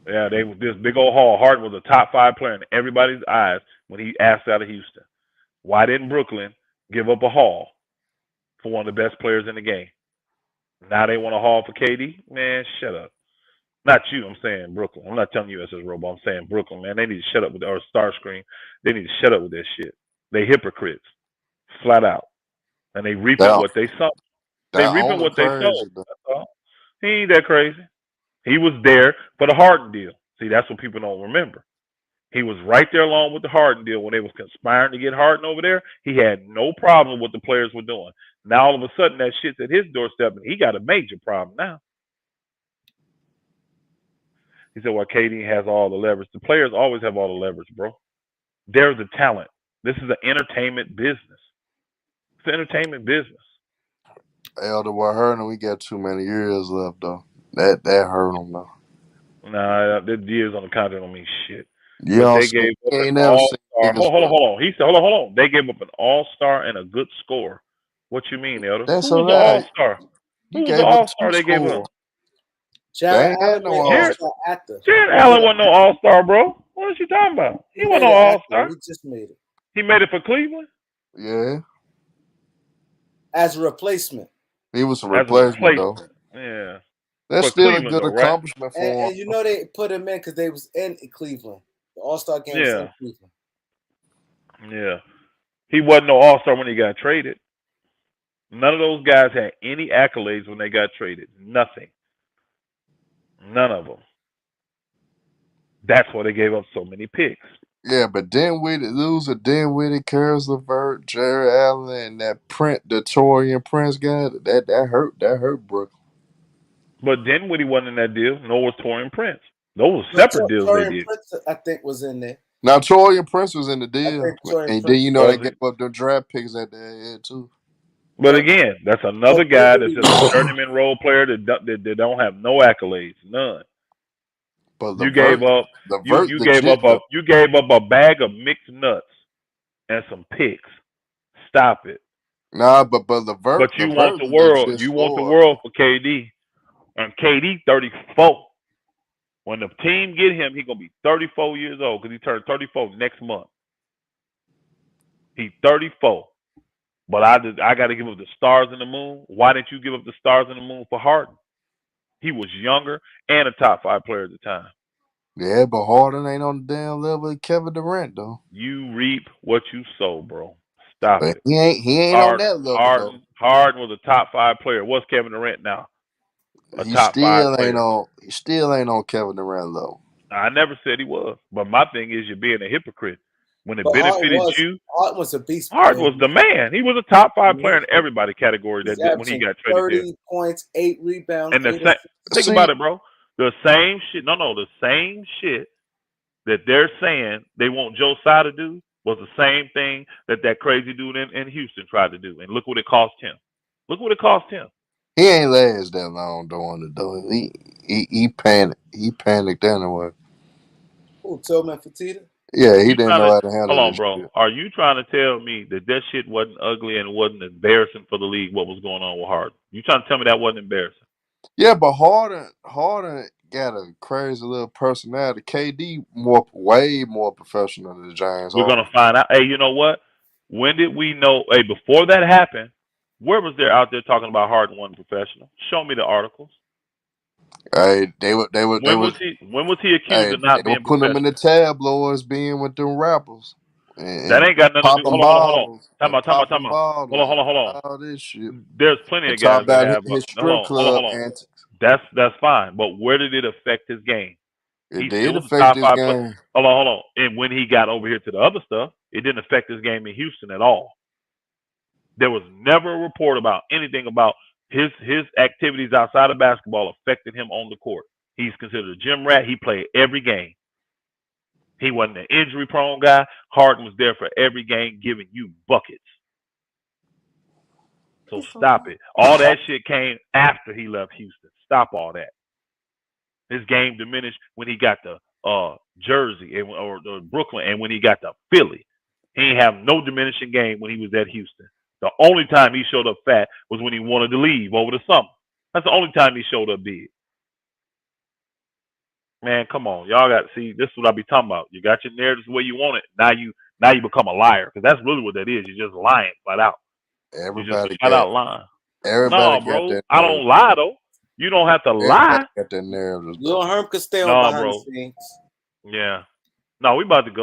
Yeah, they were this big old haul. Harden was a top 5 player in everybody's eyes when he asked out of Houston. Why didn't Brooklyn give up a haul for one of the best players in the game? Now they want a haul for KD? Man, shut up. Not you, I'm saying Brooklyn. I'm not telling you SS Robo. I'm saying Brooklyn, man. They need to shut up with our Starscream. They need to shut up with that shit. They hypocrites, flat out, and they reaping what they sow. They reaping what they sow. That's all. He ain't that crazy. He was there for the Harden deal. See, that's what people don't remember. He was right there along with the Harden deal when they was conspiring to get Harden over there. He had no problem with what the players were doing. Now all of a sudden that shit's at his doorstep, and he got a major problem now. He said, well, KD has all the leverage. The players always have all the leverage, bro. They're the talent. This is an entertainment business. It's an entertainment business. Elder, what hurt him, we got too many years left, though. That hurt him, though. Nah, the years on the contract don't mean shit. You but they gave up an all-star. Hold on. He said, hold on. They gave up an all-star and a good score. What you mean, Elder? That's Who was the all-star? Who was the all-star they gave up? Jared Allen wasn't no all-star, bro. What is you talking about? He wasn't no all-star. He just made it. He made it for Cleveland? Yeah. As a replacement. He was a replacement, though. Yeah. That's for still Cleveland, a good accomplishment for him. And you know they put him in because they was in Cleveland. The All-Star game was in Cleveland. Yeah. He wasn't no all-star when he got traded. None of those guys had any accolades when they got traded. Nothing. None of them. That's why they gave up so many picks. Yeah, but then we lose a Dinwiddie, Caris LeVert, Jared Allen, and that the Torian Prince guy. That hurt Brooklyn. But Dinwiddie wasn't in that deal. Nor was Torian Prince. Those were separate deals they did. Prince, I think, was in there. Now Torian Prince was in the deal, and then they gave up their draft picks at the end too. But Yep. again, that's another guy that's just a journeyman role player that don't have no accolades, none. But You gave up. Levert You gave up legit though. a bag of mixed nuts and some picks. Stop it. Nah, but But you want Levert the world. legit You want the scorer. world for KD. And KD 34. When the team get him, he gonna be 34 years old because he turned 34 next month. He's 34. But I got to give up the stars and the moon. Why didn't you give up the stars and the moon for Harden? He was younger and a top 5 player at the time. Yeah, but Harden ain't on the damn level of Kevin Durant though. You reap what you sow, bro. Stop But it. he ain't on that level though. Harden was a top 5 player. What's Kevin Durant now? A He top 5 still player. ain't on Kevin Durant level. I never said he was. But my thing is you're being a hypocrite. When it But Harden benefited you, was a beast. Harden was the man. He was a top 5 player in He's everybody category when he averaging got traded 30 there. points, 8 rebounds. And Think think about it, bro. The same shit. The same shit that they're saying they want Joe Tsai to do was the same thing that crazy dude in Houston tried to do. And look what it cost him. Look what it cost him. He ain't last that long doing it though. He panicked. He panicked anyway. Who, Tillman Fertitta? Yeah, he didn't know how to handle Hold on, this bro. shit. Are you trying to tell me that shit wasn't ugly and wasn't embarrassing for the league? What was going on with Harden? You trying to tell me that wasn't embarrassing? Yeah, but Harden got a crazy little personality. KD way more professional than James We're Harden. gonna find out. Hey, you know what? When did we know? Hey, before that happened, where was there out there talking about Harden wasn't professional? Show me the articles. Hey, When was he accused of not they were being putting him in professional? the tabloids being with them rappers That and ain't got nothing to do. popping bottles and popping Hold on. bottles Hold and on. Hold on. all this shit. There's plenty And of talk guys that about have. his Hold strip on. club antics. That's fine. But where did it affect his game? It He did still was a affect top his 5 player. game. Hold on. And when he got over here to the other stuff, it didn't affect his game in Houston at all. There was never a report about anything about his activities outside of basketball affected him on the court. He's considered a gym rat. He played every game. He wasn't an injury-prone guy. Harden was there for every game, giving you buckets. So stop it. All that shit came after he left Houston. Stop all that. His game diminished when he got to Jersey or Brooklyn, and when he got to Philly. He ain't have no diminishing game when he was at Houston. The only time he showed up fat was when he wanted to leave over the summer. That's the only time he showed up big. Man, come on. Y'all got to see, this is what I be talking about. You got your narratives the way you want it. Now you become a liar. Because that's really what that is. You're just lying flat out. You're just Everybody flat got out lying. everybody No, got bro. that I narrative. don't lie, though. You don't have to lie. Everybody got that narrative You though. and Herm could stay on No, behind bro. the scenes. Yeah. No, we about to go.